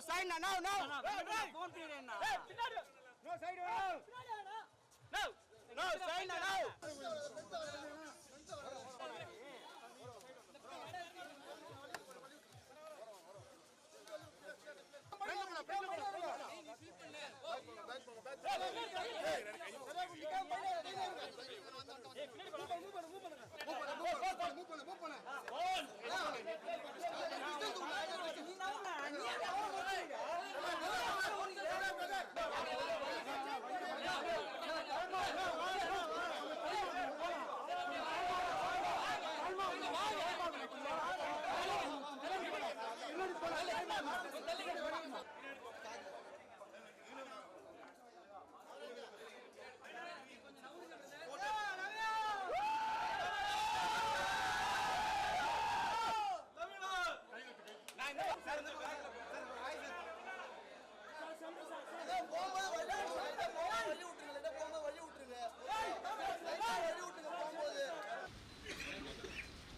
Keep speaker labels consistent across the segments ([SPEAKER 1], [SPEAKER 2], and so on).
[SPEAKER 1] side now, no.
[SPEAKER 2] Phone period now.
[SPEAKER 1] No side now. No side now.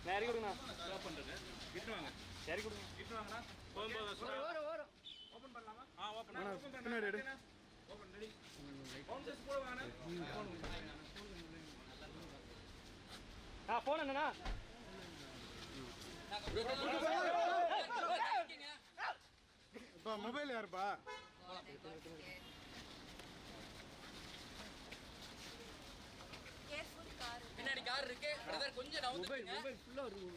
[SPEAKER 3] சரி கொடுங்க சரி கொடுங்க ஓபன் பண்ணலாமா ஓபன் பின்னாடி எடு ஓபன் ரெடி ஃபோன் செட் போடுவாங்க ஃபோன் என்னன்னா பா மொபைல் யாருப்பா
[SPEAKER 2] பின்னாடி கார் இருக்கு பிரதர் கொஞ்சம் நவுந்துங்க மொபைல் ஃபுல்லா வருது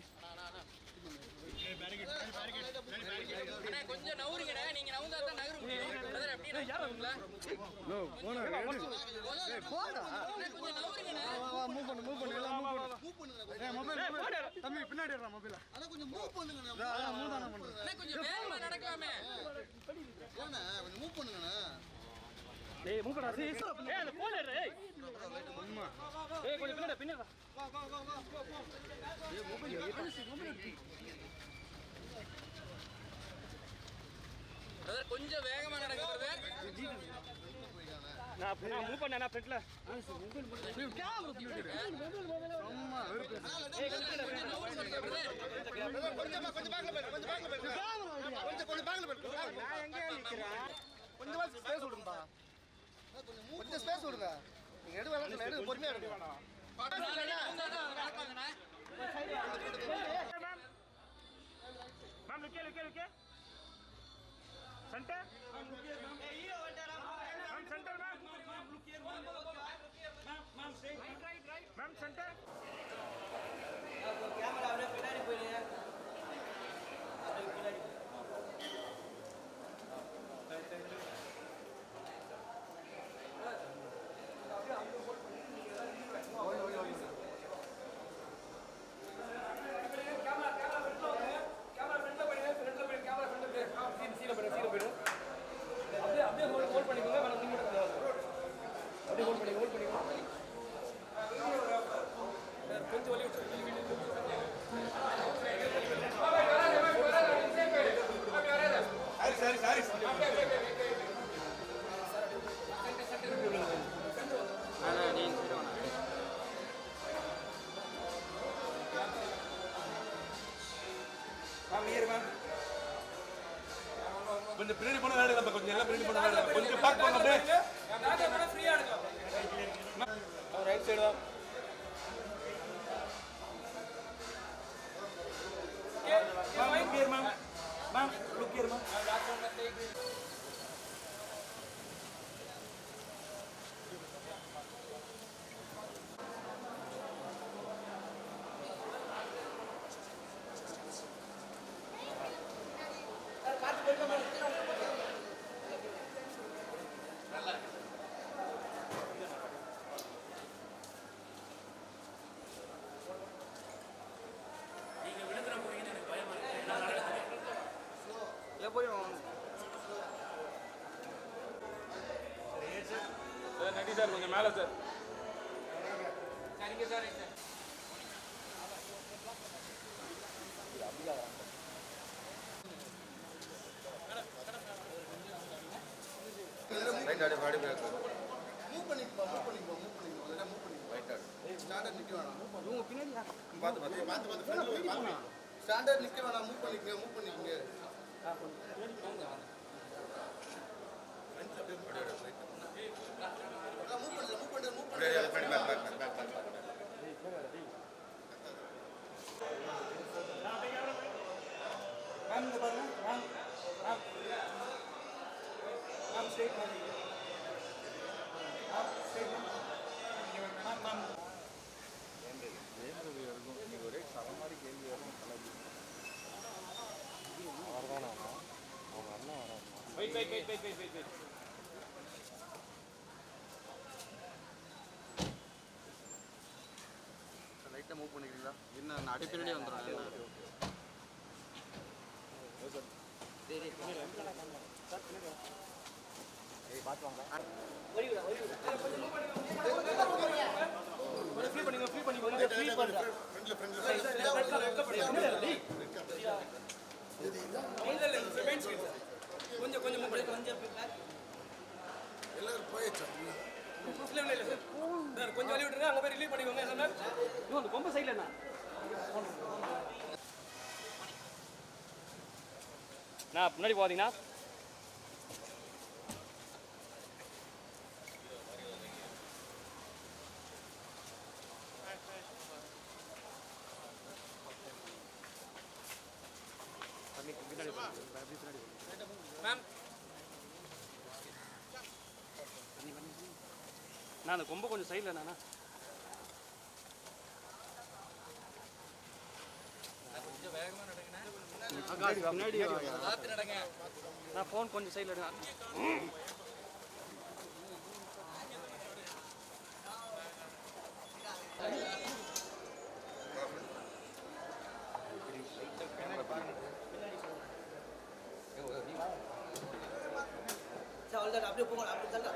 [SPEAKER 2] அண்ணா கொஞ்சம் நவுறுங்கடா நீங்க நவுந்தா தான் நகரும் பிரதர் அப்படியே யாரங்களா
[SPEAKER 3] நோ போனா போடா
[SPEAKER 2] கொஞ்சம் நவுறுங்கடா
[SPEAKER 3] மூவ் பண்ணு எல்லாம் மூவ் பண்ணு மொபைல் தம்பி பின்னாடி ஏறா மொபைல
[SPEAKER 4] அண்ணா கொஞ்சம் மூவ் பண்ணுங்க
[SPEAKER 3] அதான் மூவ் தான பண்றேன்
[SPEAKER 2] அண்ணா கொஞ்சம் வேகமா நடக்கலாமே
[SPEAKER 4] அண்ணா கொஞ்சம் மூவ் பண்ணுங்க
[SPEAKER 3] டேய் மூவ் பண்ணா ஏய் அந்த போன் ஏறு ஏய் அம்மா ஏய் கொஞ்சம் பின்னாடி வா ஏய் மொபைல்
[SPEAKER 2] பிரதர் கொஞ்சம் வேகமா நடங்க பிரதர்
[SPEAKER 3] நான் மூவ் பண்ணேனா ஃப்ரண்ட்ல அம்மா
[SPEAKER 2] ஏய் கொஞ்சம் நவுறு சொல்லுங்க பிரதர்
[SPEAKER 4] கொஞ்சம் பேக்ல போய்
[SPEAKER 1] நான் எங்க நிக்கிறேன் கொஞ்சம் ஸ்பேஸ் விடுங்கப்பா கொஞ்சம் ஸ்பேஸ் விடுங்க நீங்க எடு பொறுமையா எடுங்க
[SPEAKER 2] நடப்பாங்கண்ணா
[SPEAKER 3] மேம் லுக்கே centre ma'am centre ma'am centre
[SPEAKER 2] camera அப்படியே பின்னாடி போயிடுங்க அப்படியே பின்னாடி அப்படியே ஹோல்ட் பண்ணிக்கோங்க வேற நீங்க அப்படியே ஹோல்ட் பண்ணிக்கோங்க கொஞ்சம் வலி விட்டு
[SPEAKER 4] சரி கொஞ்சம் பின்னாடி போன வேலை நம்ம கொஞ்சம் எல்லாம் பின்னாடி போன வேலை கொஞ்சம் பேக் பண்ண அப்படியே
[SPEAKER 2] நான் ஃப்ரீயா எடுக்கலாம்
[SPEAKER 3] ரைட் சைடு வா
[SPEAKER 2] look here ma'am look here ma'am
[SPEAKER 3] நடி சார் கொஞ்சம் மேலே சார்
[SPEAKER 2] சரிங்க சார் ரைட்
[SPEAKER 4] ஆடி பாடி பேக் மூவ் பண்ணிக்கோ அதெல்லாம் மூவ் பண்ணிக்கோ ரைட் ஆடு ஸ்டாண்டர்ட் நிக்க வேணாம்
[SPEAKER 1] பின்னாடி
[SPEAKER 4] பாத்து ஸ்டாண்டர்ட் நிக்க வேணாம் மூவ் பண்ணிக்கங்க
[SPEAKER 1] லைட்டாக மூவ் பண்ணிக்கிறீங்களா?
[SPEAKER 4] என்ன அடி பின்னாடி வந்துடும். எல்லாரும் போயிடுச்சு.
[SPEAKER 3] கொஞ்சம் வழி விட்டுருங்க, அங்கே போய் ரிலீவ் பண்ணிக்கோங்க. என்ன அந்த கொம்பு சைடில் என்ன நான் முன்னாடி போகாதீங்கண்ணா. நான் அந்த கொம்பு கொஞ்சம் சைடில் நானா
[SPEAKER 2] முன்னாடி நடங்க.
[SPEAKER 3] நான் ஃபோன் கொஞ்சம் சைடில் எடுங்க.
[SPEAKER 1] அப்படியே போங்க, அப்படி தள்ள.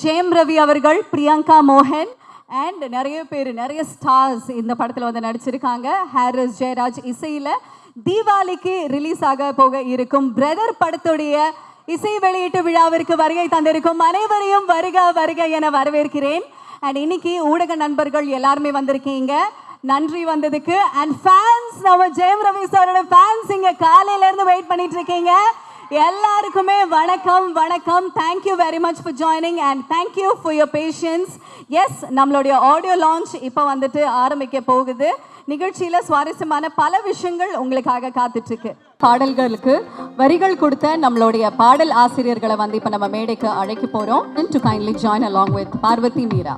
[SPEAKER 5] ஜெயம் ரவி அவர்கள், பிரியங்கா மோகன் அண்ட் நிறைய பேர், நிறைய ஸ்டார்ஸ் இந்த படத்தில் வந்து நடிச்சிருக்காங்க. ஹாரிஸ் ஜெயராஜ் இசையில் தீபாவளிக்கு ரிலீஸ் ஆக போக இருக்கும் பிரதர் படத்துடைய இசை வெளியீட்டு விழாவிற்கு வருகை தந்திருக்கும் அனைவரையும் வருக வருக என வரவேற்கிறேன். அண்ட் இன்னைக்கு ஊடக நண்பர்கள் எல்லாருமே வந்திருக்கீங்க, நன்றி வந்ததுக்கு. அண்ட் ஃபேன்ஸ், நம்ம ஜெயம் ரவி சாரோட ஃபேன்ஸ் இங்கே காலையிலேருந்து வெயிட் பண்ணிட்டு இருக்கீங்க. எல்லாருக்குமே வணக்கம் வணக்கம். Thank you very much for joining and thank you for your patience. Yes, நம்மளுடைய ஆடியோ லான்ச் இப்போ வந்துட்டு ஆரம்பிக்க போகுது. நிகழ்ச்சியில சுவாரஸ்யமான பல விஷயங்கள் உங்களுக்காக காத்துட்டு இருக்கு. பாடல்களுக்கு வரிகள் கொடுத்த நம்மளுடைய பாடல் ஆசிரியர்களை வந்து இப்ப நம்ம மேடைக்கு அழைக்க போறோம். to kindly join along with Parvati Meera.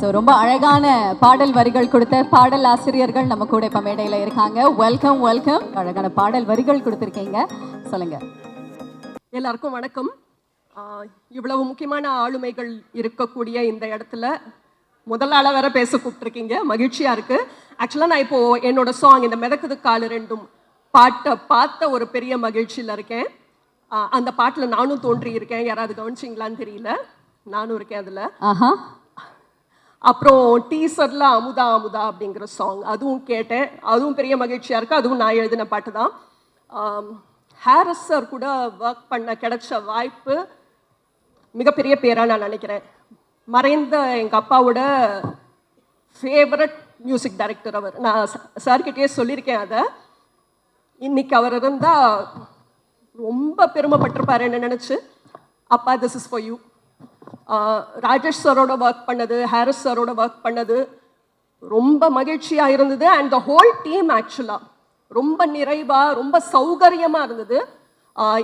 [SPEAKER 5] So ரொம்ப அழகான பாடல் வரிகள் கொடுத்த பாடல் ஆசிரியர்கள் நம்ம கூட இப்போ மேடையில் இருக்காங்க. Welcome welcome. அழகான பாடல் வரிகள் கொடுத்துருக்கீங்க, சொல்லுங்க.
[SPEAKER 6] எல்லாருக்கும் வணக்கம். இவ்வளவு முக்கியமான ஆளுமைகள் இருக்கக்கூடிய இந்த இடத்துல முதலாள வேற பேச கூப்பிட்டுருக்கீங்க, மகிழ்ச்சியா இருக்கு. ஆக்சுவலாக நான் இப்போ என்னோட சாங் இந்த மிதக்குது காலு ரெண்டும் பாட்டை பார்த்த ஒரு பெரிய மகிழ்ச்சியில் இருக்கேன். அந்த பாட்டில் நானும் தோன்றி இருக்கேன். யாராவது கவனிச்சிங்களான்னு தெரியல, நானும் இருக்கேன் அதில்.
[SPEAKER 5] ஆஹா.
[SPEAKER 6] அப்புறம் டீசர்ல அமுதா அமுதா அப்படிங்கிற சாங் அதுவும் கேட்டேன், அதுவும் பெரிய மகிழ்ச்சியாக இருக்குது. அதுவும் நான் எழுதின பாட்டு தான். ஹாரிஸ் சார் கூட ஒர்க் பண்ண கிடைச்ச வாய்ப்பு மிகப்பெரிய பேராக நான் நினைக்கிறேன். மறைந்த எங்கள் அப்பாவோட ஃபேவரட் மியூசிக் டைரக்டர் அவர். நான் சார்கிட்டயே சொல்லியிருக்கேன் அதை. இன்னைக்கு அவர் இருந்தால் ரொம்ப பெருமைப்பட்டிருப்பார் என்ன நினச்சி. அப்பா, this is for you. Rajesh சாரோட ஒர்க் பண்ணது, ஹாரிஸ் சாரோட ஒர்க் பண்ணது ரொம்ப மகிழ்ச்சியாக இருந்தது. அண்ட் த ஹோல் டீம் ஆக்சுவலாக ரொம்ப நிறைவாக ரொம்ப சௌகரியமாக இருந்தது.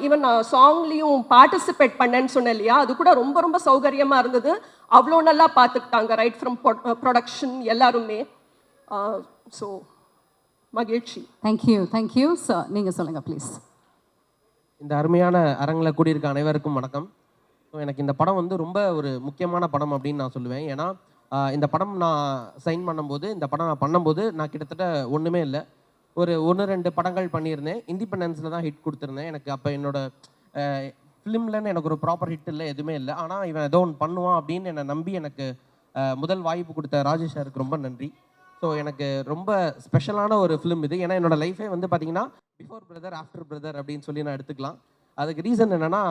[SPEAKER 6] ஈவன் நான் சாங்லேயும் பார்ட்டிசிபேட் பண்ணேன்னு சொன்னேன் இல்லையா, அது கூட ரொம்ப ரொம்ப சௌகரியமாக இருந்தது. அவ்வளோ நல்லா பார்த்துக்கிட்டாங்க, ரைட் ஃப்ரம் ப்ரொடக்ஷன் எல்லாருமே. ஸோ மகிழ்ச்சி.
[SPEAKER 5] Thank you thank you sir. நீங்கள் சொல்லுங்கள் ப்ளீஸ்.
[SPEAKER 7] இந்த அருமையான அரங்கில் கூடியிருக்க அனைவருக்கும் வணக்கம். எனக்கு இந்த படம் வந்து ரொம்ப ஒரு முக்கியமான படம் அப்படின்னு நான் சொல்லுவேன். ஏன்னா இந்த படம் நான் சைன் பண்ணும்போது, இந்த படம் நான் பண்ணும்போது நான் கிட்டத்தட்ட ஒன்றுமே இல்லை, ஒரு 1-2 படங்கள் பண்ணியிருந்தேன். இண்டிபெண்டன்ஸில் தான் ஹிட் கொடுத்துருந்தேன். எனக்கு அப்போ என்னோட ஃபிலிம்லன்னு எனக்கு ஒரு ப்ராப்பர் ஹிட் இல்லை, எதுவுமே இல்லை. ஆனால் இவன் ஏதோ ஒன்று பண்ணுவான் அப்படின்னு என்னை நம்பி எனக்கு முதல் வாய்ப்பு கொடுத்த ராஜேஷ் சாருக்கு ரொம்ப நன்றி. ஸோ எனக்கு ரொம்ப ஸ்பெஷலான ஒரு ஃபிலிம் இது. ஏன்னா என்னோடய லைஃபே வந்து பார்த்திங்கன்னா பிஃபோர் பிரதர் ஆஃப்டர் பிரதர் அப்படின்னு சொல்லி நான் எடுத்துக்கலாம். அதுக்கு ரீசன் என்னென்னா,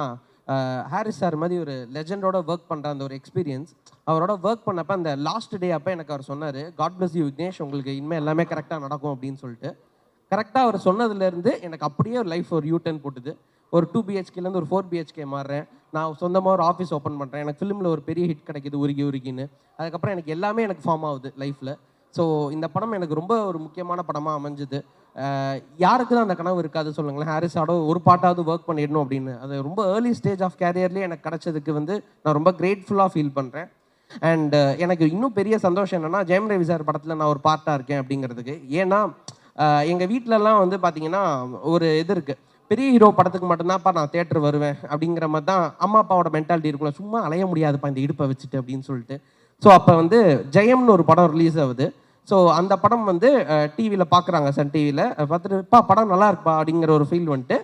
[SPEAKER 7] ஹாரிஸ் சார் மாதிரி ஒரு லெஜெண்டோட ஒர்க் பண்ணுற அந்த ஒரு எக்ஸ்பீரியன்ஸ். அவரோட ஒர்க் பண்ணப்போ அந்த லாஸ்ட் டே அப்போ எனக்கு அவர் சொன்னார், காட் பிளஸ் யூ விக்னேஷ், உங்களுக்கு இனிமேல் எல்லாமே கரெக்டாக நடக்கும் அப்படின்னு சொல்லிட்டு. கரெக்டாக அவர் சொன்னதுலேருந்து எனக்கு அப்படியே ஒரு லைஃப் ஒரு யூ-டர்ன் போட்டுது. ஒரு 2 BHKலேருந்து ஒரு 4 BHK மாறுறேன். நான் சொந்தமாக ஒரு ஆஃபீஸ் ஓப்பன் பண்ணுறேன். எனக்கு ஃபிலிமில் ஒரு பெரிய ஹிட் கிடைக்கிது, உருகின்னு. அதுக்கப்புறம் எனக்கு எல்லாமே எனக்கு ஃபார்ம் ஆகுது லைஃப்பில். ஸோ இந்த படம் எனக்கு ரொம்ப ஒரு முக்கியமான படமாக அமைஞ்சுது. யாருக்கு தான் அந்த கனவு இருக்காது சொல்லுங்களேன், ஹாரிஸோட ஒரு பாட்டாவது ஒர்க் பண்ணிடணும் அப்படின்னு. அது ரொம்ப ஏர்லி ஸ்டேஜ் ஆஃப் கேரியர்லேயே எனக்கு கிடச்சதுக்கு வந்து நான் ரொம்ப கிரேட்ஃபுல்லாக ஃபீல் பண்ணுறேன். அண்ட் எனக்கு இன்னும் பெரிய சந்தோஷம் என்னென்னா, ஜெயம் ரவி சார் படத்தில் நான் ஒரு பார்ட்டாக இருக்கேன் அப்படிங்கிறதுக்கு. ஏன்னா எங்கள் வீட்டிலலாம் வந்து பார்த்திங்கன்னா ஒரு இது இருக்குது, பெரிய ஹீரோ படத்துக்கு மட்டும்தான்ப்பா நான் தேட்டர் வருவேன் அப்படிங்கிற மாதிரி தான் அம்மா அப்பாவோட மென்டாலிட்டி இருக்குல்ல, சும்மா அலைய முடியாதுப்பா இந்த இடுப்பை வச்சுட்டு அப்படின்னு சொல்லிட்டு. ஸோ அப்போ வந்து ஜெயம்னு ஒரு படம் ரிலீஸ் ஆகுது. ஸோ அந்த படம் வந்து டிவியில் பார்க்குறாங்க, சன் டிவியில் பார்த்துட்டுப்பா படம் நல்லா இருக்குப்பா அப்படிங்கிற ஒரு ஃபீல் வந்துட்டு,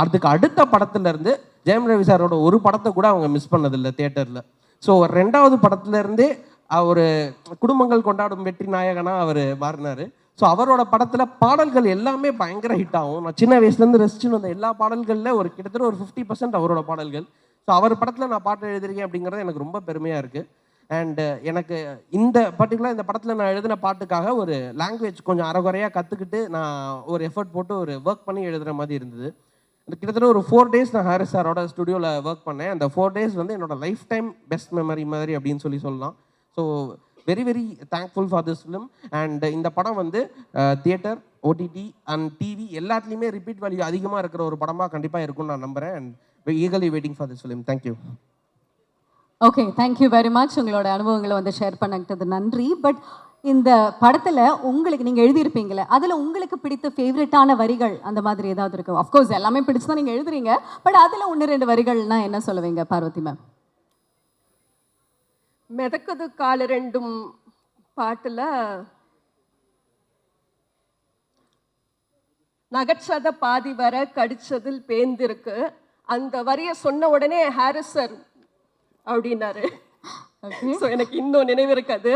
[SPEAKER 7] அதுக்கு அடுத்த படத்துலேருந்து ஜெயம் ரவி சாரோட ஒரு படத்தை கூட அவங்க மிஸ் பண்ணதில்லை தேட்டரில். ஸோ 2வது படத்துலேருந்தே அவர் குடும்பங்கள் கொண்டாடும் வெற்றி நாயகனாக அவர் மாறினார். ஸோ அவரோட படத்தில் பாடல்கள் எல்லாமே பயங்கர ஹிட் ஆகும். நான் சின்ன வயசுலேருந்து ரசிச்சுன்னு வந்த எல்லா பாடல்களில் ஒரு கிட்டத்தட்ட ஒரு 50% அவரோட பாடல்கள். ஸோ அவர் படத்தில் நான் பாட்டு எழுதியிருக்கேன் அப்படிங்கிறது எனக்கு ரொம்ப பெருமையாக இருக்குது. அண்டு எனக்கு இந்த பர்டிகுலர் இந்த படத்தில் நான் எழுதின பாட்டுக்காக ஒரு லாங்குவேஜ் கொஞ்சம் அரைகுறையாக கற்றுக்கிட்டு நான் ஒரு எஃபர்ட் போட்டு ஒரு ஒர்க் பண்ணி எழுதுகிற மாதிரி இருந்தது. கிட்டத்தட்ட ஒரு 4 days நான் ஹாரிஸ் சாரோட ஸ்டுடியோவில் ஒர்க் பண்ணேன். அந்த 4 days வந்து என்னோடய லைஃப் டைம் பெஸ்ட் மெமரி மாதிரி அப்படின்னு சொல்லலாம். So very very thankful for this film. And இந்த படம் வந்து தியேட்டர், OTT அண்ட் டிவி எல்லாத்துலேயுமே ரிப்பீட் வேல்யூ அதிகமாக இருக்கிற ஒரு படமாக கண்டிப்பாக இருக்கும்னு நான் நம்புகிறேன். And eagerly waiting for this film. Thank you.
[SPEAKER 5] Okay, thank you very much. உங்களோட அனுபவங்களை வந்து ஷேர் பண்ணிக்கிட்டது நன்றி. பட் இந்த படத்தில் உங்களுக்கு நீங்கள் எழுதியிருப்பீங்களே, அதில் உங்களுக்கு பிடித்த ஃபேவரட்டான வரிகள் அந்த மாதிரி ஏதாவது இருக்கும்? அஃப்கோர்ஸ் எல்லாமே பிடிச்சி தான் நீங்கள் எழுதுறீங்க, பட் அதில் 1-2 வரிகள்னா என்ன சொல்லுவீங்க பார்வதி மேம்?
[SPEAKER 6] மிதக்குது காலு ரெண்டும் பாட்டில் நகைச்சத பாதி வர கடிச்சதில் பேந்திருக்கு, அந்த வரியை சொன்ன உடனே ஹாரிஸ் சார் அப்படின்னாரு. ஸோ எனக்கு இன்னும் நினைவு இருக்காது.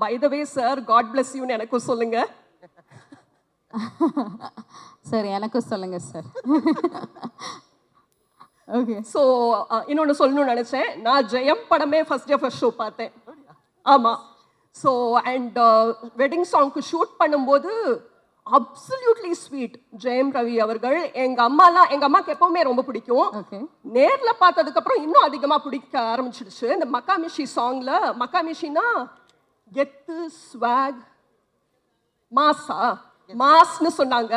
[SPEAKER 6] By the way sir, god bless யூன்னு எனக்கும் சொல்லுங்க.
[SPEAKER 5] சரி, எனக்கும் சொல்லுங்க சார். ஓகே.
[SPEAKER 6] ஸோ இன்னொன்று சொல்லணும்னு நினச்சேன். நான் ஜெயம் படமே ஃபர்ஸ்ட் டே ஃபர்ஸ்ட் ஷோ பார்த்தேன். ஆமாம். ஸோ அண்ட் வெட்டிங் சாங்க்கு ஷூட் பண்ணும்போது அப்சல்யூட்லி ஸ்வீட் ஜெயம் ரவி அவர்கள். எங்கள் அம்மாக்கு எப்பவுமே ரொம்ப பிடிக்கும். நேரில் பார்த்ததுக்கப்புறம் இன்னும் அதிகமாக பிடிக்க ஆரம்பிச்சிடுச்சு. இந்த மக்காமிஷி சாங்கில், மக்காமிஷினா கெத்து, ஸ்வாக், மாஸா, மாஸ்னு சொன்னாங்க.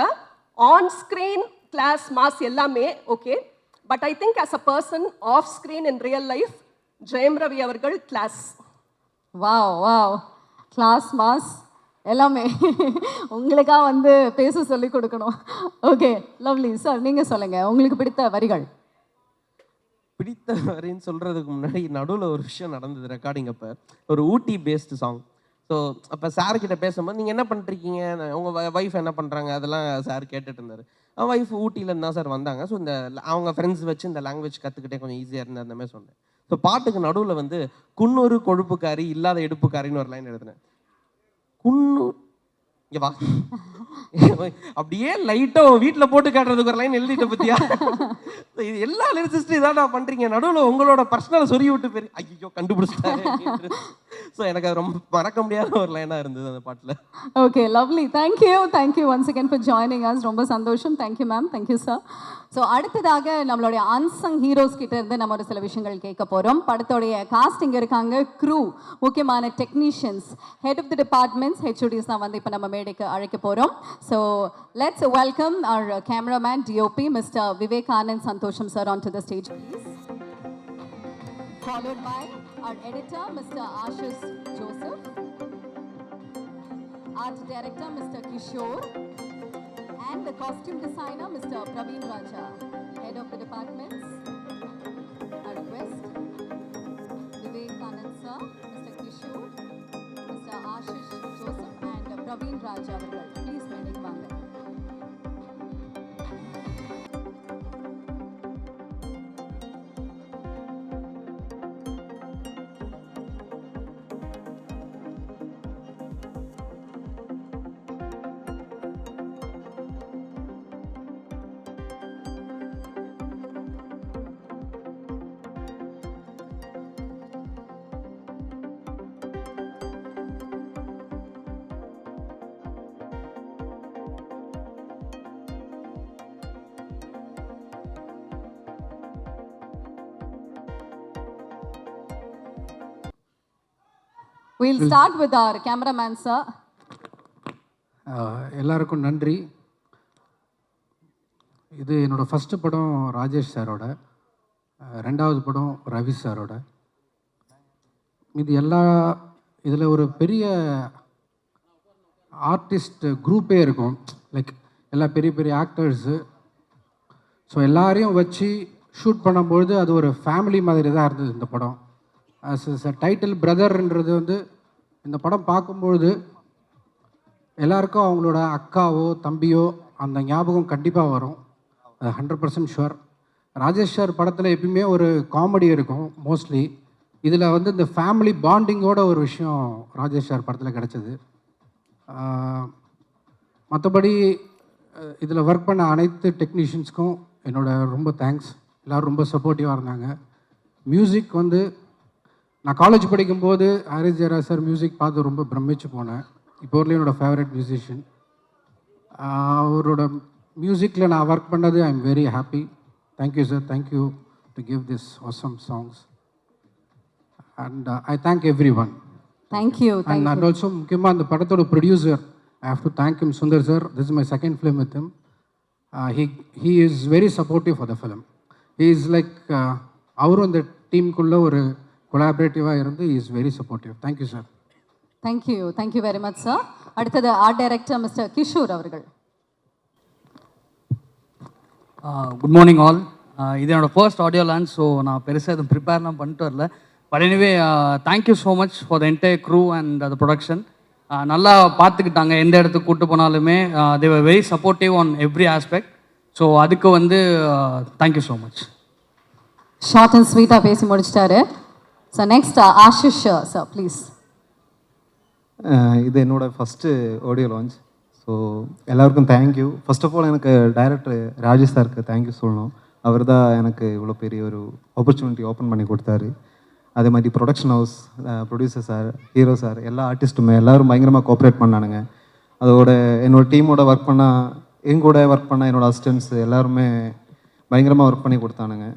[SPEAKER 6] ஆன் ஸ்க்ரீன் கிளாஸ் மாஸ் எல்லாமே okay. But I think as a person off screen in real life Jayam Ravi அவர்கள் class.
[SPEAKER 5] Wow wow, class mass எல்லாமே உங்களுக்காக வந்து பேச சொல்லி கொடுக்கணும். ஓகே லவ்லி சார், நீங்கள் சொல்லுங்கள் உங்களுக்கு பிடித்த வரிகள்.
[SPEAKER 7] பிடித்த வரின்னு சொல்கிறதுக்கு முன்னாடி நடுவில் ஒரு விஷயம் நடந்தது ரெக்கார்டிங் அப்போ. ஒரு ஊட்டி பேஸ்டு சாங். ஸோ அப்போ சார்கிட்ட பேசும்போது நீங்கள் என்ன பண்ணுறீங்க, உங்கள் ஒய்ஃப் என்ன பண்ணுறாங்க, அதெல்லாம் சார் கேட்டுட்டு இருந்தார். ஒய்ஃப் ஊட்டியிலேருந்து தான் சார் வந்தாங்க. ஸோ இந்த அவங்க ஃப்ரெண்ட்ஸ் வச்சு இந்த லாங்குவேஜ் கற்றுக்கிட்டே கொஞ்சம் ஈஸியாக இருந்தது அந்த மாதிரி சொன்னேன். ஸோ பாட்டுக்கு நடுவில் வந்து குன்னூறு கொழுப்புக்காரி இல்லாத எடுப்புக்காரின்னு ஒரு லைன் எழுதினேன். குன்னூர் இங்கே வா அப்படியே லைட்டாக வீட்டில் போட்டு காட்டுறதுக்கு ஒரு லைன் எழுதிட்ட பற்றியா. இது எல்லா லிரிசிஸ்டும் இதான் நான் பண்ணுறீங்க, நடுவில் உங்களோட பர்சனலை சொறி விட்டு போய் ஐயோ கண்டுபிடிச்சிட்டாரு. ஸோ எனக்கு அது ரொம்ப மறக்க முடியாத ஒரு லைனாக இருந்தது அந்த பாட்டில்.
[SPEAKER 5] Okay lovely, thank you once again for joining us. ரொம்ப சந்தோஷம். Thank you ma'am, thank you sir. So அடுத்ததாக நம்மளுடைய அன்சங் ஹீரோஸ் கிட்ட இருந்து நம்ம ஒரு சில விஷயங்கள் கேட்க போகிறோம். படத்தோடைய காஸ்ட் இங்கே இருக்காங்க, க்ரூ, முக்கியமான technicians, head of the departments, HODs தான் வந்து இப்போ நம்ம மேடைக்கு அழைக்க போகிறோம். So let's welcome our cameraman DOP Mr. Vivekanand Santosham sir onto the stage please. Followed by our editor Mr. Ashish Joseph, art director Mr. Kishore, and the costume designer Mr. Praveen Raja. Head of the departments, I request Vivekanand sir, Mr. Kishore, Mr. Ashish Joseph and Praveen Raja அவர்கள் please மேடைக்கு வாங்க. We'll start with our cameraman sir.
[SPEAKER 8] எல்லாருக்கும் நன்றி. இது என்னோட first படம் ராஜேஷ் சாரோட, ரெண்டாவது படம் ரவி சாரோட. இது இதில் ஒரு பெரிய ஆர்டிஸ்ட் குரூப்பே இருக்கும், லைக் எல்லா பெரிய பெரிய ஆக்டர்ஸு. ஸோ எல்லாரையும் வச்சு ஷூட் பண்ணும்பொழுது அது ஒரு ஃபேமிலி மாதிரி தான் இருந்தது இந்த படம். டைட்டில் பிரதர்ன்றது வந்து இந்த படம் பார்க்கும்பொழுது எல்லாருக்கும் அவங்களோட அக்காவோ தம்பியோ அந்த ஞாபகம் கண்டிப்பாக வரும், அது 100% ஷுவர். ராஜேஷ் சார் படத்தில் எப்பயுமே ஒரு காமெடி இருக்கும் மோஸ்ட்லி. இதில் வந்து இந்த ஃபேமிலி பாண்டிங்கோட ஒரு விஷயம் ராஜேஷ் சார் படத்தில் கிடச்சிது. மற்றபடி இதில் ஒர்க் பண்ண அனைத்து டெக்னீஷியன்ஸ்க்கும் என்னோட ரொம்ப தேங்க்ஸ். எல்லோரும் ரொம்ப சப்போர்ட்டிவாக இருந்தாங்க. மியூசிக் வந்து நான் காலேஜ் படிக்கும்போது ஹாரிஸ் ஜெயராஜ் சார் மியூசிக் பார்த்து ரொம்ப பிரமிச்சு போனேன். இப்போ வரலையும் என்னோடய ஃபேவரட் மியூசிஷியன். அவரோட மியூசிக்கில் நான் ஒர்க் பண்ணது I am very happy. Thank you sir, thank you to give this awesome songs and I thank everyone.
[SPEAKER 5] Thank you.
[SPEAKER 8] And also முக்கியமாக அந்த படத்தோட producer, I have to thank him, Sundar sir. This is my second film with him. he is very supportive for the film. He is like அவரும் அந்த டீமுக்குள்ளே ஒரு கொலாபரேட்டிவாக இருந்து he is very supportive. Thank you sir.
[SPEAKER 5] Thank you very much sir. அடுத்தது art director mister Kishore அவர்கள்.
[SPEAKER 9] Good morning all. இது என்னோடய first audio launch, so நான் பெருசாக எதுவும் ப்ரிப்பேர்லாம் பண்ணிட்டு வரல. But anyway thank you so much for the entire crew and the production. நல்லா பார்த்துக்கிட்டாங்க, எந்த இடத்துக்கு கூப்பிட்டு போனாலுமே they were very supportive on every aspect. So அதுக்கு வந்து thank you so much.
[SPEAKER 5] Short and ஸ்வீட்டாக பேசி முடிச்சிட்டாரு. So next Ashish sir please.
[SPEAKER 10] இது என்னோடய ஃபஸ்ட்டு ஆடியோ லான்ச். ஸோ எல்லாருக்கும் தேங்க்யூ. ஃபர்ஸ்ட் ஆஃப் ஆல் எனக்கு டைரக்டர் ராஜேஷ் சாருக்கு தேங்க்யூ சொல்லணும். அவர் தான் எனக்கு இவ்வளோ பெரிய ஒரு ஆப்பர்ச்சுனிட்டி ஓப்பன் பண்ணி கொடுத்தாரு. அதே மாதிரி production house, producer sir, hero sir, எல்லா ஆர்டிஸ்ட்டுமே எல்லோரும் பயங்கரமாக கோஆப்ரேட் பண்ணானுங்க. அதோட என்னோடய டீமோட ஒர்க் பண்ணால், எங்கூட ஒர்க் பண்ண என்னோடய அசிஸ்டன்ட்ஸ் எல்லாருமே பயங்கரமாக ஒர்க் பண்ணி கொடுத்தானுங்க.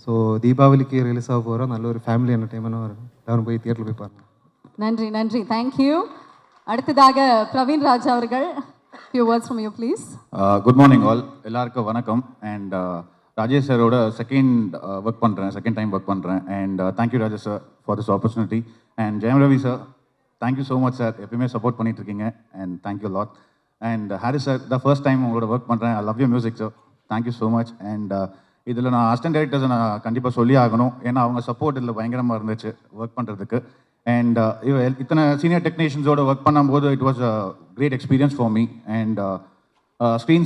[SPEAKER 10] ஸோ தீபாவளிக்கு ரிலீஸ் ஆக போகிற நல்ல ஒரு ஃபேமிலி என்டர்டைன்மெண்ட்டாக வரும். எல்லோரும் போய் தியேட்டரில் போய் பாருங்கள்.
[SPEAKER 5] நன்றி நன்றி, தேங்க்யூ. அடுத்ததாக பிரவீன் ராஜ் அவர்கள், few words from you please.
[SPEAKER 11] Good morning all, எல்லாருக்கும் வணக்கம். அண்ட் ராஜேஷ் சாரோட செகண்ட் டைம் ஒர்க் பண்ணுறேன். And thank you Rajesh sir for this opportunity. And Jayam Ravi sir, thank you so much sir, எப்பயுமே சப்போர்ட் பண்ணிட்டு இருக்கீங்க. And thank you lot. And Harris sir, the first time உங்களோட work பண்ணுறேன். I love you music sir, thank you so much. And இதில் நான் assistant டைரக்டர்ஸை நான் கண்டிப்பாக சொல்லி ஆகணும், ஏன்னா அவங்க சப்போர்ட் இதில் பயங்கரமாக இருந்துச்சு ஒர்க் பண்ணுறதுக்கு. அண்ட் இத்தனை சீனியர் டெக்னீஷியன்ஸோட ஒர்க் பண்ணும்போது it was a great experience for me. And screen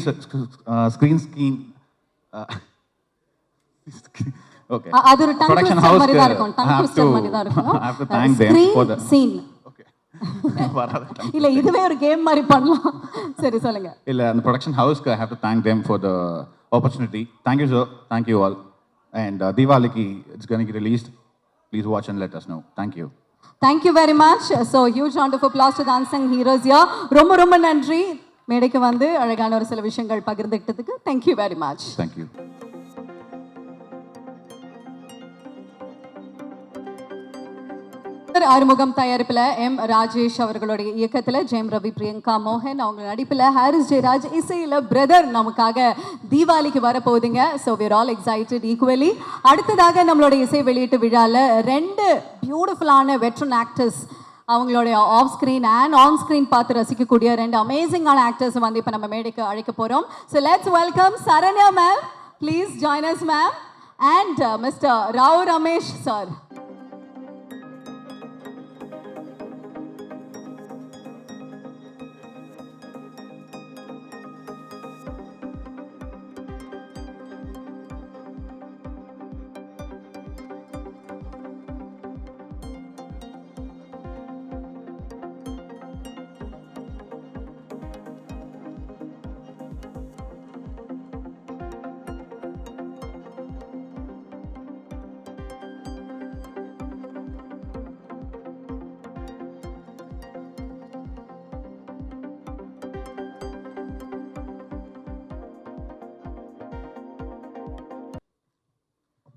[SPEAKER 11] okay,
[SPEAKER 5] அது ஒரு
[SPEAKER 11] production house
[SPEAKER 5] மாதிரி தான் இருக்கும், tongue twister மாதிரி தான் இருக்கும்.
[SPEAKER 11] I have to thank them for the
[SPEAKER 5] scene.
[SPEAKER 11] okay
[SPEAKER 5] இல்ல இதுவே ஒரு கேம் மாதிரி பண்ணலாம். சரி சொல்லுங்க.
[SPEAKER 11] இல்ல அந்த production house I have to thank them for the opportunity. Thank you sir, thank you all. And Diwaliki, it's going to get released, please watch and let us know. Thank you.
[SPEAKER 5] Thank you very much. So huge round of applause to the unsung heroes here. ரொம்ப ரொம்ப நன்றி மேடைக்கு வந்து அழகான ஒரு சில விஷயங்கள் பகிர்ந்துக்கிட்டதுக்கு. Thank you very much.
[SPEAKER 11] Thank you.
[SPEAKER 5] Arumugam தயாரிப்பில் எம் ராஜேஷ் அவர்களுடைய இயக்கத்தில் ஜெயம் ரவி, பிரியங்கா மோகன் அவங்க நடிப்பில் ஹாரிஸ் ஜெயராஜ் இசையில் பிரதர் நமக்காக தீபாவளிக்கு வரப்போகுதுங்க. So we are all excited equally. அடுத்ததாக நம்மளுடைய இசை வெளியீட்டு விழாவில் 2 பியூட்டிஃபுல்லான வெட்ரன் ஆக்டர்ஸ், அவங்களுடைய off screen and on screen பார்த்து ரசிக்கக்கூடிய 2 அமேசிங்கான ஆக்டர்ஸ் வந்து இப்போ நம்ம மேடைக்கு அழைக்க போகிறோம். So let's welcome Saranya ma'am, please join us ma'am, and mister Rao Ramesh sir.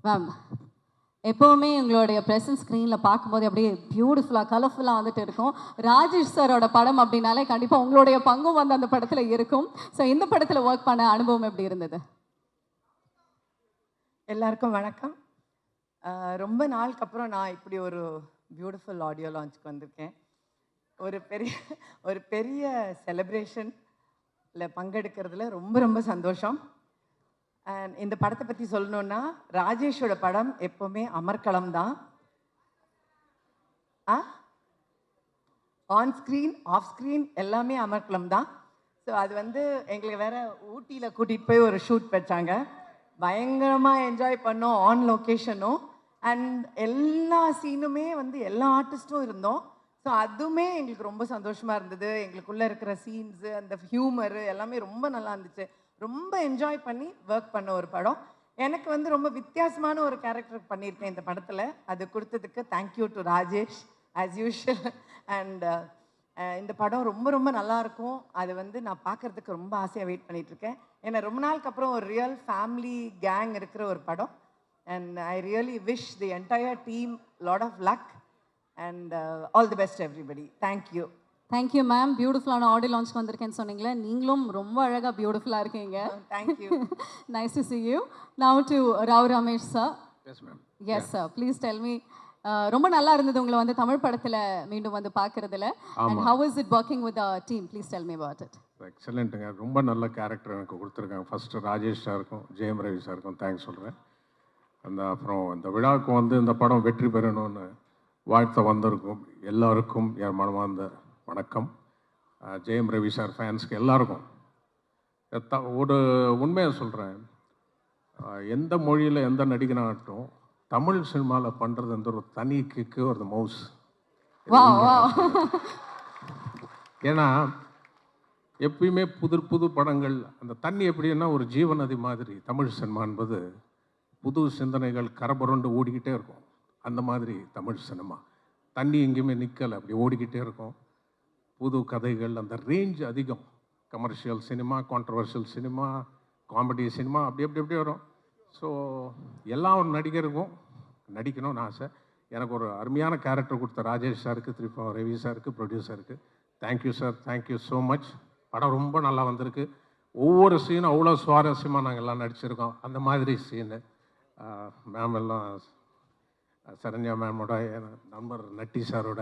[SPEAKER 5] Ma'am, எப்போவுமே உங்களுடைய ப்ரெசன்ட் ஸ்க்ரீனில் பார்க்கும்போது அப்படியே பியூட்டிஃபுல்லாக கலர்ஃபுல்லாக வந்துட்டு இருக்கும். ராஜேஷ் சாரோட படம் அப்படின்னாலே கண்டிப்பாக உங்களுடைய பங்கும் வந்து அந்த படத்தில் இருக்கும். ஸோ இந்த படத்தில் ஒர்க் பண்ண அனுபவம் எப்படி இருந்தது?
[SPEAKER 12] எல்லாருக்கும் வணக்கம். ரொம்ப நாளுக்கு அப்புறம் நான் இப்படி ஒரு பியூட்டிஃபுல் ஆடியோ லான்ச்சுக்கு வந்திருக்கேன். ஒரு பெரிய செலிப்ரேஷனில் பங்கெடுக்கிறதுல ரொம்ப ரொம்ப சந்தோஷம். அண்ட் இந்த படத்தை பற்றி சொல்லணுன்னா, ராஜேஷோட படம் எப்போவுமே அமர்க்களம் தான். ஆன் ஸ்க்ரீன் ஆஃப் ஸ்க்ரீன் எல்லாமே அமர்க்களம் தான். ஸோ அது வந்து எங்களுக்கு வேற ஊட்டியில் கூட்டிகிட்டு போய் ஒரு ஷூட் வச்சாங்க. பயங்கரமாக என்ஜாய் பண்ணோம் ஆன் லொக்கேஷனும். அண்ட் எல்லா சீனுமே வந்து எல்லா ஆர்டிஸ்ட்டும் இருந்தோம். ஸோ அதுவுமே எங்களுக்கு ரொம்ப சந்தோஷமாக இருந்தது. எங்களுக்குள்ளே இருக்கிற சீன்ஸு, அந்த ஹியூமரு எல்லாமே ரொம்ப நல்லா இருந்துச்சு. ரொம்ப என்ஜாய் பண்ணி ஒர்க் பண்ண ஒரு படம். எனக்கு வந்து ரொம்ப வித்தியாசமான ஒரு கேரக்டர் பண்ணியிருக்கேன் இந்த படத்தில். அது கொடுத்ததுக்கு thank you to Rajesh as usual. And இந்த படம் ரொம்ப ரொம்ப நல்லாயிருக்கும். அது வந்து நான் பார்க்குறதுக்கு ரொம்ப ஆசையாக வெயிட் பண்ணிகிட்ருக்கேன். ஏன்னா ரொம்ப நாளுக்கு அப்புறம் ஒரு ரியல் ஃபேமிலி கேங் இருக்கிற ஒரு படம். And I really wish the entire team lot of luck and all the best everybody. Thank you.
[SPEAKER 5] Thank you ma'am. பியூட்டிஃபுல்லான ஆடியோ லான்ச் வந்திருக்கேன்னு சொன்னீங்களே, நீங்களும் ரொம்ப அழகாக பியூட்டிஃபுல்லாக இருக்கீங்க.
[SPEAKER 12] Thank you.
[SPEAKER 5] Nice to see you. Now to Rao Ramesh sir.
[SPEAKER 8] Yes ma'am.
[SPEAKER 5] Yes sir, please tell me. ரொம்ப நல்லா இருந்தது உங்களை வந்து தமிழ் படத்தில் மீண்டும் வந்து பார்க்குறதுல. And how is it working with the team? Please tell me about it.
[SPEAKER 8] எக்ஸலண்ட்டுங்க, ரொம்ப நல்ல கேரக்டர் எனக்கு கொடுத்துருக்காங்க. ஃபஸ்ட்டு ராஜேஷ் சாருக்கும் ஜெயம் ரவி சாருக்கும் தேங்க்ஸ் சொல்கிறேன். அப்புறம் இந்த விழாவுக்கு வந்து இந்த படம் வெற்றி பெறணும்னு வாழ்த்த வந்திருக்கும் எல்லாருக்கும் என் மனமார்ந்த வணக்கம். ஜெயம் ரவி சார் ஃபேன்ஸ்க்கு எல்லாருக்கும் ஒரு உண்மையை சொல்கிறேன். எந்த மொழியில் எந்த நடிகனாகட்டும் தமிழ் சினிமாவில் பண்ணுறது வந்து ஒரு தனி கிக்கு ஒரு மவுஸ். ஏன்னா எப்பயுமே புது படங்கள் அந்த தண்ணி எப்படின்னா ஒரு ஜீவநதி மாதிரி தமிழ் சினிமா என்பது புது சிந்தனைகள் கரபுரண்டு ஓடிக்கிட்டே இருக்கும். அந்த மாதிரி தமிழ் சினிமா தண்ணி எங்கேயுமே நிற்கலை, அப்படி ஓடிக்கிட்டே இருக்கும். புது கதைகள், அந்த ரேஞ்ச் அதிகம். Commercial cinema, controversial cinema, comedy cinema, அப்படி வரும். ஸோ எல்லா ஒரு நடிகருக்கும் நடிக்கணும்னு ஆசை. எனக்கு ஒரு அருமையான கேரக்டர் கொடுத்த ராஜேஷ் சாருக்கு, திருப்பி ரவி சாருக்கு, ப்ரொடியூசருக்கு thank you sir, thank you so much. படம் ரொம்ப நல்லா வந்திருக்கு. ஒவ்வொரு சீனும் அவ்வளோ சுவாரஸ்யமாக நாங்கள் எல்லாம் நடிச்சிருக்கோம். அந்த மாதிரி சீனு மேம் எல்லாம் சரண்யா மேமோட, என் நண்பர் நட்டி சாரோட,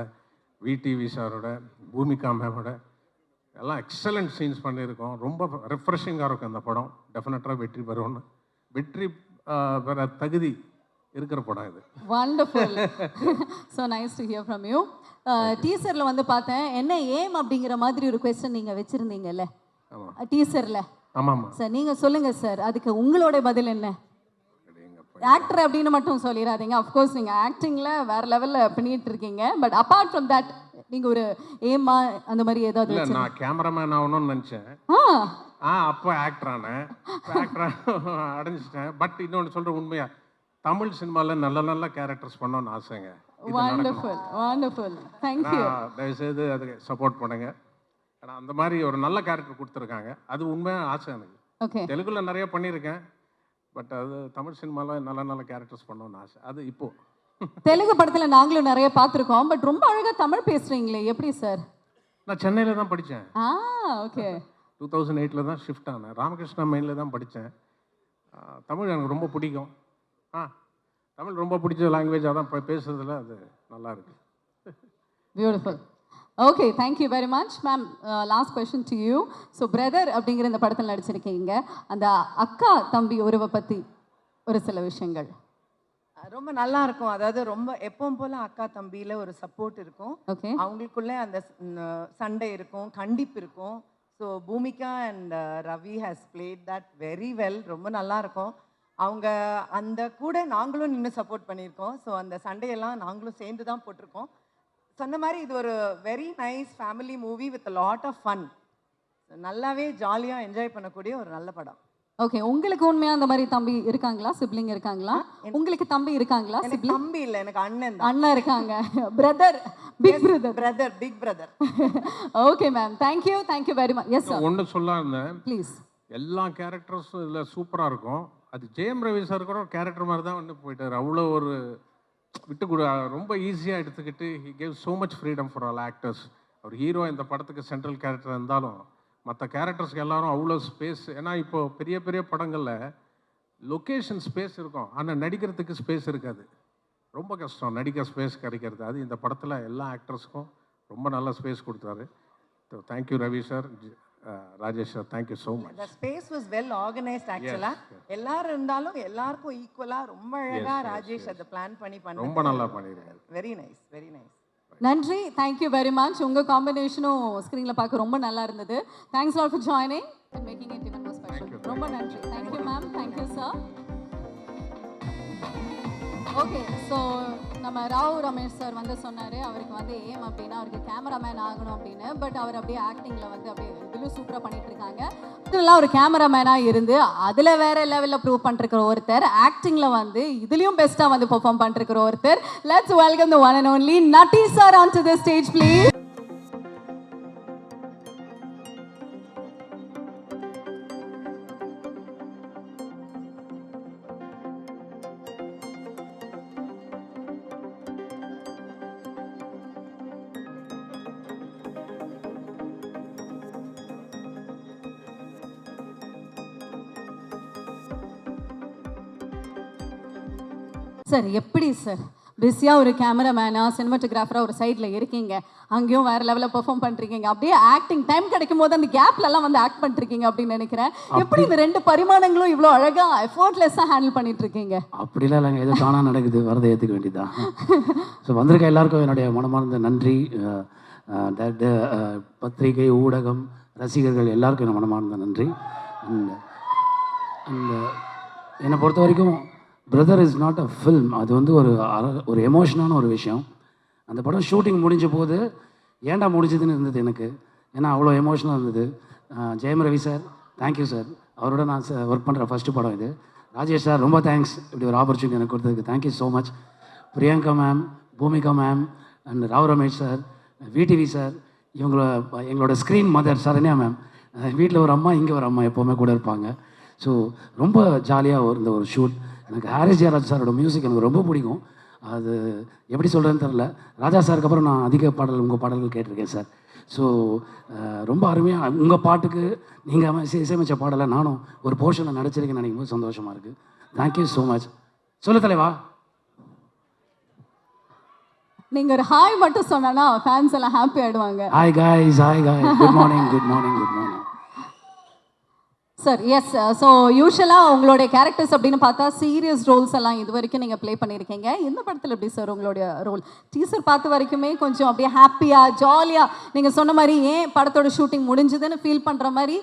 [SPEAKER 8] விடிவி சாரோட, பூமிகா மேமோட எல்லாம் எக்ஸலண்ட் சீன்ஸ் பண்ணியிருக்கோம். ரொம்ப ரெஃப்ரெஷிங்காக இருக்கும் அந்த படம். டெஃபினட்டாக வெற்றி பெறும்னு, வெற்றி பெற தகுதி இருக்கிற படம் இது.
[SPEAKER 5] Wonderful. So nice to hear from you. டீசரில் வந்து பார்த்தேன், என்ன ஏம் அப்படிங்கிற மாதிரி ஒரு கொஸ்டின் நீங்கள் வச்சுருந்தீங்கல்ல டீசரில்.
[SPEAKER 8] ஆமாம்
[SPEAKER 5] சார் நீங்கள் சொல்லுங்கள் சார், அதுக்கு உங்களோட பதில் என்ன? ஆக்டர் அப்படின்னு மட்டும் சொல்லிடாதீங்க. அஃப்கோர்ஸ் நீங்கள் ஆக்டிங்கில் வேறு லெவலில் பண்ணிட்டு இருக்கீங்க. பட் அப்பார்ட் ஃப்ரம் தட் நீங்கள் ஒரு ஏமா அந்த மாதிரி ஏதாவது?
[SPEAKER 8] இல்லை, நான் கேமராமேன் ஆகணும்னு நினச்சேன். அப்போ ஆக்டர் ஆனேன். ஆக்டர் அடைஞ்சிட்டேன். பட் இன்னொன்று சொல்கிற உண்மையா, தமிழ் சினிமாவில் நல்ல நல்ல கேரக்டர்ஸ் பண்ணணும்னு ஆசைங்க.
[SPEAKER 5] Wonderful wonderful. தேங்க்யூ.
[SPEAKER 8] தயவுசெய்து அதுக்கு சப்போர்ட் பண்ணுங்க. ஏன்னா அந்த மாதிரி ஒரு நல்ல கேரக்டர் கொடுத்துருக்காங்க. அது உண்மையாக ஆசை எனக்கு.
[SPEAKER 5] ஓகே.
[SPEAKER 8] தெலுங்குல நிறைய பண்ணியிருக்கேன். பட் அது தமிழ் சினிமாவில் நல்ல நல்ல கேரக்டர்ஸ் பண்ணணும்னு ஆசை. அது இப்போ
[SPEAKER 5] தெலுங்கு படத்தில் நாங்களும் நிறைய பார்த்துருக்கோம். பட் ரொம்ப அழகாக தமிழ் பேசுகிறீங்களே, எப்படி சார்?
[SPEAKER 8] நான் சென்னையில் தான் படித்தேன்.
[SPEAKER 5] ஓகே.
[SPEAKER 8] 2008 தான் ஷிஃப்ட் ஆனேன். ராமகிருஷ்ணா மெயினில் தான் படித்தேன். தமிழ் எனக்கு ரொம்ப பிடிக்கும். தமிழ் ரொம்ப பிடிச்ச லாங்குவேஜ். அதான் பேசுறதுல அது நல்லா இருக்கு.
[SPEAKER 5] Beautiful. Okay, thank you very much ma'am. Last question to you. So brother அப்படிங்கிற இந்த படத்தில் நடிச்சிருக்கீங்க. அந்த அக்கா தம்பி உறவை பற்றி ஒரு சில விஷயங்கள்.
[SPEAKER 12] ரொம்ப நல்லா இருக்கும். அதாவது ரொம்ப எப்பவும் போல அக்கா தம்பியில் ஒரு சப்போர்ட் இருக்கும்.
[SPEAKER 5] ஓகே.
[SPEAKER 12] அவங்களுக்குள்ளே அந்த சண்டை இருக்கும், கண்டிப்பு இருக்கும். So Bhumika and Ravi has played that very well. ரொம்ப நல்லா இருக்கும். அவங்க அந்த கூட நாங்களும் நின்று சப்போர்ட் பண்ணியிருக்கோம். ஸோ அந்த சண்டையெல்லாம் நாங்களும் சேர்ந்து தான் போட்டிருக்கோம். சொன்ன மாதிரி இது ஒரு very nice family movie with lot of fun. நல்லாவே ஜாலியாக என்ஜாய் பண்ணக்கூடிய ஒரு நல்ல படம்.
[SPEAKER 5] ஓகே. உங்களுக்கு உண்மையாக அந்த மாதிரி தம்பி இருக்காங்களா, சிப்ளிங் இருக்காங்களா? உங்களுக்கு தம்பி இருக்காங்களா?
[SPEAKER 12] சிப்ளிங் தம்பி இல்லை, எனக்கு அண்ணன்.
[SPEAKER 5] அண்ணன் இருக்காங்க. Brother, big brother.
[SPEAKER 12] Brother, big brother.
[SPEAKER 5] Okay ma'am, thank you, thank you very much. Yes sir.
[SPEAKER 8] ஒன்று சொல்ல இருந்தேன்
[SPEAKER 5] ப்ளீஸ்.
[SPEAKER 8] எல்லா கேரக்டர்ஸும் இதில் சூப்பராக இருக்கும். அது ஜெயம் ரவி சார் கூட கேரக்டர் மாதிரி தான் வந்து போயிட்டார். அவ்வளோ ஒரு விட்டு கொடு, ரொம்ப ஈஸியாக எடுத்துக்கிட்டு he gave so much freedom for all actors. அவர் ஹீரோ இந்த படத்துக்கு சென்ட்ரல் கேரக்டர் இருந்தாலும் மற்ற கேரக்டர்ஸ்க்கு எல்லாரும் அவ்வளோ ஸ்பேஸ். ஏன்னா இப்போது பெரிய பெரிய படங்களில் லொக்கேஷன் ஸ்பேஸ் இருக்கும், ஆனால் நடிக்கிறதுக்கு ஸ்பேஸ் இருக்காது. ரொம்ப கஷ்டம் நடிக்க ஸ்பேஸ் கிடைக்கிறது. அது இந்த படத்தில் எல்லா ஆக்டர்ஸுக்கும் ரொம்ப நல்ல ஸ்பேஸ் கொடுத்தாரு. Thank you Ravi sir, Rajesh sir, thank you so much.
[SPEAKER 12] The space was well organized actually. எல்லாரும் இருந்தாலும் எல்லாருக்கும் ஈக்குவலா ரொம்ப அழகா ராஜேஷ் அதை பிளான் பண்ணி பண்ணாரு.
[SPEAKER 8] ரொம்ப நல்லா பண்ணிருக்காரு.
[SPEAKER 12] Very nice, very nice.
[SPEAKER 5] நன்றி, தேங்க்யூ வெரி மச். உங்கள் காம்பினேஷனும் ஸ்க்ரீனில் பார்க்க ரொம்ப நல்லா இருந்தது. Thanks all for joining and making it even more special. ரொம்ப நன்றி. Thank you ma'am, thank you sir. Okay, so நம்ம ராவ் ரமேஷ் சார் வந்து சொன்னார் அவருக்கு வந்து ஏம் அப்படின்னா அவருக்கு கேமராமேன் ஆகணும் அப்படின்னு. பட் அவர் அப்படியே ஆக்டிங்கில் வந்து அப்படியே இதிலும் சூப்பராக பண்ணிட்டு இருக்காங்க. இதெல்லாம் ஒரு கேமராமேனாக இருந்து அதில் வேற லெவலில் ப்ரூவ் பண்ணிருக்கிற ஒருத்தர், ஆக்டிங்கில் வந்து இதுலேயும் பெஸ்ட்டாக வந்து பெர்ஃபார்ம் பண்ணிருக்கிற ஒருத்தர். Let's welcome the one and only Natty sir on to the stage please. Sir எப்படி சார் பிஸியாக ஒரு கேமராமேனாக சினிமாட்டோகிராஃபராக ஒரு சைடில் இருக்கீங்க, அங்கேயும் வேறு லெவலில் பெர்ஃபார்ம் பண்ணிருக்கீங்க, அப்படியே ஆக்டிங் டைம் கிடைக்கும் போது அந்த கேப்லலாம் வந்து ஆக்ட் பண்ணிருக்கீங்க அப்படின்னு நினைக்கிறேன். எப்படி இந்த ரெண்டு பரிமாணங்களும் இவ்வளோ அழகாக எஃபோர்ட்லெஸ்ஸாக ஹேண்டில் பண்ணிட்டு இருக்கீங்க?
[SPEAKER 9] அப்படிலாம் இல்லைங்க, எது தானாக நடக்குது, வரதை ஏற்றுக்க வேண்டியதான். ஸோ வந்திருக்க எல்லாருக்கும் என்னுடைய மனமார்ந்த நன்றி. பத்திரிகை, ஊடகம், ரசிகர்கள் எல்லாருக்கும் என்ன மனமார்ந்த நன்றி. அண்ட் என்னை பொறுத்த வரைக்கும் brother is not a film, அது வந்து ஒரு எமோஷனான ஒரு விஷயம். அந்த படம் ஷூட்டிங் முடிஞ்ச போது ஏன்டா முடிஞ்சதுன்னு இருந்தது எனக்கு, ஏன்னா அவ்வளோ எமோஷனாக இருந்தது. ஜெயம் ரவி சார், தேங்க்யூ சார், அவரோட நான் ஒர்க் பண்ணுற ஃபஸ்ட்டு படம் இது. ராஜேஷ் சார், ரொம்ப தேங்க்ஸ் இப்படி ஒரு ஆப்பர்ச்சுனிட்டி எனக்கு கொடுத்ததுக்கு, thank you so much. Priyanka ma'am, Bhumika ma'am and Rao Ramesh sir, VTV sir, எங்களோட ஸ்க்ரீன் மதர் சரண்யா மேம். வீட்டில் ஒரு அம்மா, இங்கே ஒரு அம்மா எப்போவுமே கூட இருப்பாங்க. ஸோ ரொம்ப ஜாலியாக இருந்த ஒரு ஷூட். எனக்கு ஹாரிஸ் ஜெயராஜ் சாரோட மியூசிக் எனக்கு ரொம்ப பிடிக்கும். அது எப்படி சொல்கிறேன்னு தெரில. ராஜா சாருக்கு அப்புறம் நான் அதிக உங்கள் பாடல்கள் கேட்டிருக்கேன் சார். ஸோ ரொம்ப அருமையாக உங்கள் பாட்டுக்கு நீங்கள் இசையமைச்ச பாடலை நானும் ஒரு போர்ஷனில் நடிச்சிருக்கேன்னு நினைக்கும் போது சந்தோஷமாக இருக்குது. Thank you so much. சொல்லு தலைவா.
[SPEAKER 5] நீங்க ஒரு ஹாய் மட்டும் சொன்னா ஃபேன்ஸ் எல்லாம் ஹாப்பி ஆயிடுவாங்க.
[SPEAKER 9] Hi guys, hi guys, good morning, good morning, good morning.
[SPEAKER 5] Sir yes, so யூஸ்வலாக உங்களுடைய கேரக்டர்ஸ் அப்படின்னு பார்த்தா சீரியஸ் ரோல்ஸ் எல்லாம் இது வரைக்கும் நீங்கள் ப்ளே பண்ணியிருக்கீங்க. இந்த படத்தில் எப்படி சார் உங்களுடைய ரோல்? டீசர் பார்த்த வரைக்குமே கொஞ்சம் அப்படியே ஹாப்பியாக ஜாலியாக நீங்கள் சொன்ன மாதிரி ஏன் படத்தோட ஷூட்டிங் முடிஞ்சதுன்னு ஃபீல் பண்ணுற மாதிரி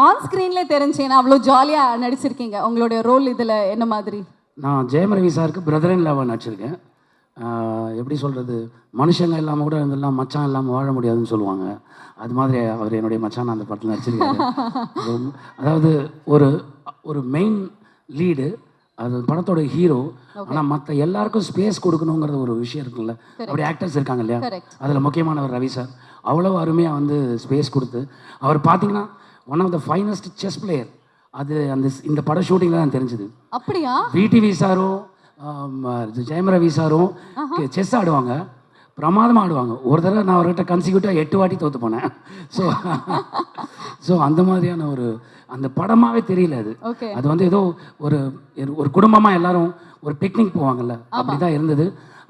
[SPEAKER 5] ஆன் ஸ்க்ரீன்லேயே தெரிஞ்சேன்னா அவ்வளோ ஜாலியாக நடிச்சிருக்கீங்க. உங்களுடைய ரோல் இதில் என்ன மாதிரி?
[SPEAKER 9] நான் ஜெயம் ரவி சாருக்கு பிரதர் இன் லவ்வாக நடிச்சிருக்கேன். எப்படி சொல்கிறது, மனுஷங்க இல்லாமல் கூட இருந்தெல்லாம் மச்சான் இல்லாமல் வாழ முடியாதுன்னு சொல்லுவாங்க. அது மாதிரி அவர் என்னுடைய மச்சான் அந்த படத்தில் நடிச்சிருக்காரு. அதாவது ஒரு ஒரு மெயின் லீடு, அது படத்தோட ஹீரோ. ஆனால் மற்ற எல்லாருக்கும் ஸ்பேஸ் கொடுக்கணுங்கிறது ஒரு விஷயம் இருக்குல்ல, அப்படி ஆக்டர்ஸ் இருக்காங்க இல்லையா, அதில் முக்கியமானவர் ரவி சார். அவ்வளோ அருமையாக வந்து ஸ்பேஸ் கொடுத்து அவர் பார்த்தீங்கன்னா one of the finest chess player. அது இந்த பட ஷூட்டிங்கில் தான் தெரிஞ்சுது.
[SPEAKER 5] அப்படியா?
[SPEAKER 9] விடிவி சாரும் ஜெயம் ரவி சாரும் செஸ் ஆடுவாங்க, பிரமாதமாக ஆடுவாங்க. ஒரு தடவை நான் அவர்கிட்ட கன்சிக்யூட்டிவாக 8 வாட்டி தோற்று போனேன். ஸோ அந்த மாதிரியான அந்த படமாகவே தெரியல. அது வந்து ஏதோ ஒரு குடும்பமாக எல்லாரும் ஒரு பிக்னிக் போவாங்கல்ல, அப்படி தான் இருந்தது.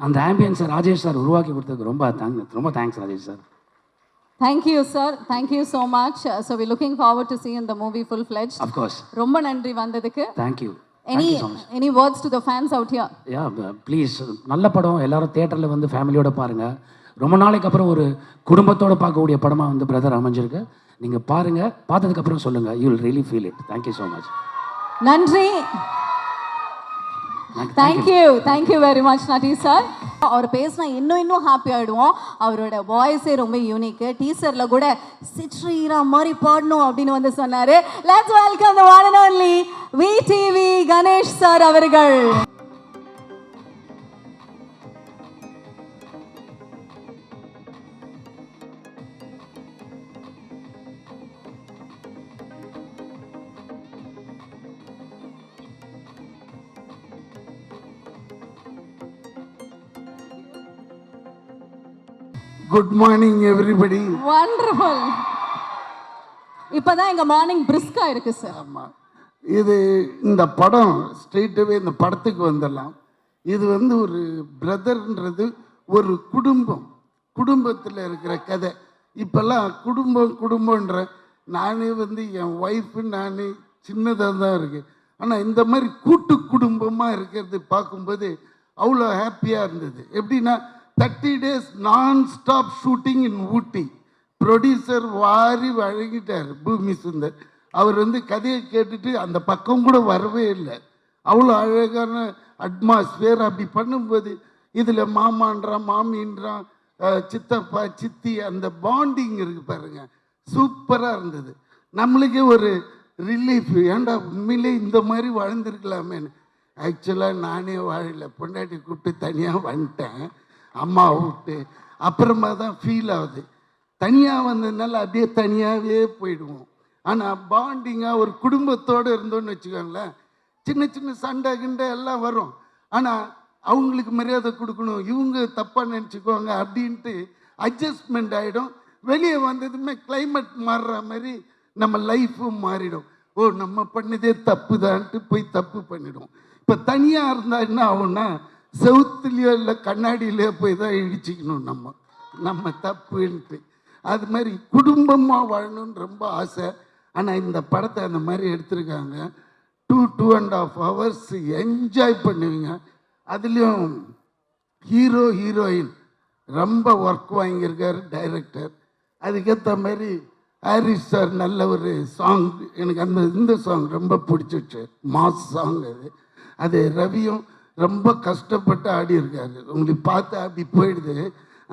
[SPEAKER 9] அந்த ஆம்பியன்ஸை ராஜேஷ் சார் உருவாக்கி கொடுத்ததுக்கு ரொம்ப thanks Rajesh sir.
[SPEAKER 5] Thank you sir, thank you so much. So we're looking forward to seeing the movie full fledged.
[SPEAKER 9] Of course.
[SPEAKER 5] ரொம்ப நன்றி வந்ததுக்கு.
[SPEAKER 9] Thank you.
[SPEAKER 5] Any words to the fans out here?
[SPEAKER 9] Yeah, please, நல்ல படம், எல்லாரும் தியேட்டரில் வந்து ஃபேமிலியோட பாருங்க. ரொம்ப நாளைக்கு அப்புறம் ஒரு குடும்பத்தோட பார்க்கக்கூடிய படமாக வந்து பிரதர் அமைஞ்சிருக்கு. நீங்கள் பாருங்க, பார்த்ததுக்கு அப்புறம் சொல்லுங்க. You will really feel it. Thank you so much.
[SPEAKER 5] நன்றி. Thank you very much Natty sir. அவர் பேசினா இன்னும் ஹாப்பி ஆகிடுவோம். அவரோட வாய்ஸே ரொம்ப யூனிக்கு. டீசரில் கூட சிட்ரீரா மாதிரி பாடணும் அப்படின்னு வந்து சொன்னார். Let's welcome the one and only VTV Ganesh sir அவர்கள்.
[SPEAKER 13] Good morning everybody.
[SPEAKER 5] வண்டர்ஃபுல். இப்போதான் எங்கள் மார்னிங் பிரிஸ்கா இருக்கு சார்.
[SPEAKER 13] ஆமாம், இது இந்த படம் ஸ்ட்ரெயிட்டாகவே இந்த படத்துக்கு வந்துடலாம். இது வந்து ஒரு பிரதர்ன்றது ஒரு குடும்பத்தில் இருக்கிற கதை. இப்போல்லாம் குடும்பன்ற நானே வந்து என் ஒய்ஃபு நானே சின்னதாக தான் இருக்குது. ஆனால் இந்த மாதிரி கூட்டு குடும்பமாக இருக்கிறது பார்க்கும்போது அவ்வளோ ஹாப்பியாக இருந்தது. எப்படின்னா 30 days non-stop shooting in Ooty. Producer வாரி வழங்கிட்டார் பூமி சுந்தர். அவர் வந்து கதையை கேட்டுட்டு அந்த பக்கம் கூட வரவே இல்லை. அவ்வளோ அழகான அட்மாஸ்பியர். அப்படி பண்ணும்போது இதில் மாமான்றான், மாமின்றான், சித்தப்பா, சித்தி, அந்த பாண்டிங் இருக்குது பாருங்க, சூப்பராக இருந்தது. நம்மளுக்கே ஒரு ரிலீஃப். ஏன்டா உண்மையிலே இந்த மாதிரி வாழ்ந்துருக்கலாமேன்னு. ஆக்சுவலாக நானே வாழலை, பொண்டாட்டி கூப்பிட்டு தனியாக வந்துட்டேன் அம்மா விட்டு. அப்புறமா தான் ஃபீல் ஆகுது. தனியாக வந்ததுனால அப்படியே தனியாகவே போயிடுவோம். ஆனால் பாண்டிங்காக ஒரு குடும்பத்தோடு இருந்தோன்னு வச்சுக்கோங்களேன், சின்ன சின்ன சண்டை கிண்டை எல்லாம் வரும். ஆனால் அவங்களுக்கு மரியாதை கொடுக்கணும், இவங்க தப்பாக நினச்சிக்குவாங்க அப்படின்ட்டு அட்ஜஸ்ட்மெண்ட் ஆகிடும். வெளியே வந்ததுமே கிளைமேட் மாறுற மாதிரி நம்ம லைஃப்பும் மாறிடும். ஓ, நம்ம பண்ணதே தப்பு தான்ட்டு போய் தப்பு பண்ணிடும். இப்போ தனியாக இருந்தால் என்ன ஆகும்னா, செவுத்துலேயோ இல்லை கண்ணாடியிலையோ போய் தான் இடிச்சிக்கணும் நம்ம தப்புன்ட்டு. அது மாதிரி குடும்பமாக வாழணும்னு ரொம்ப ஆசை. ஆனால் இந்த படத்தை அந்த மாதிரி எடுத்திருக்காங்க. 2.5 hours என்ஜாய் பண்ணுவீங்க. அதுலேயும் ஹீரோயின் ரொம்ப ஒர்க் வாங்கியிருக்காரு டைரக்டர். அதுக்கேற்ற மாதிரி ஹாரிஸ் சார் நல்ல ஒரு சாங், எனக்கு இந்த சாங் ரொம்ப பிடிச்சிச்சு. மாஸ் சாங் அது ரவியும் ரொம்ப கஷ்டப்பட்டு ஆடி இருக்காரு. உங்களுக்கு பார்த்து அப்படி போயிடுது.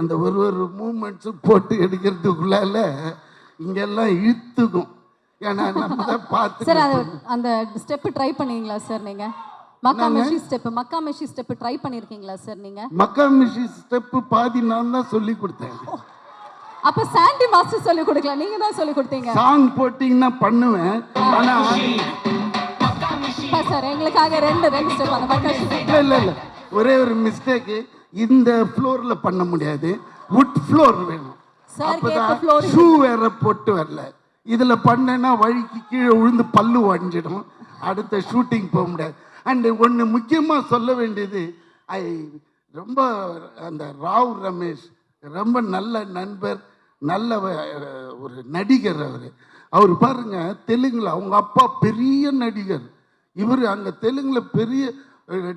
[SPEAKER 13] அந்த ஒரு மூமெண்ட்ஸும் போட்டு எடுக்கிறதுக்குள்ளால இங்கெல்லாம் இழுத்துக்கும். ஏன்னா நம்ம தான் பார்த்து
[SPEAKER 5] சார் அந்த ஸ்டெப் ட்ரை பண்ணீங்களா சார்? நீங்க மக்காமிஷி ஸ்டெப் ட்ரை பண்ணிருக்கீங்களா சார்? நீங்க
[SPEAKER 13] மக்காமிஷி ஸ்டெப் பாதி நான் தான் சொல்லி கொடுத்தேன்.
[SPEAKER 5] அப்ப சாண்டி மாஸ்டர் சொல்லி கொடுக்கல, நீங்க தான் சொல்லி கொடுத்தீங்க.
[SPEAKER 13] சாங் போட்டிங்கன்னா பண்ணுவேன். ஆனா
[SPEAKER 5] சார் எங்களுக்காக ரெண்டு ஸ்டெப் அந்த மக்காமிஷி
[SPEAKER 13] இல்ல ஒரே ஒரு மிஸ்டேக்கு, இந்த ஃப்ளோரில் பண்ண முடியாது, வுட் ஃப்ளோர் வேணும். அப்போதான் ஷூ வேற போட்டு வரல. இதில் பண்ணேன்னா வழிக்கு கீழே விழுந்து பல்லு உடஞ்சிடும், அடுத்த ஷூட்டிங் போக முடியாது. அண்டு ஒன்று முக்கியமாக சொல்ல வேண்டியது, ரொம்ப அந்த ராவ் ரமேஷ் ரொம்ப நல்ல நண்பர், நல்ல ஒரு நடிகர். அவர் பாருங்க தெலுங்குல அவங்க அப்பா பெரிய நடிகர், இவர் அங்கே தெலுங்குல பெரிய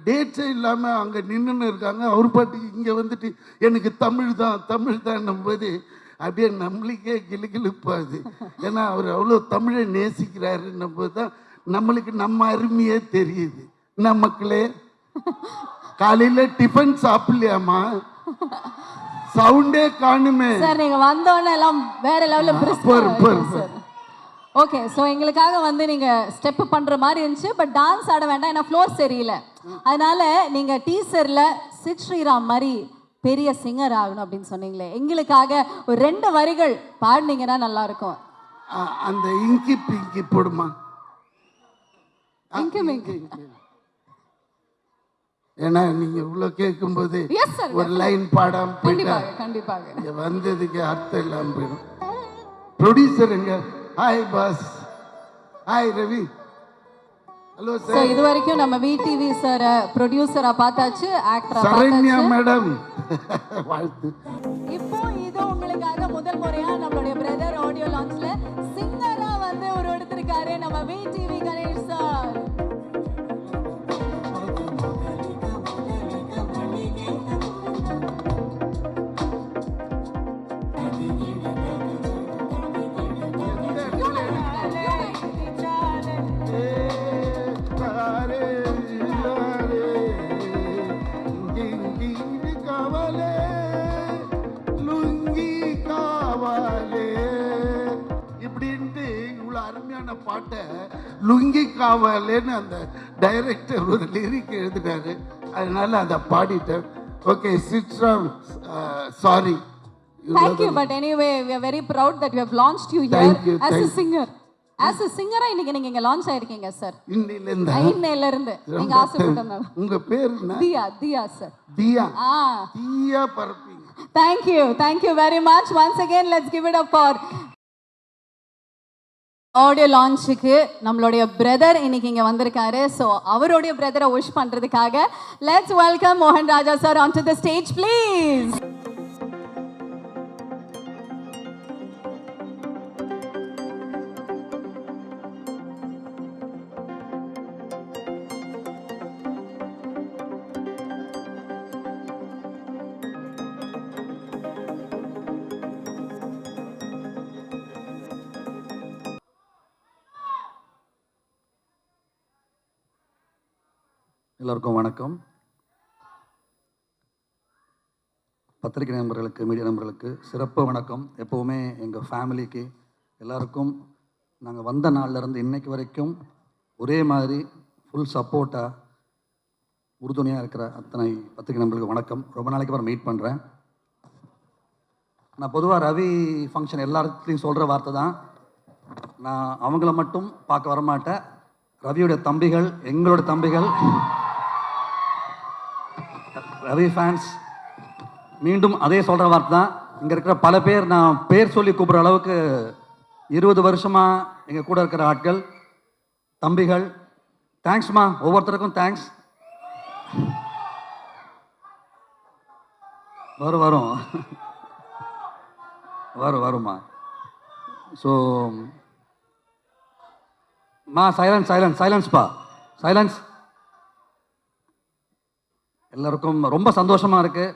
[SPEAKER 13] டேட்ஸே இல்லாமல் அங்கே நின்றுன்னு இருக்காங்க. அவர் பாட்டுக்கு இங்கே வந்துட்டு எனக்கு தமிழ் தான் போது அப்படியே நம்மளுக்கே கிளுகிழுப்பாது. ஏன்னா அவர் அவ்வளோ தமிழை நேசிக்கிறாருன்னும் போது தான் நம்மளுக்கு நம்ம அருமையே தெரியுது. என்ன மக்களே, காலையில் டிஃபன் சாப்பிடலையாமா? சவுண்டே காணுமே
[SPEAKER 5] சார். நீங்க வந்தோடனே எல்லாம் வேற லெவலில் ஓகே. ஸோ எங்களுக்காக வந்து நீங்க ஸ்டெப் பண்ற மாதிரி இருந்துச்சு, பட் டான்ஸ் ஆட வேண்டாம், ஏன்னா ஃப்ளோர் சரியில்லை. அதனால நீங்க டீசர்ல சித் ஸ்ரீராம் மாதிரி பெரிய சிங்கர் ஆகணும் அப்படின்னு சொன்னீங்களே, எங்களுக்காக ஒரு 2 வரிகள் பாடினீங்கன்னா நல்லா இருக்கும்.
[SPEAKER 13] அந்த இங்கி பிங்கி போடுமா? ஏன்னா நீங்க இவ்வளோ கேட்கும்போது ஒரு லைன் பாடாம போயிட்டா கண்டிப்பாக வந்ததுக்கு அர்த்தம் இல்லாமல் போயிடும். ப்ரொடியூசருங்க, hi boss. Hi Ravi. Hello sir.
[SPEAKER 5] இது வரைக்கும் நம்ம விடிவி சார் ப்ரொடியூசரா பார்த்தாச்சு, ஆக்டரா
[SPEAKER 13] சரண்யா மேடம் வாழ்த்து.
[SPEAKER 5] இப்போ இது உங்களுக்காக முதல் முறையா நம்மளுடைய பிரதர் ஆடியோ லான்ச்ல சிங்கரா வந்து ஒரு எடுத்திருக்காரு நம்ம விடிவி கணேஷ் சார்.
[SPEAKER 13] இப்படின்ட்டு இவ்வளோ அருமையான பாட்டை லுங்கி காவலேன்னு அந்த டைரக்டர் ஒரு லிரிக் எழுதினாரு, அதனால அதை பாடிட்டேன். ஓகே சிட்ராம், sorry.
[SPEAKER 5] Thank you, but anyway we are very proud that we have launched you here as a singer. As a singer இன்னைக்கு நீங்க இங்க லான்ச் ஆயிருக்கீங்க சார். இன்னையில இருந்து நீங்க ஆசைப்பட்டனால.
[SPEAKER 13] உங்க பேர் என்ன?
[SPEAKER 5] தியா சார்.
[SPEAKER 13] தியா பரப்பி.
[SPEAKER 5] Thank you very much. Once again let's give it up for audio லான்ச்சுக்கு நம்மளுடைய பிரதர் இன்னைக்கு இங்க வந்திருக்காரு. ஸோ அவருடைய பிரதரை விஷ் பண்றதுக்காக லெட்ஸ் வெல்கம் மோகன் Raja sir on to the stage please.
[SPEAKER 9] எல்லாருக்கும் வணக்கம். பத்திரிகை நண்பர்களுக்கு, மீடியா நண்பர்களுக்கு சிறப்பு வணக்கம். எப்போவுமே எங்கள் ஃபேமிலிக்கு எல்லாருக்கும் நாங்கள் வந்த நாள்லேருந்து இன்னைக்கு வரைக்கும் ஒரே மாதிரி ஃபுல் சப்போர்ட்டாக உறுதுணையாக இருக்கிற அத்தனை பத்திரிகை நண்பர்களுக்கு வணக்கம். ரொம்ப நாளைக்கு அப்புறம் மீட் பண்ணுறேன். நான் பொதுவாக ரவி ஃபங்க்ஷன் எல்லா இடத்துலையும் சொல்கிற வார்த்தை தான், நான் அவங்கள மட்டும் பார்க்க வரமாட்டேன், ரவியோட தம்பிகள், எங்களோட தம்பிகள், ரவி ஃபேன்ஸ் மீண்டும் அதே சொல்கிற வார்த்தை தான். இங்கே இருக்கிற பல பேர் நான் பேர் சொல்லி கூப்பிட்ற அளவுக்கு 20 வருஷமாக எங்கள் கூட இருக்கிற ஆட்கள், தம்பிகள், தேங்க்ஸ்மா, ஒவ்வொருத்தருக்கும் தேங்க்ஸ். வருமா. ஸோ சைலன்ஸ்ப்பா, சைலன்ஸ். எல்லாருக்கும் ரொம்ப சந்தோஷமாக இருக்குது.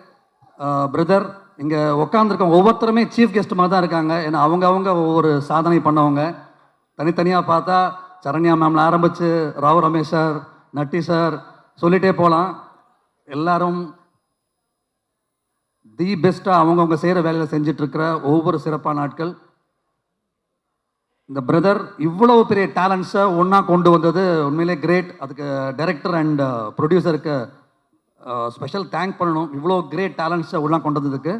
[SPEAKER 9] பிரதர் இங்கே உட்காந்துருக்க ஒவ்வொருத்தருமே சீஃப் கெஸ்ட் மாதிரி தான் இருக்காங்க. ஏன்னா அவங்க ஒவ்வொரு சாதனை பண்ணவங்க. தனித்தனியாக பார்த்தா சரண்யா மேம்ல ஆரம்பித்து ராவ் ரமேஷ் சார், நட்டி சார் சொல்லிகிட்டே போகலாம். எல்லாரும் தி பெஸ்ட்டாக அவங்கவுங்க செய்கிற வேலையில் செஞ்சிட்ருக்கிற ஒவ்வொரு சிறப்பான ஆட்கள். இந்த பிரதர் இவ்வளோ பெரிய டேலண்ட்ஸை ஒன்றா கொண்டு வந்தது உண்மையிலே கிரேட். அதுக்கு டைரக்டர் அண்ட் ப்ரொடியூசருக்கு ஸ்பெஷல் தேங்க் பண்ணணும். இவ்வளோ கிரேட் டேலண்ட்ஸை உள்ளே கொண்டு வந்ததுக்கு.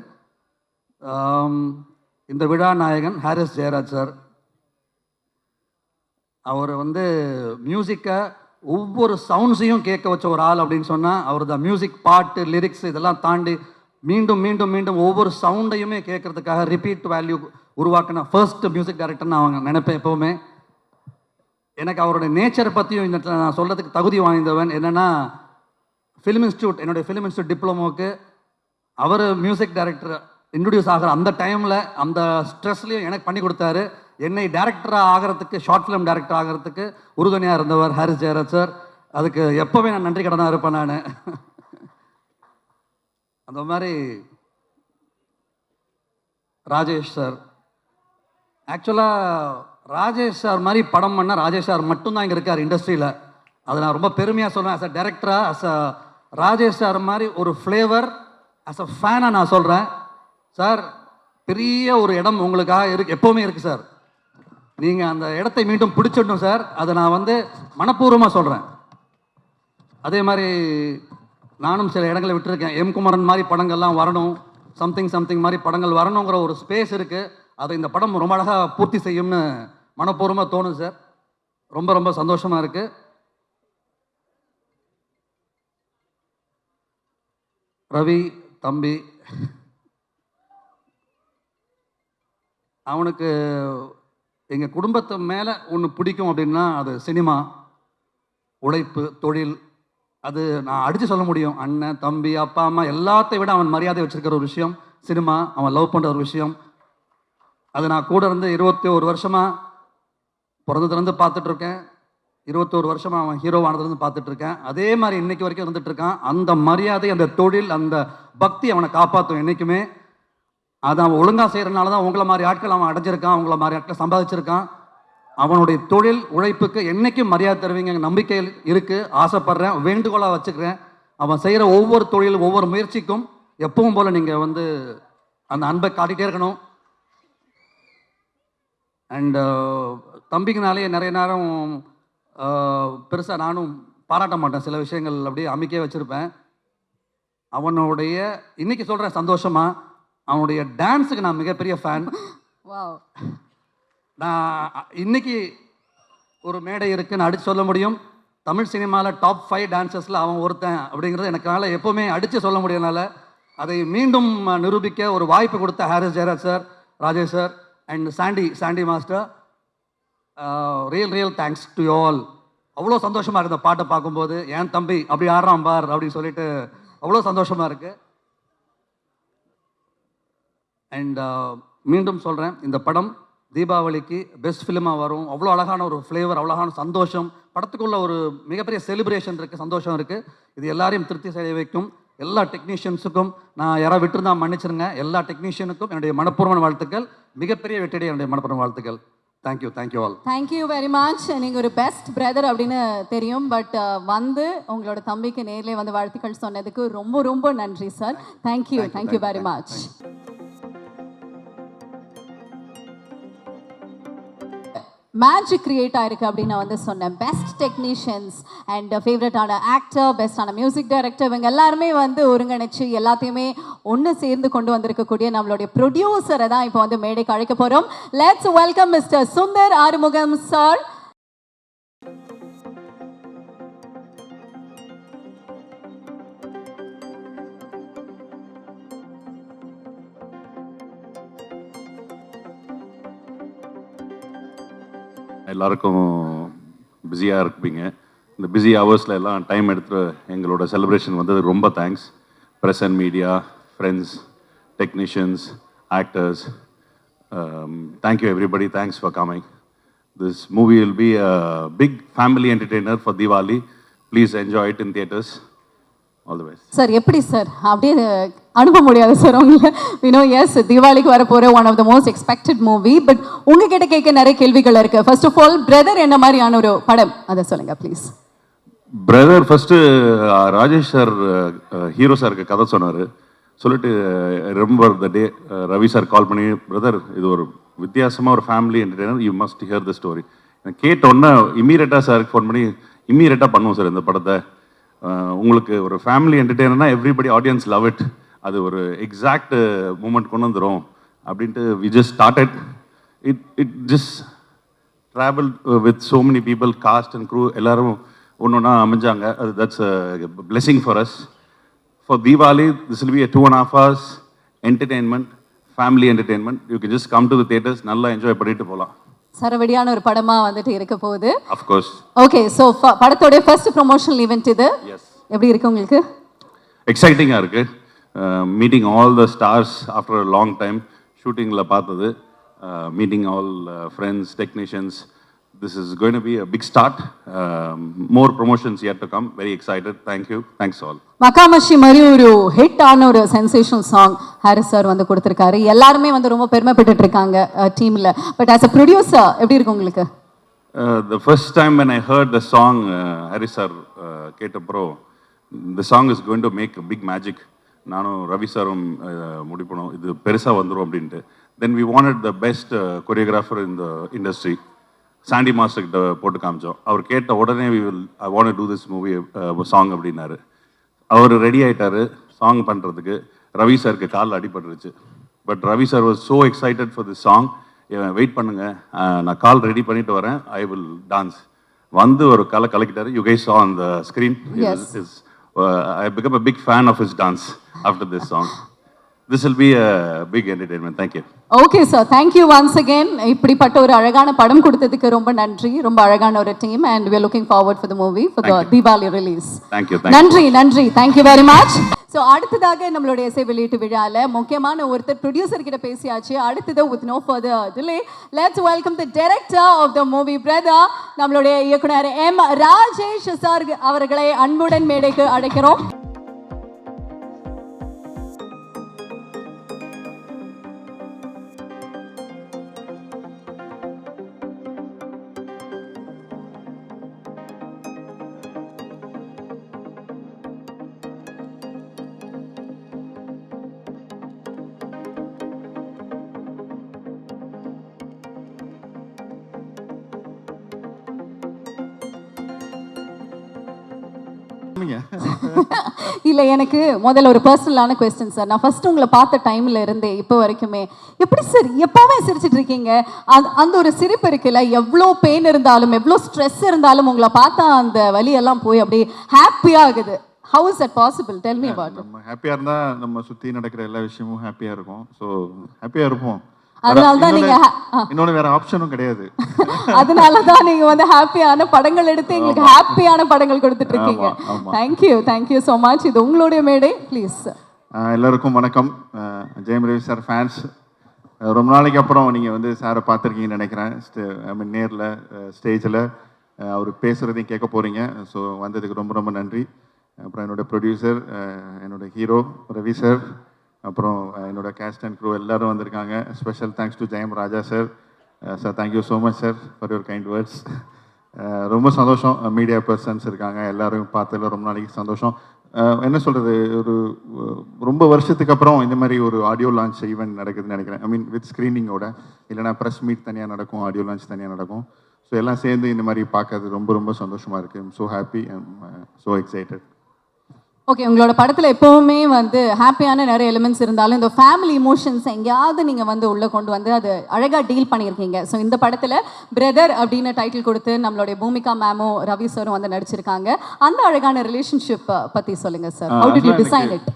[SPEAKER 9] இந்த விழா நாயகன் ஹாரிஸ் ஜெயராஜ் சார், அவர் வந்து மியூசிக்கை ஒவ்வொரு சவுண்ட்ஸையும் கேட்க வச்ச ஒரு ஆள் அப்படின்னு சொன்னால் அவர் தான். மியூசிக், பாட்டு, லிரிக்ஸ் இதெல்லாம் தாண்டி மீண்டும் மீண்டும் மீண்டும் ஒவ்வொரு சவுண்டையுமே கேட்கறதுக்காக ரிப்பீட் வேல்யூ உருவாக்கின ஃபர்ஸ்ட் மியூசிக் டைரக்டர் நான் அவங்க நினைப்பேன் எப்போவுமே. எனக்கு அவருடைய நேச்சரை பற்றியும் இந்த நான் சொல்கிறதுக்கு தகுதி வாய்ந்தவன். என்னென்னா ஃபிலிம் இன்ஸ்டியூட், என்னுடைய ஃபிலிம் இன்ஸ்டியூட் டிப்ளமோவுக்கு அவர் மியூசிக் டைரக்டர் இன்ட்ரடியூஸ் ஆகிற அந்த டைமில் அந்த ஸ்ட்ரெஸ்லையும் எனக்கு பண்ணி கொடுத்தாரு. என்னை டேரக்டராக ஆகிறதுக்கு, ஷார்ட் ஃபிலிம் டேரக்டர் ஆகிறதுக்கு உறுதுணையாக இருந்தவர் ஹாரிஸ் ஜெயராஜ் சார். அதுக்கு எப்போவே நான் நன்றி கடனாக இருப்பேன் நான். அந்த மாதிரி ராஜேஷ் சார், ஆக்சுவலாக ராஜேஷ் சார் மாதிரி படம் பண்ணால் ராஜேஷ் சார் மட்டும்தான் இங்கே இருக்கார் இண்டஸ்ட்ரியில். அதை நான் ரொம்ப பெருமையாக சொல்லுவேன். ஆஸ் அ டேரக்டராக, ஆஸ் அ ராஜேஷ் சார் மாதிரி ஒரு ஃப்ளேவர், ஆஸ் அ ஃபேனாக நான் சொல்கிறேன். சார், பெரிய ஒரு இடம் உங்களுக்காக எப்போவுமே இருக்குது சார். நீங்கள் அந்த இடத்தை மீண்டும் பிடிச்சிடணும் சார். அதை நான் மனப்பூர்வமாக சொல்கிறேன். அதே மாதிரி நானும் சில இடங்களை விட்டுருக்கேன். எம் குமரன் மாதிரி படங்கள்லாம் வரணும், சம்திங் சம்திங் மாதிரி படங்கள் வரணுங்கிற ஒரு ஸ்பேஸ் இருக்குது. அதை இந்த படம் ரொம்ப அழகாக பூர்த்தி செய்யும்னு மனப்பூர்வமாக தோணுது சார். ரொம்ப ரொம்ப சந்தோஷமாக இருக்குது. ரவி தம்பி, அவனுக்கு எங்கள் குடும்பத்து மேலே ஒன்று பிடிக்கும் அப்படின்னா அது சினிமா, உழைப்பு, தொழில். அது நான் அடித்து சொல்ல முடியும். அண்ணன், தம்பி, அப்பா, அம்மா எல்லாத்தையும் விட அவன் மரியாதை வச்சுருக்கிற ஒரு விஷயம் சினிமா. அவன் லவ் பண்ணுற ஒரு விஷயம். அது நான் கூட இருந்து 21 வருஷமாக பிறந்ததுலேருந்து பார்த்துட்ருக்கேன். 21 வருஷமாக அவன் ஹீரோவானதுலேருந்து பார்த்துட்ருக்கேன். அதே மாதிரி இன்னைக்கு வரைக்கும் இருந்துகிட்ருக்கான். அந்த மரியாதை, அந்த தொழில், அந்த பக்தி அவனை காப்பாற்றும் என்றைக்குமே. அதை அவன் ஒழுங்காக செய்கிறனால தான் உங்களை மாதிரி ஆட்கள் அவன் அடைஞ்சிருக்கான், உங்களை மாதிரி ஆட்கள் சம்பாதிச்சிருக்கான். அவனுடைய தொழில் உழைப்புக்கு என்றைக்கும் மரியாதை தருவீங்க நம்பிக்கை இருக்குது. ஆசைப்பட்றேன், வேண்டுகோளாக வச்சுக்கிறேன். அவன் செய்கிற ஒவ்வொரு தொழில், ஒவ்வொரு முயற்சிக்கும் எப்பவும் போல் நீங்கள் அந்த அன்பை காட்டிகிட்டே இருக்கணும். அண்டு தம்பிக்குனாலே நிறைய நேரம் பெருசாக நானும் பாராட்ட மாட்டேன். சில விஷயங்கள் அப்படியே அமைக்கே வச்சுருப்பேன். அவனுடைய இன்னைக்கு சொல்கிறேன் சந்தோஷமாக, அவனுடைய டான்ஸுக்கு நான் மிகப்பெரிய ஃபேன். நான் இன்னைக்கு ஒரு மேடை இருக்குன்னு அடித்து சொல்ல முடியும். தமிழ் சினிமாவில் டாப் 5 டான்சர்ஸில் அவன் ஒருத்தன் அப்படிங்கிறது எனக்கால எப்போவுமே அடித்து சொல்ல முடியறனால அதை மீண்டும் நிரூபிக்க ஒரு வாய்ப்பு கொடுத்த Harris Jayaraj sir, Rajesh sir and Sandy master, real thanks to you all. அவ்வளோ சந்தோஷமாக இருக்குது பாட்டை பார்க்கும்போது. என் தம்பி அப்படி ஆடுறான் பார் அப்படின்னு சொல்லிட்டு அவ்வளோ சந்தோஷமாக இருக்குது. அண்ட் மீண்டும் சொல்கிறேன், இந்த படம் தீபாவளிக்கு பெஸ்ட் ஃபிலிமாக வரும். அவ்வளோ அழகான ஒரு ஃப்ளேவர், அவ்வளோகான சந்தோஷம். படத்துக்குள்ள ஒரு மிகப்பெரிய செலிப்ரேஷன் இருக்குது, சந்தோஷம் இருக்குது. இது எல்லாரையும் திருப்தி செய்ய வைக்கும். எல்லா டெக்னீஷியன்ஸுக்கும் நான் யாராவது விட்டுருந்தா மன்னிச்சிருங்க. எல்லா டெக்னீஷியனுக்கும் என்னுடைய மனப்பூர்வமான வாழ்த்துக்கள். மிகப்பெரிய வெற்றியுடைய என்னுடைய மனப்பூர்வ வாழ்த்துக்கள். Thank you all.
[SPEAKER 5] Thank you very much. நீங்கள் ஒரு பெஸ்ட் பிரதர் அப்படின்னு தெரியும். பட் உங்களோட தம்பிக்கு நேரிலே வாழ்த்துக்கள் சொன்னதுக்கு ரொம்ப ரொம்ப நன்றி sir. Thank you very much. Magic create ஆயிருக்கு அப்படின்னு நான் சொன்னேன். பெஸ்ட் டெக்னீஷியன்ஸ் அண்ட் ஃபேவரட்டான ஆக்டர், பெஸ்டான மியூசிக் டைரக்டர், இவங்க எல்லாருமே ஒருங்கிணைச்சு எல்லாத்தையுமே ஒன்று சேர்ந்து கொண்டு வந்திருக்கக்கூடிய நம்மளுடைய ப்ரொடியூசரை தான் இப்போ மேடைக்கு அழைக்க போகிறோம். Let's welcome mister Sundar Arumugam sir.
[SPEAKER 11] எல்லாருக்கும் பிஸியாக இருப்பீங்க. இந்த பிஸி ஹவர்ஸில் எல்லாம் டைம் எடுத்து எங்களோட செலிப்ரேஷன் வந்தது ரொம்ப thanks. Press and media, friends, technicians, actors, thank you everybody. Thanks for coming. This movie will be a big family entertainer for Deepavali. Please enjoy it in theatres. All the best.
[SPEAKER 5] Sir, எப்படி sir அப்படியே அனுப்ப முடியாது sir உங்களை. Yes, தீபாவளிக்கு வரப்போகிற one of the most expected movie. But உங்ககிட்ட கேட்க நிறைய கேள்விகள் இருக்கு. ஃபர்ஸ்ட் ஆஃப் ஆல், பிரதர் என்ன மாதிரியான ஒரு படம், அதை சொல்லுங்க please.
[SPEAKER 11] Brother first Rajesh sir hero சாருக்கு கதை சொன்னார். சொல்லிட்டு remember the day Ravi sir call பண்ணி, பிரதர் இது ஒரு வித்தியாசமாக ஒரு family entertainer, you must here the story. எனக்கு கேட்டோன்னே இம்மீடியட்டாக சாருக்கு ஃபோன் பண்ணி இம்மீடியட்டாக பண்ணுவோம் சார் இந்த படத்தை. உங்களுக்கு ஒரு ஃபேமிலி என்டர்டெய்னர்னா எவ்ரிபடி ஆடியன்ஸ் லவ் இட், அது ஒரு எக்ஸாக்ட் மூமெண்ட் கொண்டு வந்துடும் அப்படின்ட்டு we just started it just travel with so many people, cast and crew எல்லாரும் ஒன்று அமைஞ்சாங்க. அது that's blessing for us. For Deepavali this will be a 2.5 hours entertainment, family entertainment. You can just come to the theatres, நல்லா enjoy பண்ணிட்டு போகலாம்.
[SPEAKER 5] சரவடியான ஒரு படமா வந்துட்டு இருக்க போகுது.
[SPEAKER 11] Of course.
[SPEAKER 5] ஓகே, ஸோ படத்தோட ஃபர்ஸ்ட் ப்ரொமோஷனல் ஈவெண்ட் இது. எப்படி இருக்கு உங்களுக்கு?
[SPEAKER 11] எக்ஸைட்டிங்காக இருக்குது. Meeting all the stars after a long time. ஷூட்டிங்கில் பார்த்தது, meeting all friends, technicians. This is going to be a big start. More promotions yet to come. Very excited. Thank you. Thanks all.
[SPEAKER 5] மக்காமஷி மாதிரி ஒரு hit ஆன ஒரு sensational song Harris sir வந்து கொடுத்துருக்காரு. எல்லாருமே வந்து ரொம்ப பெருமைப்பட்டு இருக்காங்க டீமில். பட் ஆஸ் அ ப்ரொடியூசர் எப்படி இருக்கு உங்களுக்கு?
[SPEAKER 11] The first time when I heard the song, Haris sir கேட்டப்போ, the song is going to make a big magic. நானும் ரவி சாரும் முடிப்போம், இது பெருசாக வந்துடும் அப்படின்ட்டு. Then we wanted the best choreographer in the industry. Sandy master கிட்ட போட்டு காமிச்சோம். அவர் கேட்ட உடனே I want to do this movie song அப்படின்னாரு. அவர் ரெடி ஆகிட்டாரு சாங் பண்ணுறதுக்கு. ரவி சாருக்கு காலில் அடிபட்டுருச்சு. But Ravi sir was so excited for this song. Wait பண்ணுங்க, நான் கால் ரெடி பண்ணிட்டு வரேன், ஐ வில் டான்ஸ். வந்து ஒரு கலக்கிட்டாரு. You guys saw on the screen. I become a big fan of his dance after this song. This will be a big entertainment. Thank you.
[SPEAKER 5] Okay sir, thank you once again. இப்படிப்பட்ட ஒரு அழகான படம் கொடுத்ததுக்கு ரொம்ப நன்றி. ரொம்ப அழகான ஒரு team and we are looking forward for the movie for the Diwali release.
[SPEAKER 11] Thank you.
[SPEAKER 5] நன்றி. Thank you very much. So அடுத்ததாக நம்மளுடைய இசை வெளியீட்டு விழாவில் முக்கியமான ஒருத்தர் ப்ரொடியூசர் கிட்ட பேசியாச்சு. அடுத்தது with no further delay, let's welcome the director of the movie brother, நம்மளுடைய இயக்குனர் M. ராஜேஷ் சார் அவர்களை அன்புடன் மேடைக்கு அழைக்கிறோம். இல்லை, எனக்கு முதல்ல ஒரு பர்சனலான கொஸ்டின் சார். நான் ஃபர்ஸ்ட் உங்களை பார்த்த டைம்ல இருந்தே இப்போ வரைக்குமே எப்படி சார் எப்போவுமே சிரிச்சிட்டு இருக்கீங்க? அந்த ஒரு சிரிப்பு இருக்குல்ல, எவ்வளோ பெயின் இருந்தாலும் எவ்வளோ ஸ்ட்ரெஸ் இருந்தாலும் உங்களை பார்த்தா அந்த வலியெல்லாம் போய் அப்படியே ஹாப்பியாக ஆகுது. How is that possible? Tell me about it.
[SPEAKER 11] நம்ம ஹாப்பியாக இருந்தால் நம்ம சுற்றி நடக்கிற எல்லா விஷயமும் ஹாப்பியாக இருக்கும். ஸோ ஹாப்பியாக இருப்போம்.
[SPEAKER 5] அதனால தான் நீங்க
[SPEAKER 11] இன்னொன்று வேற ஆப்ஷனும் கிடையாது.
[SPEAKER 5] அதனால தான் நீங்க வந்து ஹாப்பியான படங்கள் எடுத்து எங்களுக்கு ஹாப்பியான படங்கள் கொடுத்துட்டு இருக்கீங்க. Thank you so much. இது உங்களுடைய மேடை, ப்ளீஸ்.
[SPEAKER 11] எல்லாருக்கும் வணக்கம். ஜெயம் ரவி சார் ஃபேன்ஸ். ரொம்ப நாளைக்கு அப்புறம் நீங்கள் வந்து சாரை பார்த்துருக்கீங்கன்னு நினைக்கிறேன். ஐ மீன் நேரில் ஸ்டேஜில் அவர் பேசுகிறதையும் கேட்க போகிறீங்க. ஸோ வந்ததுக்கு ரொம்ப ரொம்ப நன்றி. அப்புறம் என்னோடய ப்ரொடியூசர், என்னோடய ஹீரோ ரவி சார், அப்புறம் என்னோட கேஸ்ட் அண்ட் க்ரூ எல்லாரும் வந்திருக்காங்க. Special thanks to Jayam Raja sir. Sir thank you so much sir for your kind words. ரொம்ப சந்தோஷம். மீடியா பர்சன்ஸ் இருக்காங்க, எல்லாரும் பார்த்ததில் ரொம்ப நாளைக்கு சந்தோஷம். என்ன சொல்கிறது, ஒரு ரொம்ப வருஷத்துக்கு அப்புறம் இந்த மாதிரி ஒரு ஆடியோ லான்ச் ஈவெண்ட் நடக்குதுன்னு நினைக்கிறேன். ஐ மீன் வித் ஸ்க்ரீனிங்கோட, இல்லைனா ப்ரெஸ் மீட் தனியாக நடக்கும், ஆடியோ லான்ச் தனியாக நடக்கும். ஸோ எல்லாம் சேர்ந்து இந்த மாதிரி பார்க்கறது ரொம்ப ரொம்ப சந்தோஷமாக இருக்குது. I'm so happy, I'm so excited.
[SPEAKER 5] Okay, உங்களோட படத்தில் எப்போவுமே வந்து ஹாப்பியான நிறைய எலிமெண்ட்ஸ் இருந்தாலும் இந்த ஃபேமிலி இமோஷன்ஸ் எங்கேயாவது நீங்கள் வந்து உள்ளே கொண்டு வந்து அது அழகாக டீல் பண்ணியிருக்கீங்க. ஸோ இந்த படத்தில் பிரதர் அப்படின்னு டைட்டில் கொடுத்து நம்மளுடைய பூமிகா மேமும் ரவி சாரும் வந்து நடிச்சிருக்காங்க. அந்த அழகான ரிலேஷன்ஷிப் பற்றி சொல்லுங்கள் sir. How did you design it?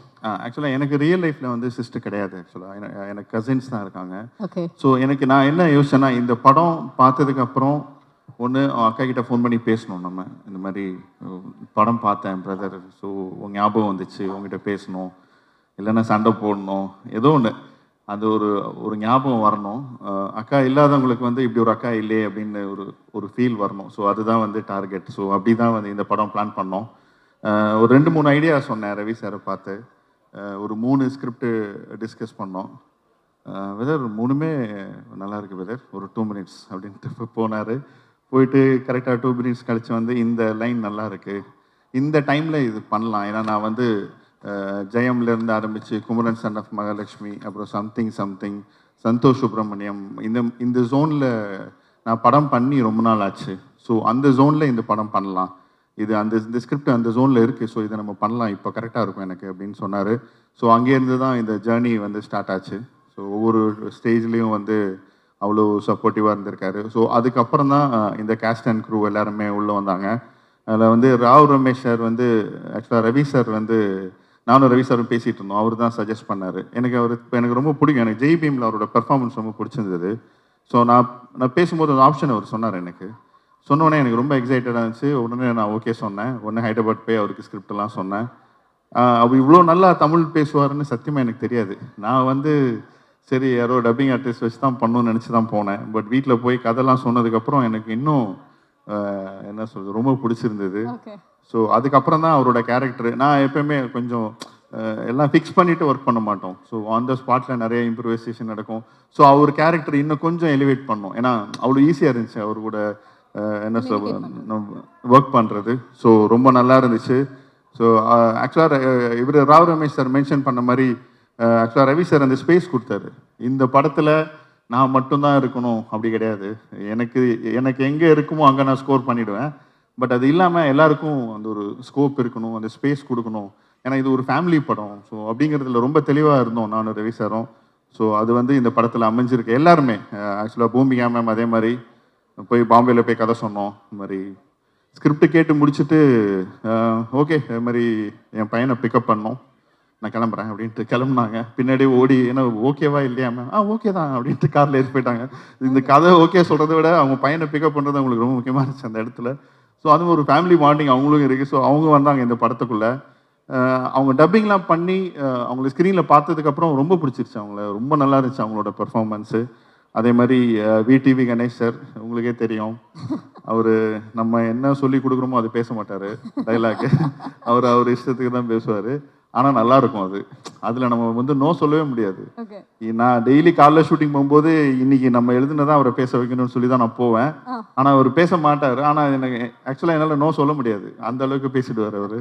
[SPEAKER 11] ஆக்சுவலாக எனக்கு ரியல் லைஃப்பில் வந்து சிஸ்டர் கிடையாது. ஆக்சுவலாக எனக்கு கசின்ஸ் தான் இருக்காங்க.
[SPEAKER 5] ஓகே.
[SPEAKER 11] ஸோ எனக்கு நான் என்ன யோசிச்சேன்னா, இந்த படம் பார்த்ததுக்கப்புறம் ஒன்று அக்கா கிட்ட ஃபோன் பண்ணி பேசணும். நம்ம இந்த மாதிரி படம் பார்த்தேன் பிரதர், ஸோ உங்கள் ஞாபகம் வந்துச்சு, உங்ககிட்ட பேசணும், இல்லைன்னா சண்டை போடணும், ஏதோ ஒன்று அந்த ஒரு ஞாபகம் வரணும். அக்கா இல்லாதவங்களுக்கு வந்து இப்படி ஒரு அக்கா இல்லையே அப்படின்னு ஒரு ஃபீல் வரணும். ஸோ அதுதான் வந்து டார்கெட். ஸோ அப்படி தான் வந்து இந்த படம் பிளான் பண்ணோம். ஒரு 2-3 ஐடியா சொன்னேன் ரவி சாரை பார்த்து. ஒரு 3 ஸ்கிரிப்ட் டிஸ்கஸ் பண்ணோம். வெதர் 3மே நல்லா இருக்குது வெதர், ஒரு 2 minutes அப்படின்ட்டு போனார். போயிட்டு கரெக்டாக 2 minutes கழிச்சு வந்து இந்த லைன் நல்லா இருக்குது, இந்த டைமில் இது பண்ணலாம். ஏன்னா நான் வந்து ஜெயம்லேருந்து ஆரம்பித்து குமரன் சன் ஆஃப் மகாலட்சுமி, அப்புறம் சம்திங் சந்தோஷ் சுப்ரமணியம், இந்த ஜோனில் நான் படம் பண்ணி ரொம்ப நாள் ஆச்சு. ஸோ அந்த ஜோனில் இந்த படம் பண்ணலாம், இது இந்த ஸ்கிரிப்ட் அந்த ஜோனில் இருக்குது, ஸோ இதை நம்ம பண்ணலாம், இப்போ கரெக்டாக இருக்கும் எனக்கு அப்படின்னு சொன்னார். ஸோ அங்கேருந்து தான் இந்த ஜேர்னி வந்து ஸ்டார்ட் ஆச்சு. ஸோ ஒவ்வொரு ஸ்டேஜ்லேயும் வந்து அவ்வளோ சப்போர்ட்டிவாக இருந்திருக்காரு. ஸோ அதுக்கப்புறம் தான் இந்த கேஸ்ட் அண்ட் க்ரூ எல்லாருமே உள்ளே வந்தாங்க. அதில் வந்து ராவ் ரமேஷ் சார் வந்து ஆக்சுவலாக ரவி சார் வந்து நானும் ரவி சாரும் பேசிகிட்டு இருந்தோம். அவர் தான் சஜஸ்ட் பண்ணார். எனக்கு ரொம்ப பிடிக்கும். எனக்கு ஜெய் பீமில் அவரோட பெர்ஃபார்மன்ஸ் ரொம்ப பிடிச்சிருந்தது. ஸோ நான் பேசும்போது அந்த ஆப்ஷன் அவர் சொன்னார். எனக்கு சொன்னோடனே எனக்கு ரொம்ப எக்ஸைட்டடாக இருந்துச்சு. உடனே நான் ஓகே சொன்னேன். உடனே ஹைதராபாத் போய் அவருக்கு ஸ்கிரிப்டெல்லாம் சொன்னேன். அவர் இவ்வளோ நல்லா தமிழ் பேசுவாருன்னு சத்தியமாக எனக்கு தெரியாது. நான் வந்து சரி யாரோ டப்பிங் ஆர்டிஸ்ட் வச்சு தான் பண்ணணும்னு நினச்சி தான் போனேன். பட் வீட்டில் போய் கதைலாம் சொன்னதுக்கப்புறம் எனக்கு இன்னும் என்ன சொல்கிறது ரொம்ப பிடிச்சிருந்தது. ஸோ அதுக்கப்புறம் தான் அவரோட கேரக்டர் நான் எப்போயுமே கொஞ்சம் எல்லாம் ஃபிக்ஸ் பண்ணிவிட்டு ஒர்க் பண்ண மாட்டோம். ஸோ ஆன் த ஸ்பாட்டில் நிறைய இம்ப்ரூவைசேஷன் நடக்கும். ஸோ அவர் கேரக்டர் இன்னும் கொஞ்சம் எலிவேட் பண்ணோம். ஏன்னா அவ்வளோ ஈஸியாக இருந்துச்சு அவர் கூட என்ன சொல்ல ஒர்க் பண்ணுறது. ஸோ ரொம்ப நல்லா இருந்துச்சு. ஸோ ஆக்சுவலாக இவர் ராவ் ரமேஷ் சார் மென்ஷன் பண்ண மாதிரி ஆக்சுவலாக ரவி சார் அந்த ஸ்பேஸ் கொடுத்தாரு. இந்த படத்தில் நான் மட்டும்தான் இருக்கணும் அப்படி கிடையாது. எனக்கு எங்கே இருக்குமோ அங்கே நான் ஸ்கோர் பண்ணிவிடுவேன். பட் அது இல்லாமல் எல்லாருக்கும் அந்த ஒரு ஸ்கோப் இருக்கணும், அந்த ஸ்பேஸ் கொடுக்கணும். ஏன்னா இது ஒரு ஃபேமிலி படம். ஸோ அப்படிங்கிறதுல ரொம்ப தெளிவாக இருந்தோம் நானும் ரவி சாரும். ஸோ அது வந்து இந்த படத்தில் அமைஞ்சிருக்கு. எல்லாருமே ஆக்சுவலாக பூமிகா மேம் அதே மாதிரி போய் பாம்பேயில் போய் கதை சொன்னோம். இது மாதிரி ஸ்கிரிப்ட் கேட்டு முடிச்சுட்டு ஓகே இது மாதிரி என் பையனை பிக்கப் பண்ணோம், நான் கிளம்புறேன் அப்படின்ட்டு கிளம்புனாங்க. பின்னாடி ஓடி ஏன்னா ஓகேவா இல்லையாம ஓகே தான் அப்படின்ட்டு காரில் ஏறி போயிட்டாங்க. இந்த கதை ஓகே சொல்கிறத விட அவங்க பையனை பிக்கப் பண்ணுறது அவங்களுக்கு ரொம்ப முக்கியமாக இருந்துச்சு அந்த இடத்துல. ஸோ அதுவும் ஒரு ஃபேமிலி பாண்டிங் அவங்களும் இருக்குது. ஸோ அவங்க வந்தாங்க இந்த படத்துக்குள்ளே. அவங்க டப்பிங்லாம் பண்ணி அவங்களை ஸ்க்ரீனில் பார்த்ததுக்கப்புறம் ரொம்ப பிடிச்சிருச்சு. அவங்கள ரொம்ப நல்லா இருந்துச்சு அவங்களோட பெர்ஃபார்மன்ஸு. அதே மாதிரி விடிவி கணேஷ் சார் உங்களுக்கே தெரியும். அவர் நம்ம என்ன சொல்லி கொடுக்குறோமோ அது பேச மாட்டார் டைலாக்கு. அவர் இஷ்டத்துக்கு தான் பேசுவார். ஆனால் நல்லாயிருக்கும் அது. அதில் நம்ம வந்து நோ சொல்லவே முடியாது. நான் டெய்லி காலைல ஷூட்டிங் போகும்போது இன்னைக்கு நம்ம எழுதுனதான் அவரை பேச வைக்கணும்னு சொல்லி தான் நான் போவேன். ஆனால் அவர் பேச மாட்டார். ஆனால் எனக்கு ஆக்சுவலாக என்னால் நோ சொல்ல முடியாது, அந்த அளவுக்கு பேசிடுவார் அவர்.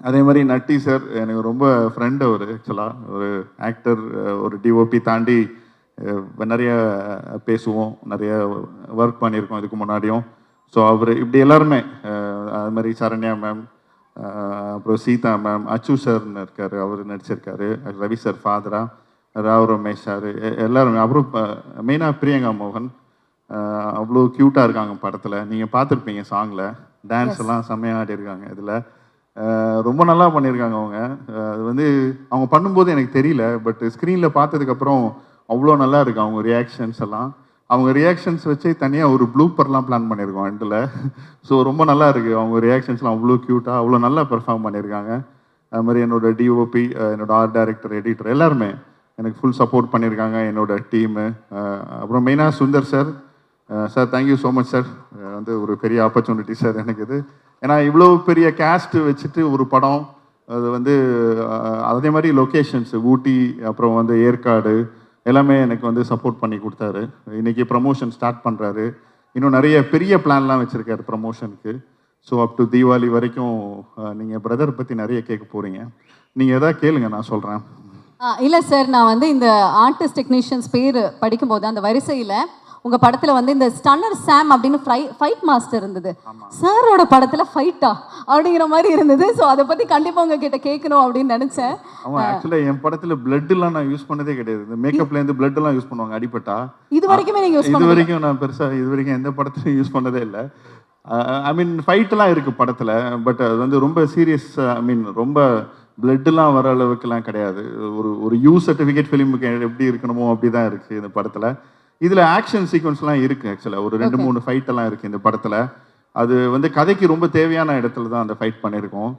[SPEAKER 11] அதே மாதிரி நட்டி சார் எனக்கு ரொம்ப ஃப்ரெண்ட். அவர் ஆக்சுவலாக ஒரு ஆக்டர், ஒரு டிஓபி தாண்டி நிறைய பேசுவோம், நிறைய ஒர்க் பண்ணியிருக்கோம் இதுக்கு முன்னாடியும். ஸோ அவர் இப்படி எல்லாருமே அது மாதிரி சரண்யா மேம், அப்புறம் சீதா மேம், அச்சு சார்னு இருக்கார், அவர் நடிச்சிருக்காரு, ரவி சார் ஃபாதரா, ராவ் ரமேஷ் சார் எல்லாருமே. அப்புறம் மெயினாக பிரியங்கா மோகன் அவ்வளோ க்யூட்டாக இருக்காங்க படத்தில். நீங்கள் பார்த்துருப்பீங்க சாங்கில் டான்ஸ் எல்லாம் செம்மையாக ஆடிருக்காங்க. இதில் ரொம்ப நல்லா பண்ணியிருக்காங்க அவங்க. அது வந்து அவங்க பண்ணும்போது எனக்கு தெரியல, பட் ஸ்க்ரீனில் பார்த்ததுக்கப்புறம் அவ்வளோ நல்லா இருக்கு அவங்க ரியாக்ஷன்ஸ் எல்லாம். அவங்க ரியாக்ஷன்ஸ் வச்சு தனியாக ஒரு ப்ளூப்பர்லாம் பிளான் பண்ணியிருக்கோம் எண்டில். ஸோ ரொம்ப நல்லா இருக்குது அவங்க ரியாக்ஷன்ஸ்லாம் அவ்வளோ க்யூட்டாக அவ்வளோ நல்லா பெர்ஃபார்ம் பண்ணியிருக்காங்க. அது மாதிரி என்னோட டிஓபி, என்னோட ஆர்ட் டைரக்டர், எடிட்டர் எல்லாருமே எனக்கு ஃபுல் சப்போர்ட் பண்ணியிருக்காங்க, என்னோட டீமு. அப்புறம் மெயினாக Sundar sir, sir thank you so much sir. வந்து ஒரு பெரிய ஆப்பர்ச்சுனிட்டி சார் எனக்கு இது. ஏன்னா இவ்வளோ பெரிய கேஸ்ட் வச்சுட்டு ஒரு படம், அது வந்து அதே மாதிரி லொக்கேஷன்ஸ் ஊட்டி, அப்புறம் வந்து ஏற்காடு எல்லாமே எனக்கு வந்து சப்போர்ட் பண்ணி கொடுத்தாரு. இன்றைக்கி ப்ரமோஷன் ஸ்டார்ட் பண்ணுறாரு. இன்னும் நிறைய பெரிய பிளான்லாம் வச்சுருக்காரு ப்ரமோஷனுக்கு. ஸோ அப் டு தீபாவளி வரைக்கும் நீங்கள் பிரதர் பற்றி நிறைய கேட்க போகிறீங்க. நீங்கள் எதாவது கேளுங்க, நான் சொல்கிறேன்.
[SPEAKER 5] இல்லை சார், நான் வந்து இந்த ஆர்டிஸ்ட் டெக்னீஷியன்ஸ் பேர் படிக்கும்போது அந்த வரிசையில் உங்கள் படத்தில் வந்து இந்த ஸ்டன்னர் சாம் அப்படின்னு ஃபைட் மாஸ்டர் இருந்தது. சாரோட படத்தில் ஃபைட்டா அப்படிங்கிற மாதிரி இருந்தது. ஸோ அதை பற்றி கண்டிப்பாக உங்ககிட்ட கேட்கணும் அப்படின்னு நினச்சேன்.
[SPEAKER 11] ஆமாம், ஆக்சுவலாக என் படத்தில் பிளட்லாம் நான் யூஸ் பண்ணதே கிடையாது. இந்த மேக்கப்லேருந்து பிளட்லாம் யூஸ் பண்ணுவாங்க அடிப்பட்டா.
[SPEAKER 5] இது வரைக்குமே நீங்கள்
[SPEAKER 11] இது வரைக்கும் நான் பெருசாக இது வரைக்கும் எந்த படத்துலையும் யூஸ் பண்ணதே இல்லை. ஐ மீன் ஃபைட்டெல்லாம் இருக்குது படத்தில், பட் அது வந்து ரொம்ப சீரியஸ், ஐ மீன் ரொம்ப பிளட்லாம் வர அளவுக்குலாம் கிடையாது. ஒரு யூ சர்டிஃபிகேட் ஃபிலிமுக்கு எப்படி இருக்கணுமோ அப்படி தான் இருக்குது இந்த படத்தில். இதில் ஆக்ஷன் சீக்வன்ஸ்லாம் இருக்குது. ஆக்சுவலாக ஒரு 2-3 ஃபைட்டெல்லாம் இருக்குது இந்த படத்தில். அது வந்து கதைக்கு ரொம்ப தேவையான இடத்துல தான் அந்த ஃபைட் பண்ணியிருக்கோம்.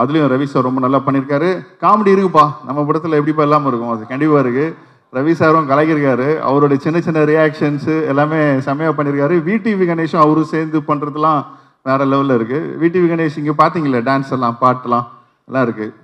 [SPEAKER 11] அதுலேயும் ரவி சார் ரொம்ப நல்லா பண்ணியிருக்காரு. காமெடி இருக்குப்பா நம்ம படத்தில், எப்படிப்பா இல்லாமல் இருக்கும், அது கண்டிப்பாக இருக்குது. ரவி சாரும் கலக்கியிருக்காரு. அவருடைய சின்ன சின்ன ரியாக்ஷன்ஸு எல்லாமே செம்மையாக பண்ணியிருக்காரு. விடிவி கணேஷும் அவரும் சேர்ந்து பண்ணுறதுலாம் வேறு லெவலில் இருக்குது. விடிவி கணேஷ் இங்கே பார்த்தீங்களே டான்ஸ் எல்லாம் பாட்டெல்லாம் எல்லாம் இருக்குது.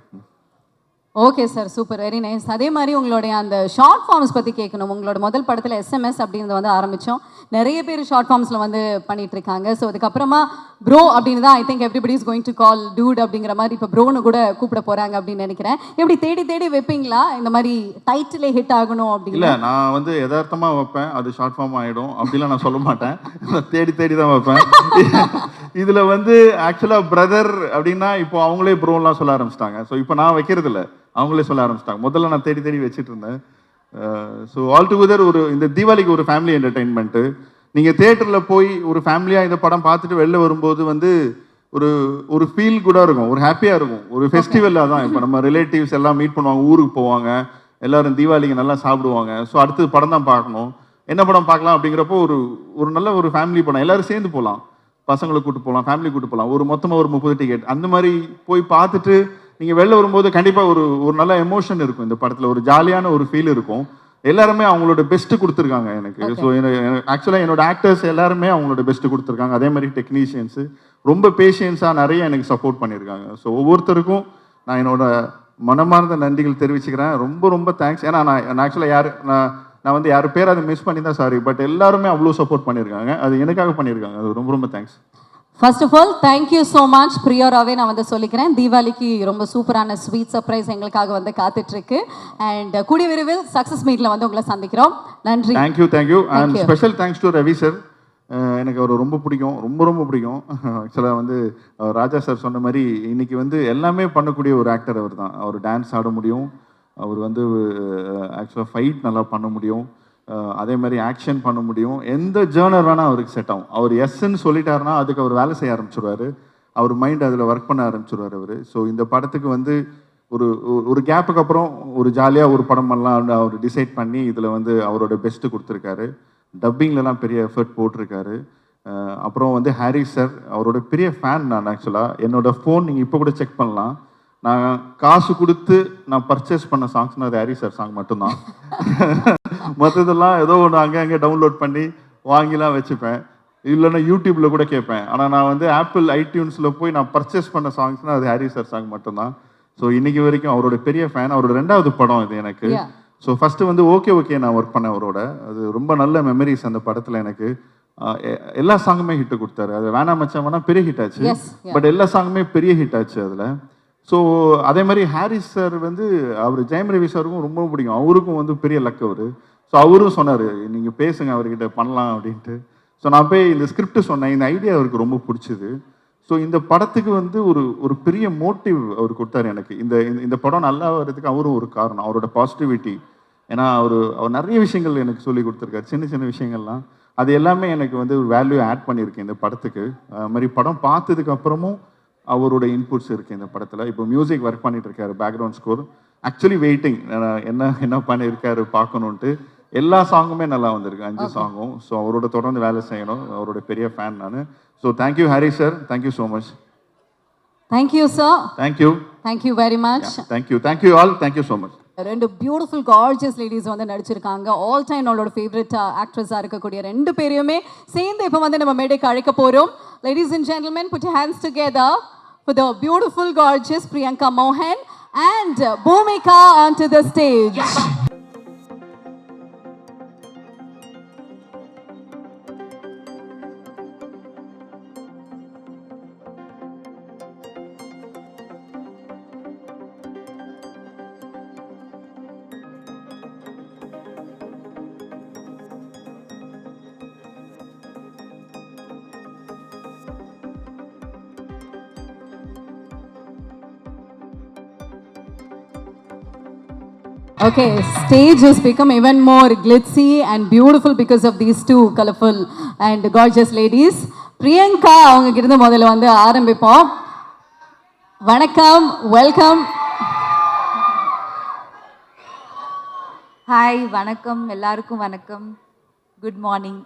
[SPEAKER 5] Okay sir, super, very nice. அதே மாதிரி உங்களுடைய அந்த ஷார்ட் ஃபார்ம்ஸ் பற்றி கேட்கணும். உங்களோட முதல் படத்தில் SMS அப்படின்றத வந்து ஆரம்பித்தோம். நிறைய பேர் ஷார்ட் ஃபார்ம்ஸில் வந்து பண்ணிட்டு இருக்காங்க. ஸோ அதுக்கப்புறமா ப்ரோ அப்படின்னு தான் I think everybody is going to call dude அப்படிங்கிற மாதிரி இப்போ ப்ரோன்னு கூட கூப்பிட போகிறாங்க அப்படின்னு நினைக்கிறேன். எப்படி தேடி தேடி வைப்பீங்களா இந்த மாதிரி டைட்டிலே ஹிட் ஆகணும் அப்படின்னு?
[SPEAKER 11] இல்லை, நான் வந்து யதார்த்தமாக வைப்பேன், அது ஷார்ட் ஃபார்ம் ஆகிடும் அப்படிலாம் நான் சொல்ல மாட்டேன். தேடி தேடி தான் வைப்பேன். இதில் வந்து ஆக்சுவலாக பிரதர் அப்படின்னா இப்போ அவங்களே ப்ரோலாம் சொல்ல ஆரம்பிச்சிட்டாங்க. ஸோ இப்போ நான் வைக்கிறது இல்லை, அவங்களே சொல்ல ஆரம்பிச்சிட்டாங்க. முதல்ல நான் தேடி தேடி வச்சுட்டு இருந்தேன். ஸோ ஆல் டுகெதர் ஒரு இந்த தீபாவளிக்கு ஒரு ஃபேமிலி என்டர்டெயின்மெண்ட்டு. நீங்கள் தேட்டரில் போய் ஒரு ஃபேமிலியாக இந்த படம் பார்த்துட்டு வெளில வரும்போது வந்து ஒரு ஒரு ஃபீல் கூட இருக்கும், ஒரு ஹாப்பியாக இருக்கும், ஒரு ஃபெஸ்டிவலாக தான். இப்போ நம்ம ரிலேட்டிவ்ஸ் எல்லாம் மீட் பண்ணுவாங்க, ஊருக்கு போவாங்க, எல்லோரும் தீபாவளிக்கு நல்லா சாப்பிடுவாங்க. ஸோ அடுத்தது படம் தான் பார்க்கணும், என்ன படம் பார்க்கலாம் அப்படிங்கிறப்போ ஒரு ஒரு நல்ல ஒரு ஃபேமிலி படம், எல்லோரும் சேர்ந்து போகலாம், பசங்களை கூப்பிட்டு போகலாம், ஃபேமிலி கூப்பிட்டு போகலாம், ஒரு மொத்தமாக ஒரு 30 டிக்கெட் அந்த மாதிரி போய் பார்த்துட்டு நீங்கள் வெளில வரும்போது கண்டிப்பாக ஒரு ஒரு நல்ல எமோஷன் இருக்கும் இந்த படத்தில், ஒரு ஜாலியான ஒரு ஃபீல் இருக்கும். எல்லாருமே அவங்களோட பெஸ்ட்டு கொடுத்துருக்காங்க எனக்கு. ஸோ ஆக்சுவலாக என்னோட ஆக்டர்ஸ் எல்லாருமே அவங்களோட பெஸ்ட்டு கொடுத்துருக்காங்க. அதே மாதிரி டெக்னீஷியன்ஸு ரொம்ப பேஷியன்ஸாக நிறைய எனக்கு சப்போர்ட் பண்ணியிருக்காங்க. ஸோ ஒவ்வொருத்தருக்கும் நான் என்னோட மனமார்ந்த நன்றிகள் தெரிவிச்சுக்கிறேன். ரொம்ப ரொம்ப தேங்க்ஸ். ஏன்னா நான் ஆக்சுவலாக நான் வந்து யார் பேர் அதை மிஸ் பண்ணி தான் சாரி, பட் எல்லாருமே அவ்வளோ சப்போர்ட் பண்ணியிருக்காங்க. அது எனக்காக பண்ணியிருக்காங்க. அது ரொம்ப ரொம்ப thanks.
[SPEAKER 5] First of all thank you so much. பிரியோராவே நான் வந்து சொல்லிக்கிறேன், தீபாவளிக்கு ரொம்ப சூப்பரான ஸ்வீட் சர்ப்ரைஸ் எங்களுக்காக வந்து காத்துட்ருக்கு. அண்ட் கூடிய விரைவில் சக்ஸஸ் மீட்டில் வந்து உங்களை சந்திக்கிறோம். நன்றி.
[SPEAKER 11] Thank you. And special thanks to Ravi sir. எனக்கு அவர் ரொம்ப பிடிக்கும், ரொம்ப ரொம்ப பிடிக்கும். ஆக்சுவலாக வந்து ராஜா சார் சொன்ன மாதிரி இன்னைக்கு வந்து எல்லாமே பண்ணக்கூடிய ஒரு ஆக்டர் அவர் தான். அவர் டான்ஸ் ஆட முடியும், அவர் வந்து ஆக்சுவலாக ஃபைட் நல்லா பண்ண முடியும், அதே மாதிரி ஆக்ஷன் பண்ண முடியும். எந்த ஜேர்னர் வேணால் அவருக்கு செட் ஆகும். அவர் எஸ்ன்னு சொல்லிட்டாருன்னா அதுக்கு அவர் வேலை செய்ய ஆரம்பிச்சிடுவார், அவர் மைண்ட் அதில் ஒர்க் பண்ண ஆரம்பிச்சிடுவார் அவர். ஸோ இந்த படத்துக்கு வந்து ஒரு கேப்புக்கு அப்புறம் ஒரு ஜாலியாக ஒரு படம் பண்ணலாம் அவர் டிசைட் பண்ணி இதில் வந்து அவரோட பெஸ்ட்டு கொடுத்துருக்காரு. டப்பிங்லலாம் பெரிய எஃபர்ட் போட்டிருக்காரு. அப்புறம் வந்து ஹாரி சார், அவரோட பெரிய ஃபேன் நான். ஆக்சுவலாக என்னோட ஃபோன் நீங்கள் இப்போ கூட செக் பண்ணலாம், நான் காசு கொடுத்து நான் பர்ச்சேஸ் பண்ண சாங்ஸ்னால் அது ஹாரி சார் சாங் மட்டும்தான். மற்றதெல்லாம் ஏதோ ஒன்று அங்கே டவுன்லோட் பண்ணி வாங்கிலாம் வச்சுப்பேன், இல்லைன்னா யூடியூப்பில் கூட கேட்பேன். ஆனால் நான் வந்து ஆப்பிள் ஐடியூன்ஸில் போய் நான் பர்ச்சேஸ் பண்ண சாங்ஸ்னால் அது ஹாரி சார் சாங் மட்டும்தான். ஸோ இன்னைக்கு வரைக்கும் அவரோட பெரிய ஃபேன். அவரோட 2வது படம் இது எனக்கு. ஸோ ஃபஸ்ட்டு வந்து ஓகே நான் ஒர்க் பண்ணேன் அவரோட. அது ரொம்ப நல்ல மெமரிஸ் அந்த படத்தில் எனக்கு. எல்லா சாங்குமே ஹிட்டு கொடுத்தாரு. அது வேணாம் மச்சான் வேணா பெரிய ஹிட் ஆச்சு, பட் எல்லா சாங்குமே பெரிய ஹிட் ஆச்சு அதில். ஸோ அதே மாதிரி ஹாரிஸ் சார் வந்து அவர் ஜெயம் ரவி சாருக்கும் ரொம்ப பிடிக்கும், அவருக்கும் வந்து பெரிய லக் அவர். ஸோ அவரும் சொன்னார் நீங்கள் பேசுங்க அவர்கிட்ட பண்ணலாம் அப்படின்ட்டு. ஸோ நான் போய் இந்த ஸ்கிரிப்ட் சொன்னேன், இந்த ஐடியா அவருக்கு ரொம்ப பிடிச்சிது. ஸோ இந்த படத்துக்கு வந்து ஒரு பெரிய மோட்டிவ் அவர் கொடுத்தாரு எனக்கு. இந்த படம் நல்லா வர்றதுக்கு அவரும் ஒரு காரணம், அவரோட பாசிட்டிவிட்டி. ஏன்னா அவர் நிறைய விஷயங்கள் எனக்கு சொல்லி கொடுத்துருக்காரு, சின்ன சின்ன விஷயங்கள்லாம். அது எல்லாமே எனக்கு வந்து ஒரு வேல்யூ ஆட் பண்ணியிருக்கேன் இந்த படத்துக்கு. அது மாதிரி படம் பார்த்ததுக்கு அப்புறமும் அவரோட இன்புட்ஸ் இருக்குது இந்த படத்தில். இப்போ மியூசிக் ஒர்க் பண்ணிட்டு இருக்காரு, பேக்ரவுண்ட் ஸ்கோர். ஆக்சுவலி வெயிட்டிங் என்ன பண்ணியிருக்காரு பார்க்கணுன்ட்டு. எல்லா சாங்குமே நல்லா வந்திருக்கு, 5 சாங்கும். ஸோ அவரோட தொடர்ந்து வேலை செய்யணும், அவரோட பெரிய ஃபேன் நான். So thank you Harry sir, thank you so much.
[SPEAKER 5] Thank you sir. Thank you very much.
[SPEAKER 11] Thank you all, thank you so much.
[SPEAKER 5] 2 beautiful gorgeous ladies வந்து நடிச்சிருக்காங்க. ஆல் டைம் நம்மளோட ஃபேவரட் ஆக்ட்ரஸாக இருக்கக்கூடிய 2 பேரையுமே சேர்ந்து இப்போ வந்து நம்ம மேடைக்கு அழைக்க போகிறோம். Ladies and gentlemen, put your hands together for the beautiful, gorgeous Priyanka Mohan and Bhumika onto the stage. Okay, stage has become even more glitzy and beautiful because of these 2 colorful and gorgeous ladies. Priyanka அவங்க கிட்ட முதல்ல வந்து ஆரம்பிப்போம். வணக்கம், welcome.
[SPEAKER 14] Hi, வணக்கம் எல்லாருக்கும். வணக்கம், good morning.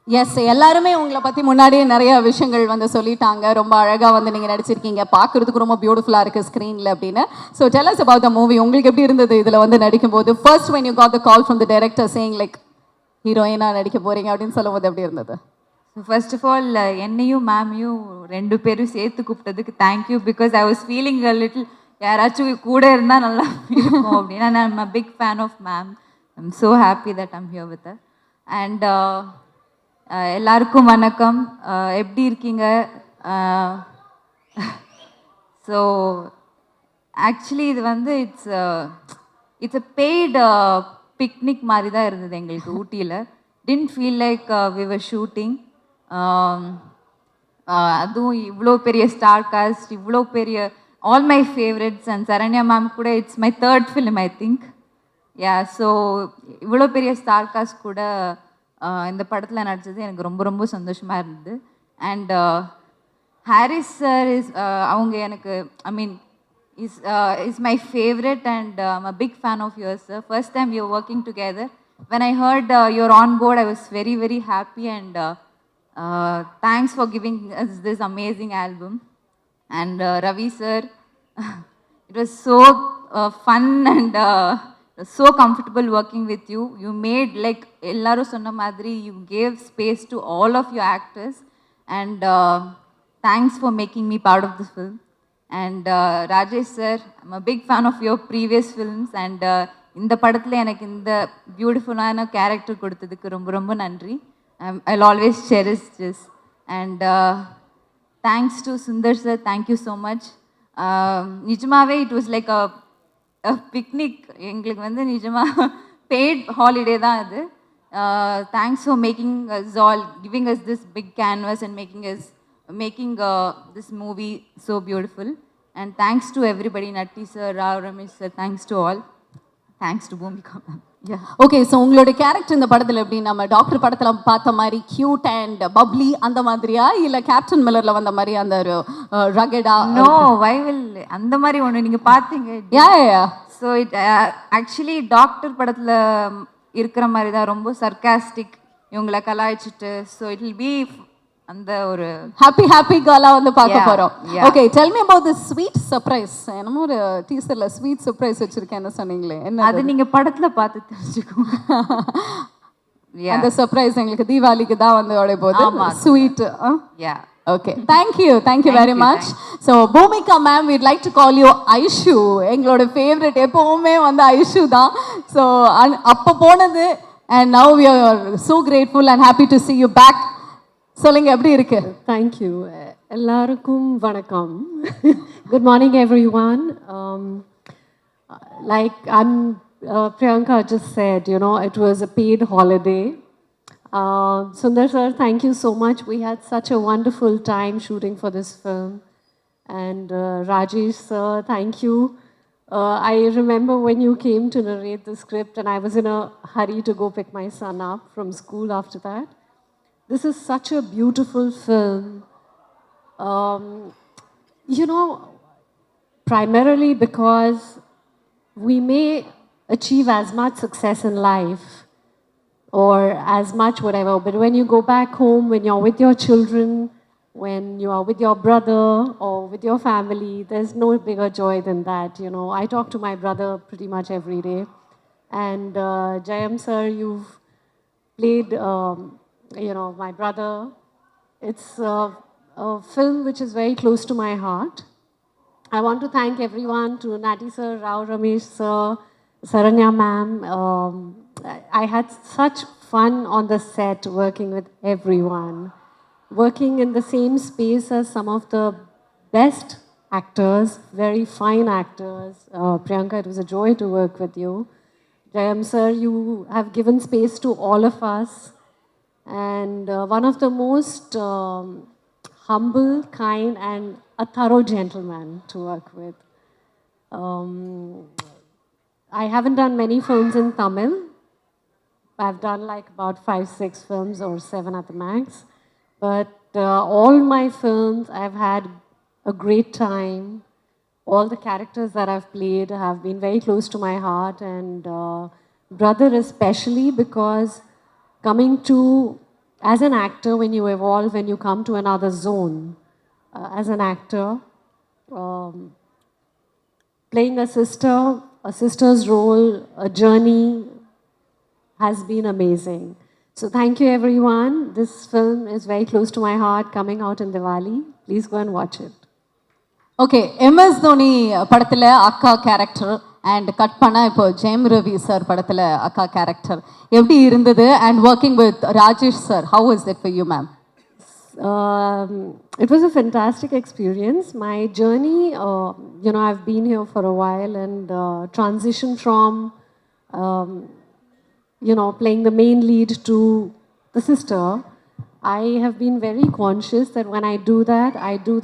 [SPEAKER 5] S, எல்லாருமே உங்களை பற்றி முன்னாடியே நிறைய விஷயங்கள் வந்து சொல்லிட்டாங்க. ரொம்ப அழகாக வந்து நீங்கள் நடிச்சிருக்கீங்க, பார்க்குறதுக்கு ரொம்ப பியூட்டிஃபுல்லாக இருக்குது ஸ்க்ரீனில் அப்படின்னு. So tell us about the movie. உங்களுக்கு எப்படி இருந்தது இதில் வந்து நடிக்கும்போது? First when you got the call from the director saying like ஹீரோயினாக நடிக்க போகிறீங்க அப்படின்னு சொல்லும்போது எப்படி இருந்தது?
[SPEAKER 14] ஃபர்ஸ்ட் ஆஃப் ஆல் என்னையும் மேமையும் 2 பேரும் சேர்த்து கூப்பிட்டதுக்கு thank you. Because I was feeling a little யாராச்சும் கூட இருந்தால் நல்லா இருக்கும் அப்படின்னா. நான் I'm a big fan of ma'am. I am so happy that I'm here with her. And எல்லாருக்கும் வணக்கம், எப்படி இருக்கீங்க? ஸோ ஆக்சுவலி இது வந்து இட்ஸ் அ பெய்டு பிக்னிக் மாதிரி தான் இருந்தது எங்களுக்கு ஊட்டியில். Didn't feel like we were shooting. அதுவும் இவ்வளோ பெரிய ஸ்டார் காஸ்ட், இவ்வளோ பெரிய all my favourites and Saranya ma'am கூட it's my 3rd film I think. So இவ்வளோ பெரிய ஸ்டார் காஸ்ட் கூட இந்த படத்தில் நடித்தது எனக்கு ரொம்ப ரொம்ப சந்தோஷமாக இருந்தது. அண்ட் ஹாரிஸ் சார் அவங்க எனக்கு is my favorite, and I'm a big fan of yours, sir. First time we were working together. When I heard you're on board, I was very, very happy, and thanks for giving us this amazing album. And Ravi sir, it was so fun, and so comfortable working with you. You made, like ellaru sonna madri, you gave space to all of your actors, and thanks for making me part of this film. And Rajesh sir, I'm a big fan of your previous films, and இந்த படத்தில் எனக்கு இந்த பியூட்டிஃபுல்லான character கொடுத்ததுக்கு ரொம்ப ரொம்ப நன்றி. I'll always cherish this. And thanks to Sundar sir, thank you so much. நிஜமாவே it was like a picnic. எங்களுக்கு வந்து நிஜமாக paid holiday தான் அது. Thanks for making us all, giving us this big canvas and making this movie so beautiful. And thanks to everybody, Natti sir, Rao Ramesh sir, thanks to all. Thanks to Bhumika ma'am.
[SPEAKER 5] Okay, so உங்களோட character இந்த படத்தில் எப்படி நம்ம doctor படத்தில் பார்த்த மாதிரி cute and bubbly அந்த மாதிரியா, இல்லை கேப்டன் மில்லரில் வந்த மாதிரி அந்த ஒரு ரகடா?
[SPEAKER 14] நோ, வைவில் அந்த மாதிரி ஒன்று நீங்கள் பார்த்தீங்க. ஸோ இட் ஆக்சுவலி டாக்டர் படத்தில் இருக்கிற மாதிரி தான், ரொம்ப சர்காஸ்டிக், இவங்களை கலாய்ச்சிட்டு. ஸோ இட் வில் பி அந்த ஒரு
[SPEAKER 5] ஹாப்பி கேர்லா வந்து பார்க்க போறோம். Okay, tell me about the sweet surprise. என்னமோ ஒரு டீசர்ல ஸ்வீட் சர்ப்ரைஸ் வச்சிருக்கேன்னு சொன்னீங்களே, என்ன
[SPEAKER 14] அது? நீங்க படத்துல பார்த்து தெரிஞ்சுக்கோங்க.
[SPEAKER 5] அந்த சர்ப்ரைஸ் எங்களுக்கு தீபாவளிக்கு தான் வந்து ஓட போகுது. Sweet.
[SPEAKER 14] Yeah,
[SPEAKER 5] okay, thank you very much. So Bhumika ma'am, we'd like to call you Aishu. எங்களோட ஃபேவரட் எப்பவுமே வந்து ஐஷு தான். ஸோ அப்போ போனது, and now we are so grateful and happy to see you back. சொல்லுங்க, எப்படி இருக்கு?
[SPEAKER 15] தேங்க்யூ. எல்லாருக்கும் வணக்கம். Good morning every one. Like Priyanka just said, you know, it was a paid holiday. Sundar sir, thank you so much. We had such a wonderful time shooting for this film. And Rajesh sir, thank you. I remember when you came to narrate the script, and I was in a hurry to go pick my son up from school after that. This is such a beautiful film. You know, primarily because we may achieve as much success in life or as much whatever, but when you go back home, when you're with your children, when you are with your brother or with your family, there's no bigger joy than that. You know, I talk to my brother pretty much every day. And Jayam sir, you've played you know, my brother. It's a film which is very close to my heart. I want to thank everyone, to Natti sir, Rao Ramesh sir, Saranya ma'am. I had such fun on the set working with everyone. Working in the same space as some of the best actors, very fine actors. Priyanka, it was a joy to work with you. Jayam sir, you have given space to all of us. And one of the most humble, kind, and a thorough gentleman to work with. I haven't done many films in Tamil. I've done like about 5-6 films or 7 at the max. But all my films, I've had a great time. All the characters that I've played have been very close to my heart, and brother especially, because coming to, as an actor, when you evolve, when you come to another zone, as an actor, playing a sister's role, a journey has been amazing. So thank you everyone. This film is very close to my heart, coming out in Diwali. Please go and watch it.
[SPEAKER 5] Okay, MS Dhoni படத்தில் அக்கா character and cut பண்ணால் இப்போ ஜெயம் Ravi sir படத்தில் அக்கா character எப்படி இருந்தது? And working with Rajesh sir, how is it for you ma'am?
[SPEAKER 15] It was a fantastic experience. My journey, you know, I've been here for a while, and transition from, you know, playing the main lead to the sister. I have been very conscious that when I do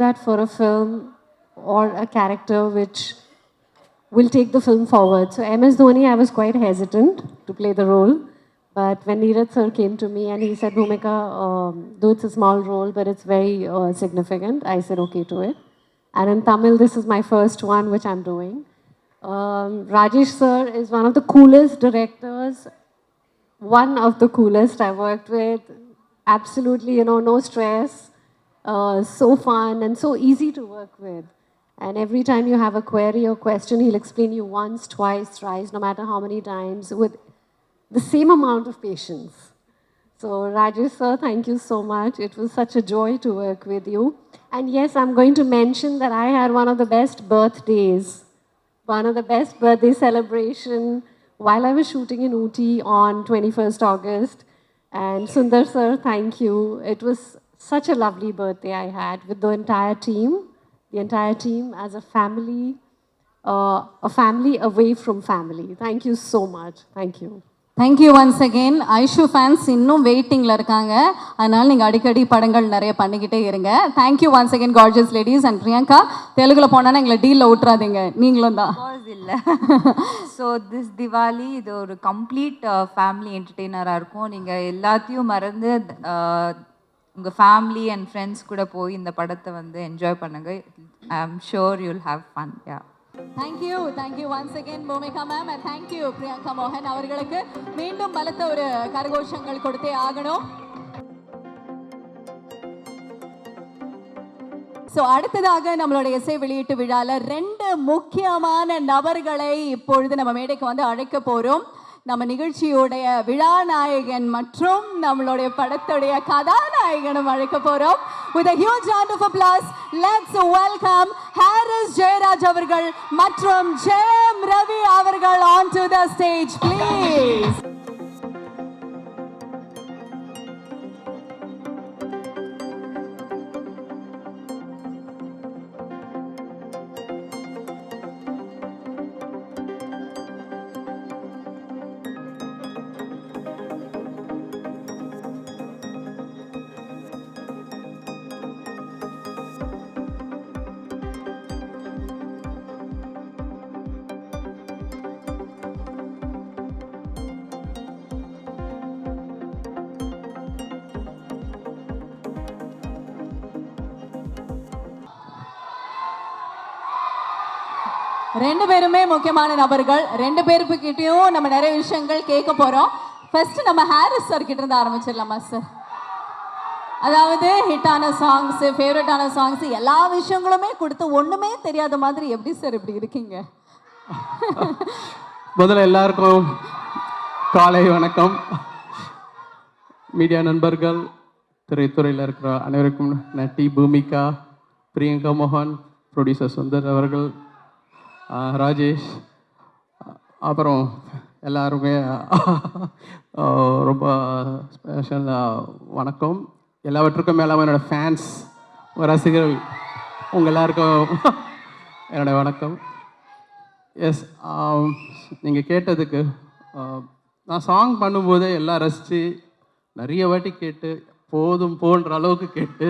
[SPEAKER 15] that for a film or a character which will take the film forward. So MS Dhoni, I was quite hesitant to play the role, But when Neeraj sir came to me and he said, Bhumika, though it's a small role, but it's very significant, I said okay to it. And in Tamil, this is my first one, which I'm doing. Rajesh sir is one of the coolest directors, one of the coolest I've worked with. Absolutely, no stress, so fun and so easy to work with. And every time you have a query or question, he'll explain you once, twice, thrice, no matter how many times, with the same amount of patience. So Rajesh sir, thank you so much. It was such a joy to work with you. And yes, I'm going to mention that I had one of the best birthdays, one of the best birthday celebration while I was shooting in Ooty on 21st August. And Sundar sir, thank you. It was such a lovely birthday I had with the entire team as a family away from family. Thank you so much. Thank you.
[SPEAKER 5] Thank you once again. Aishu fans இன்னும் வெயிட்டிங்கில் இருக்காங்க, அதனால் நீங்கள் அடிக்கடி படங்கள் நிறைய பண்ணிக்கிட்டே இருங்க. Thank you once again gorgeous ladies. And Priyanka, தெலுங்குல போனால் எங்களை டீலில் விட்டுறாதீங்க, நீங்களும் தான்.
[SPEAKER 14] இல்லை. ஸோ திஸ் திவாலி இது ஒரு கம்ப்ளீட் ஃபேமிலி என்டர்டெய்னராக இருக்கும். நீங்கள் எல்லாத்தையும் மறந்து உங்கள் ஃபேமிலி அண்ட் ஃப்ரெண்ட்ஸ் கூட போய் இந்த படத்தை வந்து என்ஜாய் பண்ணுங்கள். I am sure you'll have fun. Yeah,
[SPEAKER 5] thank you once again Bhumika ma'am. And thank you Priyanka மோகன் அவர்களுக்கு. மீண்டும் பலத்த ஒரு கரகோஷங்கள் கொடுத்தே ஆகணும். ஸோ அடுத்ததாக நம்மளுடைய இசை வெளியீட்டு விழாவில் 2 முக்கியமான நபர்களை இப்பொழுது நம்ம மேடைக்கு வந்து அழைக்க போகிறோம். நம்ம நிகழ்ச்சியுடைய விழாநாயகன் மற்றும் நம்மளுடைய படத்துடைய கதாநாயகனும் அழைக்க போகிறோம். With a huge round of applause, let's welcome Haris Jayaraj அவர்கள் மற்றும் ஜெயம் ரவி அவர்கள் onto the stage, please. ரெண்டு பேருமே முக்கியமான நபர்கள். 2 பேருக்கிட்டையும் நம்ம நிறைய விஷயங்கள் கேட்க போகிறோம். ஃபர்ஸ்ட் நம்ம ஹாரிஸ் சார் கிட்ட இருந்து ஆரம்பிச்சிடலாமா சார்? அதாவது ஹிட்டான சாங்ஸ், ஃபேவரட்டான சாங்ஸ், எல்லா விஷயங்களுமே கொடுத்து ஒன்றுமே தெரியாத மாதிரி எப்படி சார் இப்படி இருக்கீங்க?
[SPEAKER 16] முதல்ல எல்லாருக்கும் காலை வணக்கம். மீடியா நண்பர்கள், திரைத்துறையில் இருக்கிற அனைவருக்கும் நட்டி பூமிகா, பிரியங்கா மோகன், ப்ரொடியூசர் சுந்தர் அவர்கள், ராஜேஷ், அப்புறம் எல்லாருமே ரொம்ப ஸ்பெஷல் வணக்கம். எல்லாவற்றுக்கும் மேலே என்னோடய ஃபேன்ஸ், ரசிகர்கள், உங்கள் எல்லாருக்கும் என்னோடய வணக்கம். எஸ், நீங்கள் கேட்டதுக்கு நான் சாங் பண்ணும்போதே எல்லாம் ரசித்து நிறைய வாட்டி கேட்டு போதும் போன்ற அளவுக்கு கேட்டு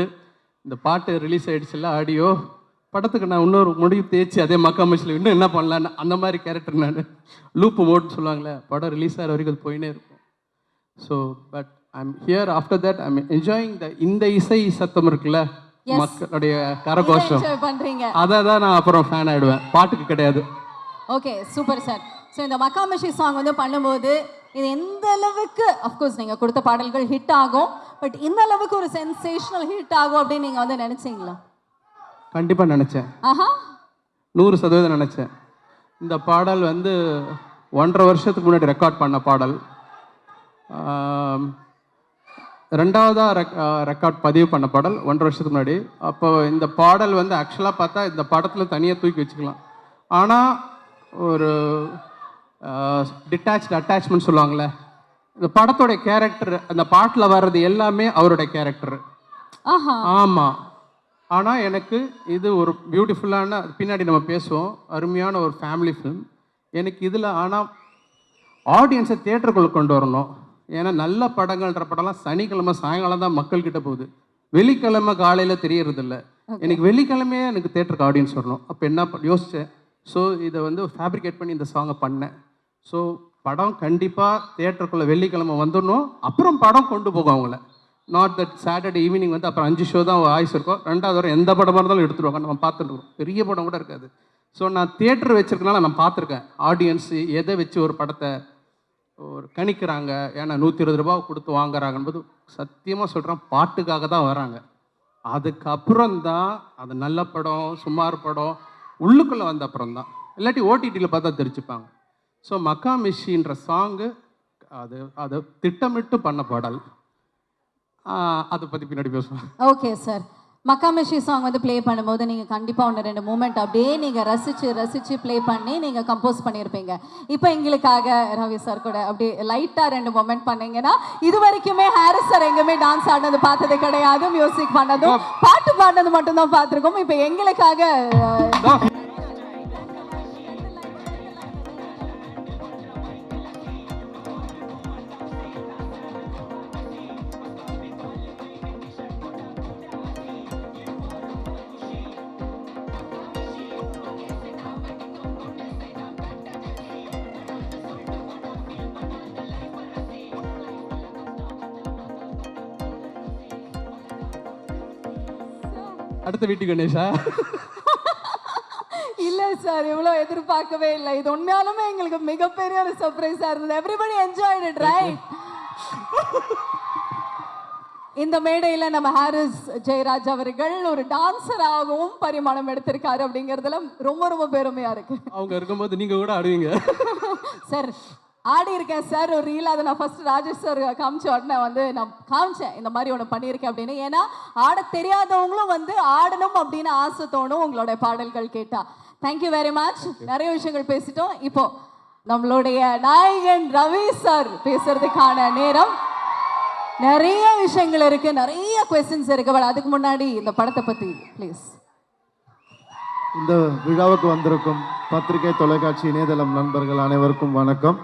[SPEAKER 16] இந்த பாட்டு ரிலீஸ் ஆகிடுச்சுல்ல ஆடியோ, படத்துக்கு நான் இன்னொரு முடிவு தேய்ச்சி அதே மக்காமச்சில் இன்னும் என்ன பண்ணலான்னு அந்த மாதிரி கேரக்டர் நான் லூப்பு மோட்னு சொல்லுவாங்களே, படம் ரிலீஸ் ஆகிற வரைக்கும் அது போயினே இருக்கும். So but I'm here after that I'm enjoying இந்த இசை சத்தம் இருக்குல்ல, மக்களுடைய கரகோஷம், அதை தான் நான் அப்புறம் ஃபேன் ஆகிடுவேன், பாட்டுக்கு கிடையாது.
[SPEAKER 5] Okay, super sir. ஸோ இந்த மக்காமச்சி சாங் வந்து பண்ணும்போது இது எந்த அளவுக்கு, அஃப்கோர்ஸ் நீங்கள் கொடுத்த பாடல்கள் ஹிட் ஆகும், பட் இந்த அளவுக்கு ஒரு சென்சேஷனல் ஹிட் ஆகும் அப்படின்னு நீங்கள் வந்து நினச்சிங்களா?
[SPEAKER 16] கண்டிப்பாக நினச்சேன், 100% நினச்சேன். இந்த பாடல் வந்து 1.5 வருஷத்துக்கு முன்னாடி ரெக்கார்ட் பண்ண பாடல், 2வதாக ரெக்கார்ட் பதிவு பண்ண பாடல் 1.5 வருஷத்துக்கு முன்னாடி. அப்போ இந்த பாடல் வந்து ஆக்சுவலாக பார்த்தா இந்த படத்தில் தனியாக தூக்கி வச்சுக்கலாம், ஆனால் ஒரு டிட்டாச்டு அட்டாச்மெண்ட் சொல்லுவாங்களே, இந்த படத்தோடைய கேரக்டர், அந்த பாட்டில் வர்றது எல்லாமே அவருடைய கேரக்டர். ஆமாம், ஆனால் எனக்கு இது ஒரு பியூட்டிஃபுல்லான, பின்னாடி நம்ம பேசுவோம், அருமையான ஒரு ஃபேமிலி ஃபிலிம் எனக்கு இதில். ஆனால் ஆடியன்ஸை தியேட்டருக்குள்ளே கொண்டு வரணும். ஏன்னா நல்ல படங்கள்ன்ற படம்லாம் சனிக்கிழமை சாயங்காலம் தான் மக்கள்கிட்ட போகுது, வெள்ளிக்கிழமை காலையில் தெரியறதில்ல. எனக்கு வெள்ளிக்கிழமையே எனக்கு தியேட்டருக்கு ஆடியன்ஸ் வரணும். அப்போ என்ன யோசித்தேன், ஸோ இதை வந்து ஃபேப்ரிகேட் பண்ணி இந்த சாங்கை பண்ணேன். ஸோ படம் கண்டிப்பாக தியேட்டருக்குள்ளே வெள்ளிக்கிழமை வந்துடணும், அப்புறம் படம் கொண்டு போகும் அவங்கள. நாட் தட் சாட்டர்டே ஈவினிங் வந்து அப்புறம் 5 ஷோ தான் ஆயுஸ் இருக்கும், 2வது வாரம் எந்த படமாக இருந்தாலும் எடுத்துருவாங்க, நம்ம பார்த்துட்டு பெரிய படம் கூட இருக்காது. ஸோ நான் தியேட்டர் வச்சுருக்கனால நான் பார்த்துருக்கேன் ஆடியன்ஸு எதை வச்சு ஒரு படத்தை ஒரு கணிக்கிறாங்க. ஏன்னா 120 ரூபா கொடுத்து வாங்குறாங்கன்போது சத்தியமாக சொல்கிறேன் பாட்டுக்காக தான் வராங்க. அதுக்கப்புறம் தான் அது நல்ல படம் சுமார் படம் உள்ளுக்குள்ளே வந்த அப்புறம் தான், இல்லாட்டி ஓடிடியில் பார்த்தா தெரிஞ்சுப்பாங்க. ஸோ மக்கா மிஷின்ற சாங்கு அது திட்டமிட்டு பண்ண பாடல், அதை பற்றி பின்னாடி பேசுவோம்.
[SPEAKER 5] ஓகே சார், மக்காமிஷி சாங் வந்து ப்ளே பண்ணும்போது நீங்கள் கண்டிப்பாக 1-2 மூமெண்ட் அப்படியே நீங்கள் ரசித்து ப்ளே பண்ணி நீங்கள் கம்போஸ் பண்ணியிருப்பீங்க. இப்போ எங்களுக்காக ரவி சார் கூட அப்படியே லைட்டாக 2 மூமெண்ட் பண்ணீங்கன்னா, இது வரைக்குமே ஹாரிஸ் சார் எங்கேயுமே டான்ஸ் ஆடினது பார்த்தது கிடையாது, மியூசிக் பண்ணதும் பாட்டு பாடினது மட்டும்தான் பார்த்துருக்கோம். இப்போ எங்களுக்காக
[SPEAKER 16] அடுத்த வீட்டு கணேஷா?
[SPEAKER 5] இல்லை சார், இவ்வளோ எதிர்பார்க்கவே இல்லை. இது உண்மையாலுமே எங்களுக்கு மிகப்பெரிய ஒரு சர்ப்ரைஸாக இருந்தது. Everybody enjoyed it, right? இந்த மேடையில் நம்ம ஹாரிஸ் ஜெயராஜ் அவர்கள் ஒரு டான்ஸராகவும் பரிமாணம் எடுத்திருக்காரு அப்படிங்கிறதுல ரொம்ப ரொம்ப பெருமையாக இருக்கு.
[SPEAKER 16] அவங்க இருக்கும்போது நீங்கள் கூட ஆடுவீங்க
[SPEAKER 5] சார். ஆடி இருக்கேன் சார் ஒரு ரீல், அதை நான் ஃபர்ஸ்ட் ராஜேஷ் சார் காமிச்ச உடனே வந்து நான் காமிச்சேன் இந்த மாதிரி ஒன்று பண்ணியிருக்கேன் அப்படின்னு. ஏன்னா ஆட தெரியாதவங்களும் வந்து ஆடணும் அப்படின்னு ஆசை தோணும் உங்களோட பாடல்கள் கேட்டா. Thank you very much. நிறைய விஷயங்கள் பேசிட்டோம். இப்போ நம்மளுடைய நாயகன் ரவி சார் பேசுறதுக்கான நேரம். நிறைய விஷயங்கள் இருக்கு, நிறைய கொஸ்டின்ஸ் இருக்கு. பட் அதுக்கு முன்னாடி இந்த படத்தை பத்தி ப்ளீஸ்.
[SPEAKER 17] இந்த விழாவுக்கு வந்திருக்கும் பத்திரிகை தொலைக்காட்சி இணையதளம் நண்பர்கள் அனைவருக்கும் வணக்கம்.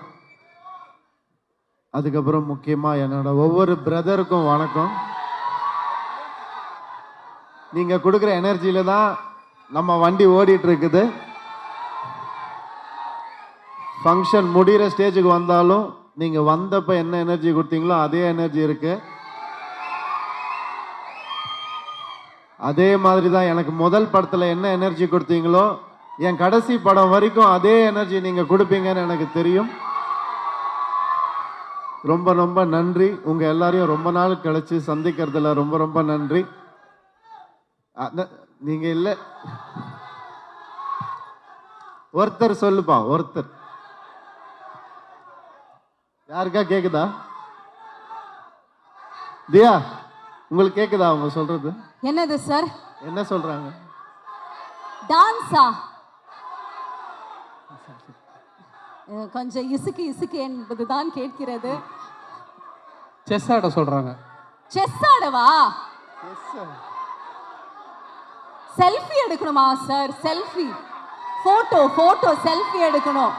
[SPEAKER 17] அதுக்கப்புறம் முக்கியமாக என்னோட ஒவ்வொரு பிரதருக்கும் வணக்கம். நீங்கள் கொடுக்குற எனர்ஜியில் தான் நம்ம வண்டி ஓடிட்டு இருக்குது. ஃபங்க்ஷன் முடிகிற ஸ்டேஜுக்கு வந்தாலும் நீங்கள் வந்தப்போ என்ன எனர்ஜி கொடுத்தீங்களோ அதே எனர்ஜி இருக்கு. அதே மாதிரி தான் எனக்கு முதல் படத்தில் என்ன எனர்ஜி கொடுத்தீங்களோ என் கடைசி படம் வரைக்கும் அதே எனர்ஜி நீங்கள் கொடுப்பீங்கன்னு எனக்கு தெரியும். ரொம்ப ரொம்ப நன்றி. உங்கள் எல்லாரையும் ரொம்ப நாள் கழிச்சு சந்திக்கிறதுல ரொம்ப ரொம்ப நன்றி. நீங்கள் இல்லை, ஒருத்தர் சொல்லுப்பா, ஒருத்தர். யாருக்கா கேக்குதா? தியா, உங்களுக்கு கேக்குதா அவங்க சொல்றது?
[SPEAKER 5] என்னது சார்?
[SPEAKER 17] என்ன சொல்றாங்க?
[SPEAKER 5] டான்ஸா? கொஞ்சம் இசுக்கு என்பதுதான் கேட்கிறது.
[SPEAKER 16] செஸ் ஆட சொல்றாங்க.
[SPEAKER 5] செஸ் ஆடவா? செல்ஃபி எடுக்கணுமா சார்? செல்ஃபி, போட்டோ செல்ஃபி எடுக்கணும்.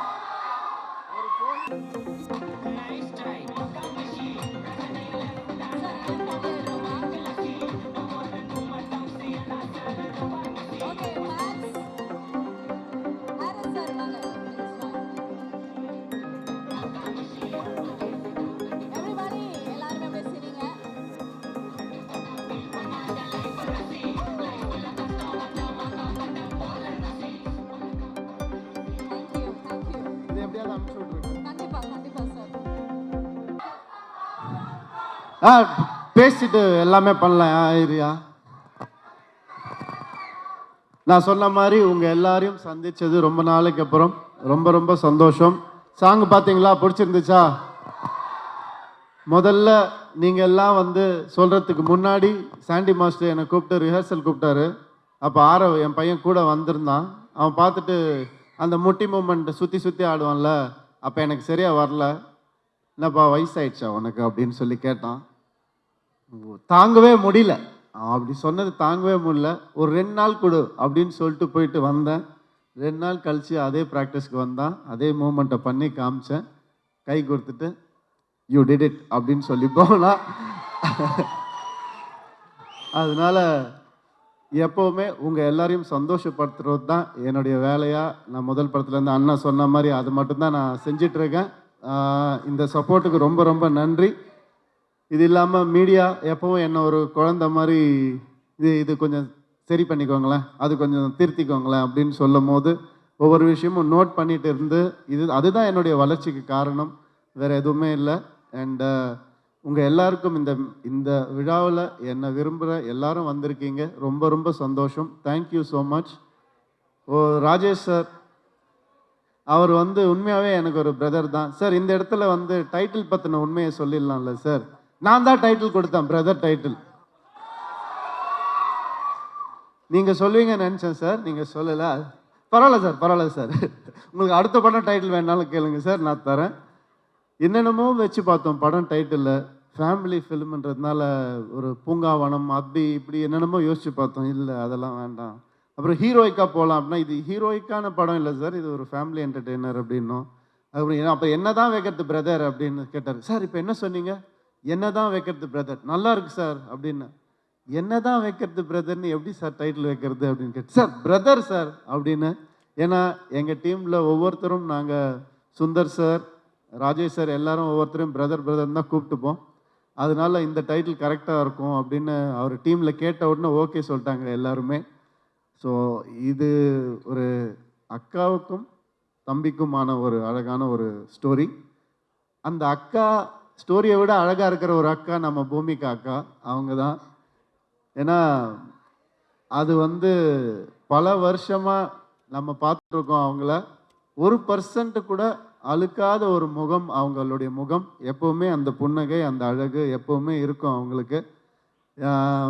[SPEAKER 17] பேசிட்டு எல்லாமே பண்ணலாம். ஐரியா, நான் சொன்ன மாதிரி உங்கள் எல்லாரையும் சந்திச்சது ரொம்ப நாளைக்கு அப்புறம் ரொம்ப ரொம்ப சந்தோஷம். சாங் பார்த்தீங்களா? பிடிச்சிருந்துச்சா? முதல்ல நீங்கள் எல்லாம் வந்து சொல்கிறதுக்கு முன்னாடி சாண்டி மாஸ்டர் என்னை கூப்பிட்டு ரிஹர்சல் கூப்பிட்டாரு. அப்போ ஆரவ் என் பையன் கூட வந்திருந்தான். அவன் பார்த்துட்டு அந்த முட்டி மூமெண்ட் சுற்றி ஆடுவான்ல, அப்போ எனக்கு சரியாக வரல. என்னப்பா வயசாயிடுச்சா உனக்கு அப்படின்னு சொல்லி கேட்டான். தாங்கவே முடியல, அப்படி சொன்னது தாங்கவே முடியல. ஒரு 2 நாள் கொடு அப்படின்னு சொல்லிட்டு போயிட்டு வந்தேன். 2 நாள் கழித்து அதே ப்ராக்டிஸ்க்கு வந்தான். அதே மூமெண்ட்டை பண்ணி காமிச்சேன். கை கொடுத்துட்டு யூ டிட் இட் அப்படின்னு சொல்லி போனா. அதனால எப்போவுமே உங்கள் எல்லாரையும் சந்தோஷப்படுத்துறது தான் என்னுடைய வேலையாக நான் முதல் படத்துலேருந்து அண்ணா சொன்ன மாதிரி அது மட்டும்தான் நான் செஞ்சிட்ருக்கேன். இந்த சப்போர்ட்டுக்கு ரொம்ப ரொம்ப நன்றி. இது இல்லாமல் மீடியா எப்பவும் என்ன ஒரு குழந்தை மாதிரி இது கொஞ்சம் சரி பண்ணிக்கோங்களேன், அது கொஞ்சம் திருத்திக்கோங்களேன் அப்படின்னு சொல்லும் போது ஒவ்வொரு விஷயமும் நோட் பண்ணிட்டு இருந்து அதுதான் என்னுடைய வளர்ச்சிக்கு காரணம், வேறு எதுவுமே இல்லை. அண்ட் உங்கள் எல்லாருக்கும் இந்த விழாவில் என்னை விரும்புகிற எல்லாரும் வந்திருக்கீங்க, ரொம்ப ரொம்ப சந்தோஷம். Thank you so much. Rajesh sir அவர் உண்மையாகவே எனக்கு ஒரு பிரதர் தான் சார். இந்த இடத்துல டைட்டில் பற்றின உண்மையை சொல்லிடலாம்ல சார். நான் தான் டைட்டில் கொடுத்தேன், பிரதர் டைட்டில். நீங்கள் சொல்லுவீங்கன்னு நினச்சேன் சார், நீங்கள் சொல்லலை. பரவாயில்ல சார் உங்களுக்கு அடுத்த படம் டைட்டில் வேணாலும் கேளுங்க சார், நான் தரேன். என்னென்னமோ வச்சு பார்த்தோம் படம் டைட்டிலில், ஃபேமிலி ஃபிலிம்ன்றதுனால ஒரு பூங்காவனம் அப்படி இப்படி என்னென்னமோ யோசிச்சு பார்த்தோம். இல்லை அதெல்லாம் வேண்டாம். அப்புறம் ஹீரோயிக்காக போகலாம் அப்படின்னா இது ஹீரோயிக்கான படம் இல்லை சார், இது ஒரு ஃபேமிலி என்டர்டெய்னர் அப்படின்னும். அப்புறம் அப்போ என்ன தான் வைக்கிறது பிரதர் அப்படின்னு கேட்டார். சார் இப்போ என்ன சொன்னீங்க? என்ன தான் வைக்கிறது பிரதர், நல்லா இருக்கு சார் அப்படின்னு. என்ன தான் வைக்கிறது பிரதர்னு எப்படி சார் டைட்டில் வைக்கிறது அப்படின்னு கேட்டு, சார் பிரதர் சார் அப்படின்னு. ஏன்னா எங்கள் டீமில் ஒவ்வொருத்தரும் நாங்கள் சுந்தர் சார், ராஜேஷ் சார் எல்லாரும் ஒவ்வொருத்தரும் பிரதர் தான் கூப்பிட்டுப்போம். அதனால இந்த டைட்டில் கரெக்டாக இருக்கும் அப்படின்னு அவர் டீமில் கேட்ட உடனே ஓகே சொல்லிட்டாங்க எல்லாருமே. ஸோ இது ஒரு அக்காவுக்கும் தம்பிக்குமான ஒரு அழகான ஒரு ஸ்டோரி. அந்த அக்கா ஸ்டோரியை விட அழகாக இருக்கிற ஒரு அக்கா நம்ம பூமிகா அக்கா, அவங்க தான். ஏன்னா அது பல வருஷமாக நம்ம பார்த்துட்ருக்கோம் அவங்கள. 1% கூட அழுக்காத ஒரு முகம் அவங்களுடைய முகம். எப்போவுமே அந்த புன்னகை, அந்த அழகு எப்போவுமே இருக்கும் அவங்களுக்கு.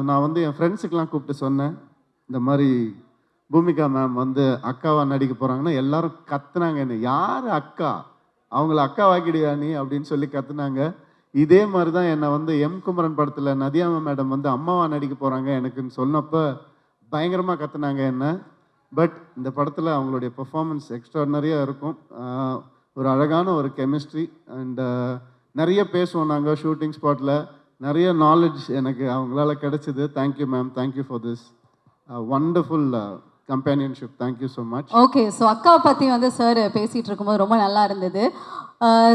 [SPEAKER 17] நான் என் ஃப்ரெண்ட்ஸுக்கெலாம் கூப்பிட்டு சொன்னேன், இந்த மாதிரி பூமிகா மேம் அக்காவாக நடிக்க போகிறாங்கன்னா எல்லாரும் கத்துனாங்க. என்ன யார் அக்கா, அவங்கள அக்கா வாக்கிடுவா நீ அப்படின்னு சொல்லி கத்துனாங்க. இதே மாதிரி தான் என்னை எம் குமரன் படத்தில் நதியாமா மேடம் அம்மாவாக நடிக்க போகிறாங்க எனக்குன்னு சொன்னப்போ பயங்கரமாக கத்துனாங்க என்ன. பட் இந்த படத்தில் அவங்களுடைய பெர்ஃபார்மன்ஸ் எக்ஸ்ட்ராடனரியாக இருக்கும். ஒரு அழகான ஒரு கெமிஸ்ட்ரி அண்ட் நிறைய பேசுவோம் நாங்கள் ஷூட்டிங் ஸ்பாட்டில். நிறைய நாலேஜ் எனக்கு அவங்களால கிடைச்சிது. Thank you ma'am, thank you for this wonderful companionship. Thank you so much.
[SPEAKER 5] Okay, so அக்காவை பற்றி சார் பேசிகிட்டு இருக்கும்போது ரொம்ப நல்லா இருந்தது.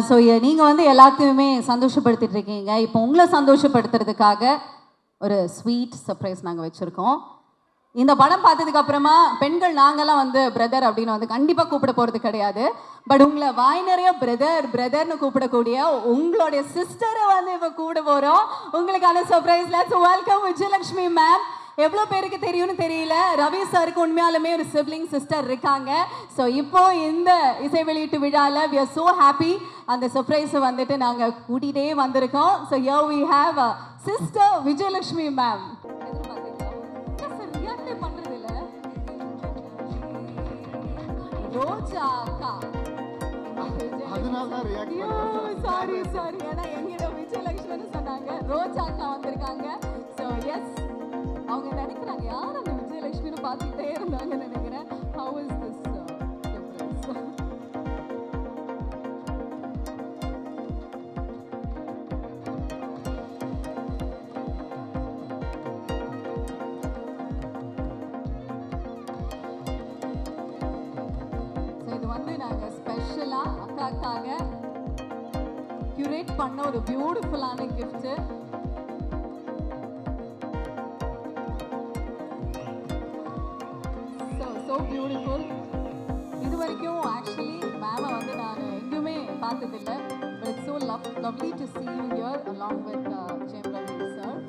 [SPEAKER 5] ஸோ நீங்கள் எல்லாத்தையுமே சந்தோஷப்படுத்திட்டு இருக்கீங்க. இப்போ உங்களை சந்தோஷப்படுத்துறதுக்காக ஒரு ஸ்வீட் சர்ப்ரைஸ் நாங்கள் வச்சுருக்கோம். இந்த படம் பார்த்ததுக்கு அப்புறமா பெண்கள் நாங்கள்லாம் பிரதர் அப்படின்னு கண்டிப்பாக கூப்பிட போகிறது கிடையாது. பட் உங்களை வாய் நிறைய பிரதர்னு கூப்பிடக்கூடிய உங்களுடைய சிஸ்டரை இப்போ கூப்பிட போகிறோம். உங்களுக்கான surprise. Let's welcome Vijayalakshmi ma'am. எவ்வளோ பேருக்கு தெரியும்னு தெரியல, ரவி சாருக்கு உண்மையாலுமே ஒரு சிப்ளிங் சிஸ்டர் இருக்காங்க. ஸோ இப்போ இந்த இசை வெளியீட்டு விழாவில் we are so happy அந்த சர்ப்ரைஸை நாங்கள் கூட்டிகிட்டே வந்திருக்கோம். So here we have sister Vijayalakshmi ma'am. Roja அக்கா, சாரி ஏன்னா எங்கிட்ட விஜயலட்சுமி சொன்னாங்க, ரோஜா அக்கா வந்திருக்காங்க. ஸோ எஸ், அவங்க நினைக்கிறாங்க யார் அந்த விஜயலட்சுமின்னு பார்த்துக்கிட்டே இருந்தாங்கன்னு நினைக்கிறேன். How is this difference? So இது நாங்கள் ஸ்பெஷலாக அக்காக்காக கியூரேட் பண்ண ஒரு பியூட்டிஃபுல்லான கிஃப்ட்டு. So beautiful. இது வரைக்கும் ஆக்சுவலி மேமை நான் எங்கேயுமே பார்த்ததில்லை. But it's so lovely to see you here along with Jayam Ravi sir.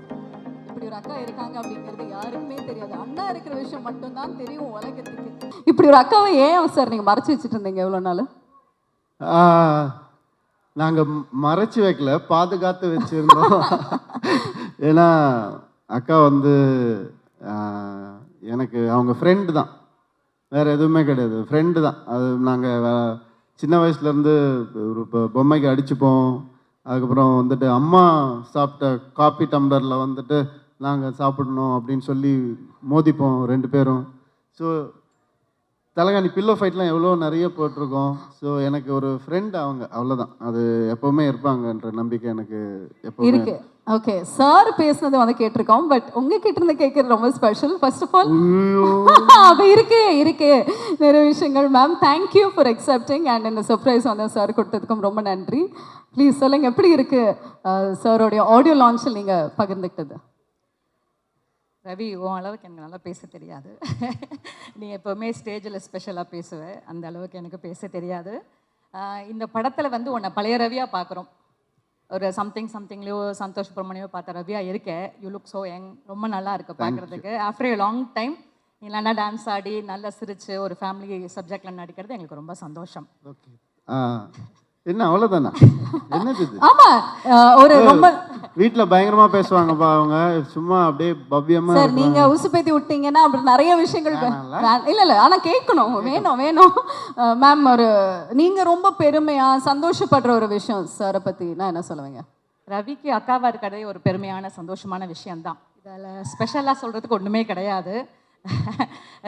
[SPEAKER 5] இப்படி ஒரு அக்கா இருக்காங்க அப்படிங்கிறது யாருக்குமே தெரியாது. அண்ணா இருக்கிற விஷயம் மட்டும்தான் தெரியும் உலகத்துக்கு. இப்படி ஒரு அக்காவை ஏன் சார் நீங்கள் மறைச்சி வச்சுட்டு இருந்தீங்க எவ்வளோ நாள்?
[SPEAKER 17] நாங்கள் மறைச்சி வைக்கல, பாதுகாத்து வச்சுருந்தோம். ஏன்னா அக்கா எனக்கு அவங்க ஃப்ரெண்டு தான், வேறு எதுவுமே கிடையாது, ஃப்ரெண்டு தான். அது நாங்கள் சின்ன வயசுலேருந்து ஒரு பொம்மைக்கு அடிச்சுப்போம். அதுக்கப்புறம் அம்மா சாப்பிட்ட காப்பி டம்ளரில் நாங்கள் சாப்பிடணும் அப்படின்னு சொல்லி மோதிப்போம் 2 பேரும். ஸோ தலகாணி பில்லோ ஃபைட்லாம் எவ்வளோ நிறைய போட்டிருக்கோம். ஸோ எனக்கு ஒரு ஃப்ரெண்ட் அவங்க, அவ்வளோதான். அது எப்போவுமே இருப்பாங்கன்ற நம்பிக்கை எனக்கு எப்போவுமே
[SPEAKER 5] ஓகே சார் பேசுனது வந்து கேட்டிருக்கோம், பட் உங்ககிட்ட இருந்து கேட்கறது ரொம்ப ஸ்பெஷல். ஃபர்ஸ்ட் ஆஃப் ஆல் அப்போ இருக்கு நிறைய விஷயங்கள். Ma'am thank you for accepting and இந்த சர்ப்ரைஸ் வந்து சார் கொடுத்ததுக்கும் ரொம்ப நன்றி. ப்ளீஸ் சொல்லுங்க, எப்படி இருக்கு சாரோடைய ஆடியோ லான்ச்சில் நீங்கள் பகிர்ந்துக்கிட்டது?
[SPEAKER 18] ரவி, உன் அளவுக்கு எனக்கு நல்லா பேச தெரியாது. நீ எப்போவுமே ஸ்டேஜில் ஸ்பெஷலாக பேசுவேன், அந்த அளவுக்கு எனக்கு பேச தெரியாது. இந்த படத்தில் வந்து உன்னை பழைய ரவியாக பார்க்குறோம். ஒரு சம்திங்லையோ சந்தோஷ் சுப்ரமணியோ பார்த்த ரவியா இருக்கேன். யூ லுக் ஸோ யங், ரொம்ப நல்லா இருக்கு பார்க்குறதுக்கு. ஆஃப்டர் ஏ லாங் டைம் நீ நல்லா டான்ஸ் ஆடி நல்லா சிரிச்சு ஒரு ஃபேமிலி சப்ஜெக்டில் நடிக்கிறது எங்களுக்கு ரொம்ப சந்தோஷம்.
[SPEAKER 17] என்ன அவ்வளோதானா? என்னது இது?
[SPEAKER 5] ஆமா, ஒரு ரொம்ப
[SPEAKER 17] வீட்டில் பயங்கரமா பேசுவாங்கப்பா அவங்க, சும்மா அப்படியே பவ்யமா.
[SPEAKER 5] சார் நீங்க உசுப்பேத்தி விட்டீங்கன்னா அப்படி நிறைய விஷயங்கள் இல்ல ஆனா கேட்கணும், வேணும். மேம், ஒரு நீங்க ரொம்ப பெருமையா சந்தோஷப்படுற ஒரு விஷயம் சாரை பத்தி நான் என்ன சொல்லுவீங்க?
[SPEAKER 18] ரவிக்கு அக்காவா இருக்கிறதே ஒரு பெருமையான சந்தோஷமான விஷயம்தான். இதில் ஸ்பெஷலாக சொல்கிறதுக்கு ஒன்றுமே கிடையாது.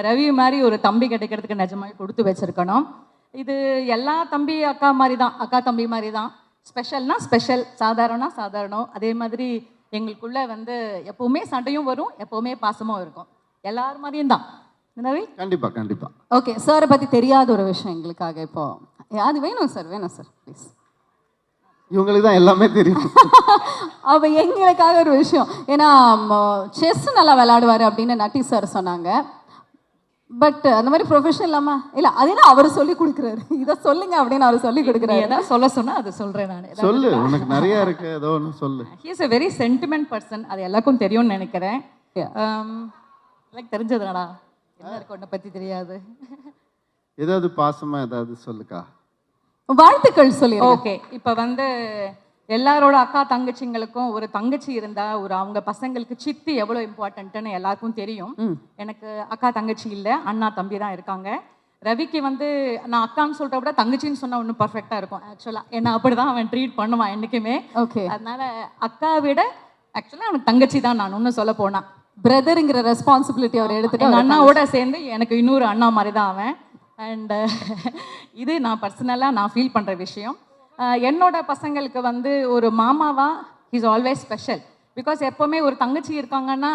[SPEAKER 18] ரவி மாதிரி ஒரு தம்பி கிடைக்கிறதுக்கு நிஜமாக கொடுத்து வச்சிருக்கணும். இது எல்லா தம்பி அக்கா மாதிரி தான், அக்கா தம்பி மாதிரி தான். ஸ்பெஷல்னா ஸ்பெஷல், சாதாரணம். அதே மாதிரி எங்களுக்குள்ள வந்து எப்பவுமே சண்டையும் வரும், எப்பவுமே பாசமும் இருக்கும். எல்லாரும் மாதிரியும் தான்.
[SPEAKER 17] கண்டிப்பா.
[SPEAKER 5] ஓகே, சாரை பத்தி தெரியாத ஒரு விஷயம் எங்களுக்காக இப்போ அது வேணும் சார் ப்ளீஸ்.
[SPEAKER 17] இவங்களுக்கு தான் எல்லாமே தெரியும்.
[SPEAKER 5] அப்போ எங்களுக்காக ஒரு விஷயம், ஏன்னா செஸ் நல்லா விளையாடுவார் அப்படின்னு நட்டி சார் சொன்னாங்க. பட் அந்த மாதிரி ப்ரொஃபஷனல் இல்லாமல் இல்லை, அதே அவர் சொல்லி கொடுக்குறாரு, இதை சொல்லுங்க அப்படின்னு அவர் சொல்லி கொடுக்குறாரு.
[SPEAKER 18] ஏதாவது சொல்ல சொன்னால் அதை சொல்கிறேன் நான்.
[SPEAKER 17] சொல்லு, உனக்கு நிறைய இருக்கு, ஏதோ ஒன்று சொல்லு.
[SPEAKER 18] He is a very sentiment person, அது எல்லாருக்கும் தெரியும்னு நினைக்கிறேன். எனக்கு தெரிஞ்சதுடா, என்ன இருக்கு உன்னை பற்றி தெரியாது.
[SPEAKER 17] ஏதாவது பாசமா ஏதாவது சொல்லுக்கா.
[SPEAKER 5] வாழ்த்துக்கள் சொல்லி.
[SPEAKER 18] ஓகே, இப்போ வந்து எல்லாரோட அக்கா தங்கச்சிங்களுக்கும் ஒரு தங்கச்சி இருந்தா ஒரு அவங்க பசங்களுக்கு சித்தி எவ்வளோ இம்பார்ட்டன்ட்டுன்னு எல்லாருக்கும் தெரியும். எனக்கு அக்கா தங்கச்சி இல்லை, அண்ணா தம்பி தான் இருக்காங்க. ரவிக்கு வந்து நான் அக்கான்னு சொல்கிறத விட தங்கச்சின்னு சொன்னால் ஒன்றும் பர்ஃபெக்டாக இருக்கும் ஆக்சுவலாக. ஏன்னா அப்படி தான் அவன் ட்ரீட் பண்ணுவான் என்றைக்குமே.
[SPEAKER 5] ஓகே,
[SPEAKER 18] அதனால அக்கா விட ஆக்சுவலாக அவனுக்கு தங்கச்சி தான் நான் ஒன்றும் சொல்ல போனான்.
[SPEAKER 5] பிரதருங்கிற ரெஸ்பான்சிபிலிட்டி அவர் எடுத்துட்டு
[SPEAKER 18] எங்கள் அண்ணாவோட சேர்ந்து எனக்கு இன்னொரு அண்ணா மாதிரி தான் அவன். அண்ட் இது நான் பர்சனலாக நான் ஃபீல் பண்ணுற விஷயம். என்னோட பசங்களுக்கு வந்து ஒரு மாமாவா இஸ் ஆல்வேஸ் ஸ்பெஷல். பிகாஸ் எப்போவுமே ஒரு தங்கச்சி இருக்காங்கன்னா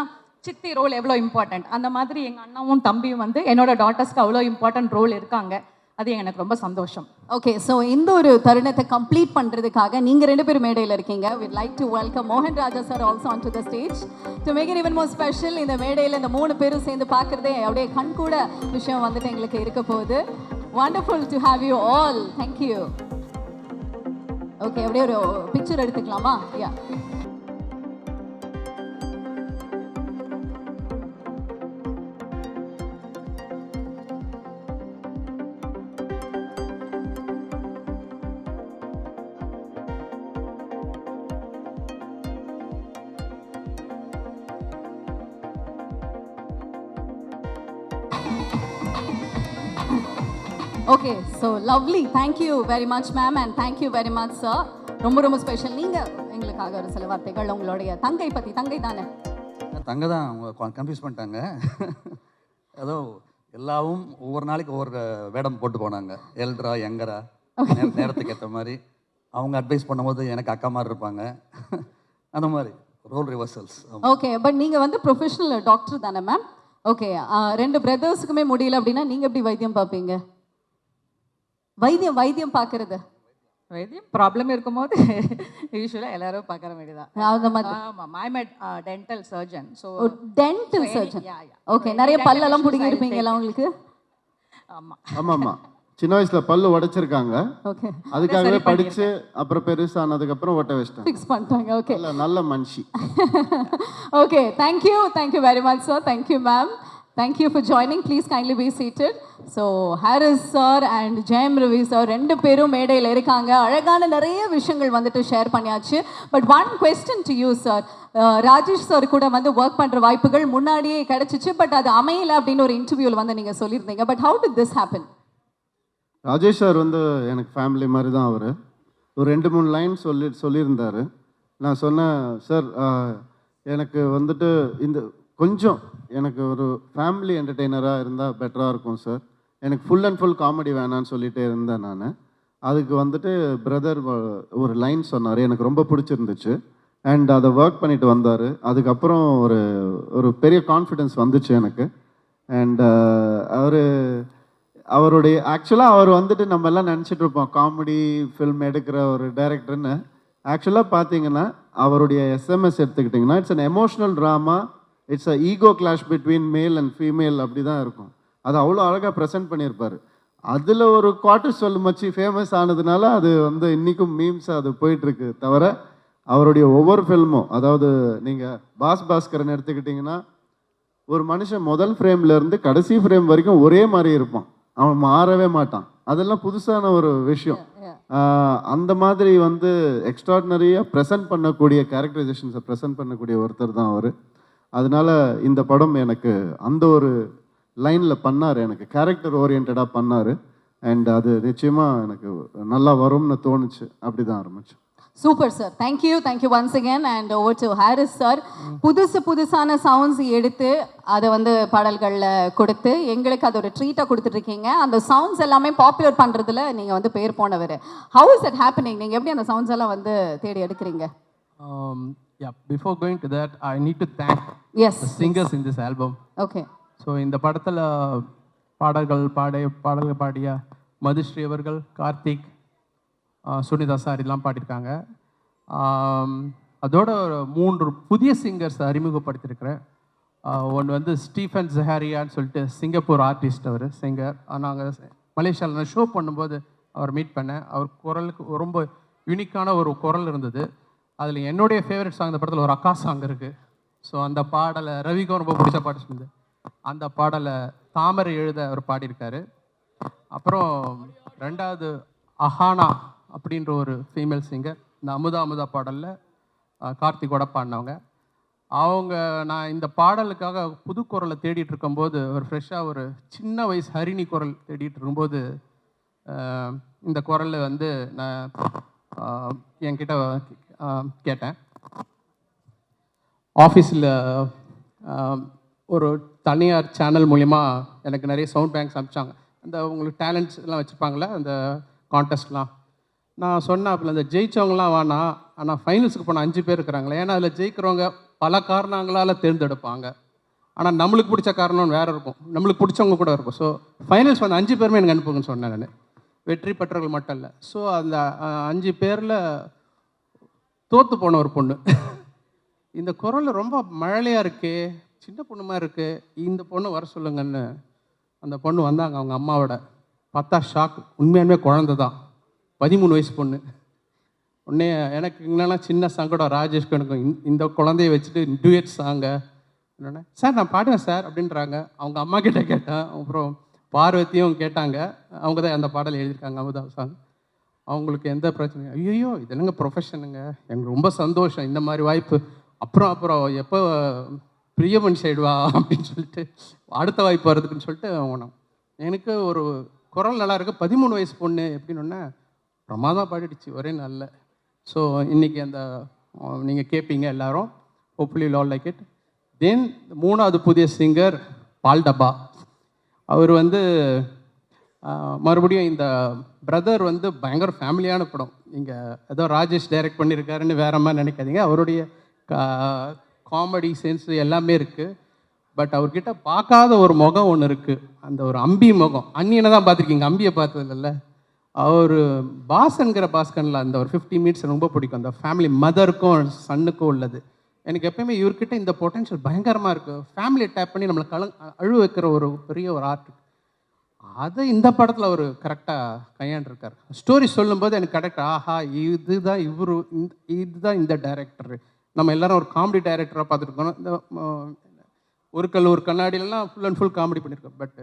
[SPEAKER 18] சித்தி ரோல் எவ்வளோ இம்பார்ட்டன்ட், அந்த மாதிரி எங்கள் அண்ணாவும் தம்பியும் வந்து என்னோட டாட்டர்ஸ்க்கு அவ்வளோ இம்பார்ட்டன்ட் ரோல் இருக்காங்க. அது எனக்கு ரொம்ப சந்தோஷம்.
[SPEAKER 5] ஓகே, ஸோ இந்த ஒரு தருணத்தை கம்ப்ளீட் பண்ணுறதுக்காக நீங்கள் 2 பேரும் மேடையில் இருக்கீங்க. we'd like to welcome மோகன் Raja sir also onto the stage to make it even more special. இந்த மேடையில் இந்த 3 பேரும் சேர்ந்து பார்க்குறதே அப்படியே கண் கூட விஷயம் வந்துட்டு எங்களுக்கு இருக்க போகுது. wonderful to have you all. thank you. Okay, அப்படியே ஒரு பிக்சர் எடுத்துக்கலாமா? Yeah, okay, so lovely. Thank you very much ma'am and thank you very much sir. ரொம்ப ஸ்பெஷல். நீங்கள் எங்களுக்காக ஒரு சில வார்த்தைகள் உங்களுடைய தங்கை பற்றி. தங்கை தானே?
[SPEAKER 19] தங்கை தான், அவங்க கன்ஃபியூஸ் பண்ணிட்டாங்க. ஏதோ எல்லாவும் ஒவ்வொரு நாளைக்கு ஒவ்வொரு வேடம் போட்டு போனாங்க. எல்ட்ரா யங்கரா நேரத்துக்கு ஏற்ற மாதிரி அவங்க அட்வைஸ் பண்ணும்போது எனக்கு அக்கா மாதிரி இருப்பாங்க. அந்த மாதிரி ரோல் ரிவர்சல்ஸ்.
[SPEAKER 5] ஓகே, பட் நீங்கள் வந்து ப்ரொஃபஷனல் டாக்டர் தானே மேம்? ஓகே, 2 பிரதர்ஸுக்குமே முடியல அப்படின்னா நீங்கள் எப்படி வைத்தியம் பார்ப்பீங்க? வைத்தியம் பார்க்கறது,
[SPEAKER 18] வைத்தியம் ப்ராப்ளம் இருக்கும்போது யூஸ்வலாக எல்லாரும் பார்க்குற மாதிரி தான். ஆமாம், I am dental surgeon. So
[SPEAKER 5] dental surgeon. Okay, நிறைய பல்லெல்லாம் பிடிங்கி இருப்பீங்களா உங்களுக்கு?
[SPEAKER 17] ஆமாம், சின்ன வயசுல பல்லு உடைச்சிருக்காங்க.
[SPEAKER 5] ஓகே,
[SPEAKER 17] அதுக்காகவே படிச்சு அப்புறம் பெருசானதுக்கு அப்புறம் ஒட்ட வச்சிட்டாங்க,
[SPEAKER 5] ஃபிக்ஸ் பண்ணிட்டாங்க. ஓகே,
[SPEAKER 17] நல்ல மனுஷி.
[SPEAKER 5] Okay, thank you very much sir. Thank you ma'am. Thank you for joining. Please kindly be seated. So, Harris sir and Jayam Ravi sir 2 பேரும் மேடையில் இருக்காங்க. அழகான நிறைய விஷயங்கள் வந்துட்டு ஷேர் பண்ணியாச்சு. But one question to you sir. Rajesh sir கூட வந்து ஒர்க் பண்ணுற வாய்ப்புகள் முன்னாடியே கிடச்சிச்சு, பட் அது அமையலை அப்படின்னு ஒரு இன்டர்வியூவில் வந்து நீங்கள் சொல்லியிருந்தீங்க. But how did this happen?
[SPEAKER 17] Rajesh sir வந்து எனக்கு ஃபேமிலி மாதிரி தான். அவர் ஒரு 2-3 லைன் சொல்லியிருந்தார். நான் சொன்னேன், சார் எனக்கு வந்துட்டு இந்த கொஞ்சம் எனக்கு ஒரு ஃபேமிலி என்டர்டெய்னராக இருந்தால் பெட்டராக இருக்கும் சார். எனக்கு ஃபுல் அண்ட் ஃபுல் காமெடி வேணான்னு சொல்லிகிட்டே இருந்தேன் நான். அதுக்கு வந்துட்டு பிரதர் ஒரு லைன் சொன்னார், எனக்கு ரொம்ப பிடிச்சிருந்துச்சு. அண்ட் அதை ஒர்க் பண்ணிட்டு வந்தார். அதுக்கப்புறம் ஒரு ஒரு பெரிய கான்ஃபிடென்ஸ் வந்துச்சு எனக்கு. அண்ட் அவருடைய ஆக்சுவலாக அவர் வந்துட்டு நம்ம எல்லாம் நினச்சிட்டு இருப்போம் காமெடி ஃபில்ம் எடுக்கிற ஒரு டைரக்டர்னு. ஆக்சுவலாக பார்த்தீங்கன்னா அவருடைய எஸ்எம்எஸ் எடுத்துக்கிட்டிங்கன்னா it's an emotional drama, it's a ego clash between male and female, அப்படி தான் இருக்கும். அது அவ்வளோ அழகாக ப்ரெசென்ட் பண்ணியிருப்பார். அதில் ஒரு குவார்டர் சொல்லு மச்சி ஃபேமஸ் ஆனதுனால அது வந்து இன்றைக்கும் மீம்ஸ் அது போயிட்டுருக்கு. தவிர அவருடைய ஒவ்வொரு ஃபில்மும், அதாவது நீங்கள் பாஸ்கரன் எடுத்துக்கிட்டிங்கன்னா ஒரு மனுஷன் முதல் ஃப்ரேம்லேருந்து கடைசி ஃப்ரேம் வரைக்கும் ஒரே மாதிரி இருப்பான், அவன் மாறவே மாட்டான். அதெல்லாம் புதுசான ஒரு விஷயம். அந்த மாதிரி வந்து எக்ஸ்ட்ராடினரியாக ப்ரெசென்ட் பண்ணக்கூடிய கேரக்டரைசேஷன்ஸை ப்ரெசென்ட் பண்ணக்கூடிய ஒருத்தர் தான் அவர். அதனால இந்த படம் எனக்கு அந்த ஒரு லைனில் பண்ணார், எனக்கு கேரக்டர் ஓரியன்டாக பண்ணார். அண்ட் அது நிச்சயமாக எனக்கு நல்லா வரும்னு தோணுச்சு. அப்படி தான் ஆரம்பிச்சு.
[SPEAKER 5] Super sir, thank you once again. And over to Harris sir. புதுசான சவுண்ட்ஸ் எடுத்து அதை வந்து பாடல்களில் கொடுத்து எங்களுக்கு அது ஒரு ட்ரீட்டாக கொடுத்துட்ருக்கீங்க. அந்த சவுண்ட்ஸ் எல்லாமே பாப்புலர் பண்ணுறதுல நீங்கள் வந்து பேர் போனவர். How is it happening? நீங்கள் எப்படி அந்த சவுண்ட்ஸ் எல்லாம் வந்து தேடி எடுக்கிறீங்க?
[SPEAKER 16] Yeah, before going to that, I need to thank the singers in this album.
[SPEAKER 5] Okay.
[SPEAKER 16] So இந்த படத்தில் பாடல்கள் பாடிய மதுஸ்ரீ அவர்கள், கார்த்திக், சுனிதா சார் இதெல்லாம் பாடியிருக்காங்க. அதோட 3 புதிய சிங்கர்ஸ் அறிமுகப்படுத்தியிருக்கிறேன். ஒன்று வந்து ஸ்டீஃபன் ஜஹாரியான்னு சொல்லிட்டு சிங்கப்பூர் ஆர்டிஸ்ட், அவர் சிங்கர். நாங்கள் மலேசியாவில் ஷோ பண்ணும்போது அவர் மீட் பண்ணேன். அவர் குரலுக்கு ரொம்ப யூனிக்கான ஒரு குரல் இருந்தது. அதில் என்னுடைய ஃபேவரட் சாங் இந்த படத்தில் ஒரு அக்கா சாங் இருக்குது. ஸோ அந்த பாடலை ரவிக்கும் ரொம்ப பிடிச்ச பாட்டு சொல்லுது. அந்த பாடலை தாமரை எழுத அவர் பாடியிருக்காரு. அப்புறம் 2வது அஹானா அப்படின்ற ஒரு ஃபீமேல் சிங்கர், இந்த அமுதா பாடலில் கார்த்திகோட பாடினவங்க. அவங்க நான் இந்த பாடலுக்காக புது குரலை தேடிட்டு இருக்கும்போது ஒரு ஃப்ரெஷ்ஷாக ஒரு சின்ன வயசு ஹரிணி குரல் தேடிட்டு இருக்கும்போது இந்த குரல் வந்து நான் என்கிட்ட கேட்டேன். ஆஃபீஸில் ஒரு தனியார் சேனல் மூலிமா எனக்கு நிறைய சவுண்ட் பேங்க்ஸ் அனுப்பிச்சாங்க. அந்த உங்களுக்கு டேலண்ட்ஸ் எல்லாம் வச்சுருப்பாங்களே அந்த கான்டெஸ்ட்லாம். நான் சொன்னேன் அப்போ அந்த ஜெயித்தவங்களாம் வேணாம், ஆனால் ஃபைனல்ஸுக்கு போன 5 பேர் இருக்கிறாங்களே, ஏன்னா அதில் ஜெயிக்கிறவங்க பல காரணங்களால் தேர்ந்தெடுப்பாங்க. ஆனால் நம்மளுக்கு பிடிச்ச காரணம் வேறு இருக்கும், நம்மளுக்கு பிடிச்சவங்க கூட இருக்கும். ஸோ ஃபைனல்ஸ் வந்து 5 பேருமே எனக்கு அனுப்புங்கன்னு சொன்னேன் நான். வெற்றி பெற்றவர்கள் மட்டும் இல்லை. ஸோ அந்த 5 பேரில் தோற்று போன ஒரு பொண்ணு, இந்த குரல் ரொம்ப மழலையாக இருக்கே, சின்ன பொண்ணுமா இருக்குது, இந்த பொண்ணு வர சொல்லுங்கன்னு அந்த பொண்ணு வந்தாங்க அவங்க அம்மாவோட. பார்த்தா ஷாக், உண்மையாலுமே குழந்தை தான், 13 வயசு பொண்ணு. உடனே எனக்கு என்னென்னா சின்ன சங்கடம், ராஜேஷ்க்கு எனக்கும் இந்த குழந்தைய வச்சுட்டு டூயட் சாங்க என்னென்ன சார் நான் பாடுவேன் சார் அப்படின்றாங்க. அவங்க அம்மா கிட்ட கேட்டேன். அப்புறம் பார்வதியும் கேட்டாங்க, அவங்க தான் அந்த பாடல் எழுதியிருக்காங்க அமுதா சாங். அவங்களுக்கு எந்த பிரச்சனையும், ஐயோ இது என்னங்க ப்ரொஃபஷனுங்க, எங்களுக்கு ரொம்ப சந்தோஷம் இந்த மாதிரி வாய்ப்பு. அப்புறம் எப்போ பிரியமணி சைடுவா அப்படின்னு சொல்லிட்டு அடுத்த வாய்ப்பு வருதுக்குன்னு சொல்லிட்டு போனோம். எனக்கு ஒரு குரல் நல்லா இருக்குது, 13 வயசு பொண்ணு எப்படின்னு பிரமாதமாக பாடிடுச்சு ஒரே நாளில். ஸோ இன்றைக்கி அந்த நீங்கள் கேட்பீங்க எல்லோரும், ஹோப்ஃபுல்லி ஆல் லைக் இட். தென் 3வது புதிய சிங்கர் பால்டபா. அவர் வந்து மறுபடியும் இந்த பிரதர் வந்து பயங்கர ஃபேமிலியான படம். இங்கே ஏதோ ராஜேஷ் டைரக்ட் பண்ணியிருக்காருன்னு வேற மாதிரி நினைக்காதீங்க. அவருடைய காமெடி சென்ஸ் எல்லாமே இருக்குது. பட் அவர்கிட்ட பார்க்காத ஒரு முகம் ஒன்று இருக்குது, அந்த ஒரு அம்பி முகம். அன்னியனை தான் பார்த்துருக்கீங்க, அம்பியை பார்த்ததில்ல. அவர் பாஸ்கனில் அந்த ஒரு 50 மினிட்ஸ் ரொம்ப பிடிக்கும். அந்த ஃபேமிலி மதருக்கும் சன்னுக்கும் உள்ளது. எனக்கு எப்பயுமே இவர்கிட்ட இந்த பொட்டன்ஷியல் பயங்கரமாக இருக்குது. ஃபேமிலியை டேப் பண்ணி நம்மளை அழுவ வைக்கிற ஒரு பெரிய ஒரு ஆர்ட். அதை இந்த படத்தில் அவர் கரெக்டாக கையாண்டிருக்கார். ஸ்டோரி சொல்லும்போது எனக்கு கரெக்ட், ஆஹா இதுதான் இதுதான் இந்த டைரக்டர். நம்ம எல்லோரும் ஒரு காமெடி டைரக்டராக பார்த்துருக்கோம். இந்த ஒரு கண்ணாடியிலலாம் ஃபுல் அண்ட் ஃபுல் காமெடி பண்ணியிருக்கோம். பட்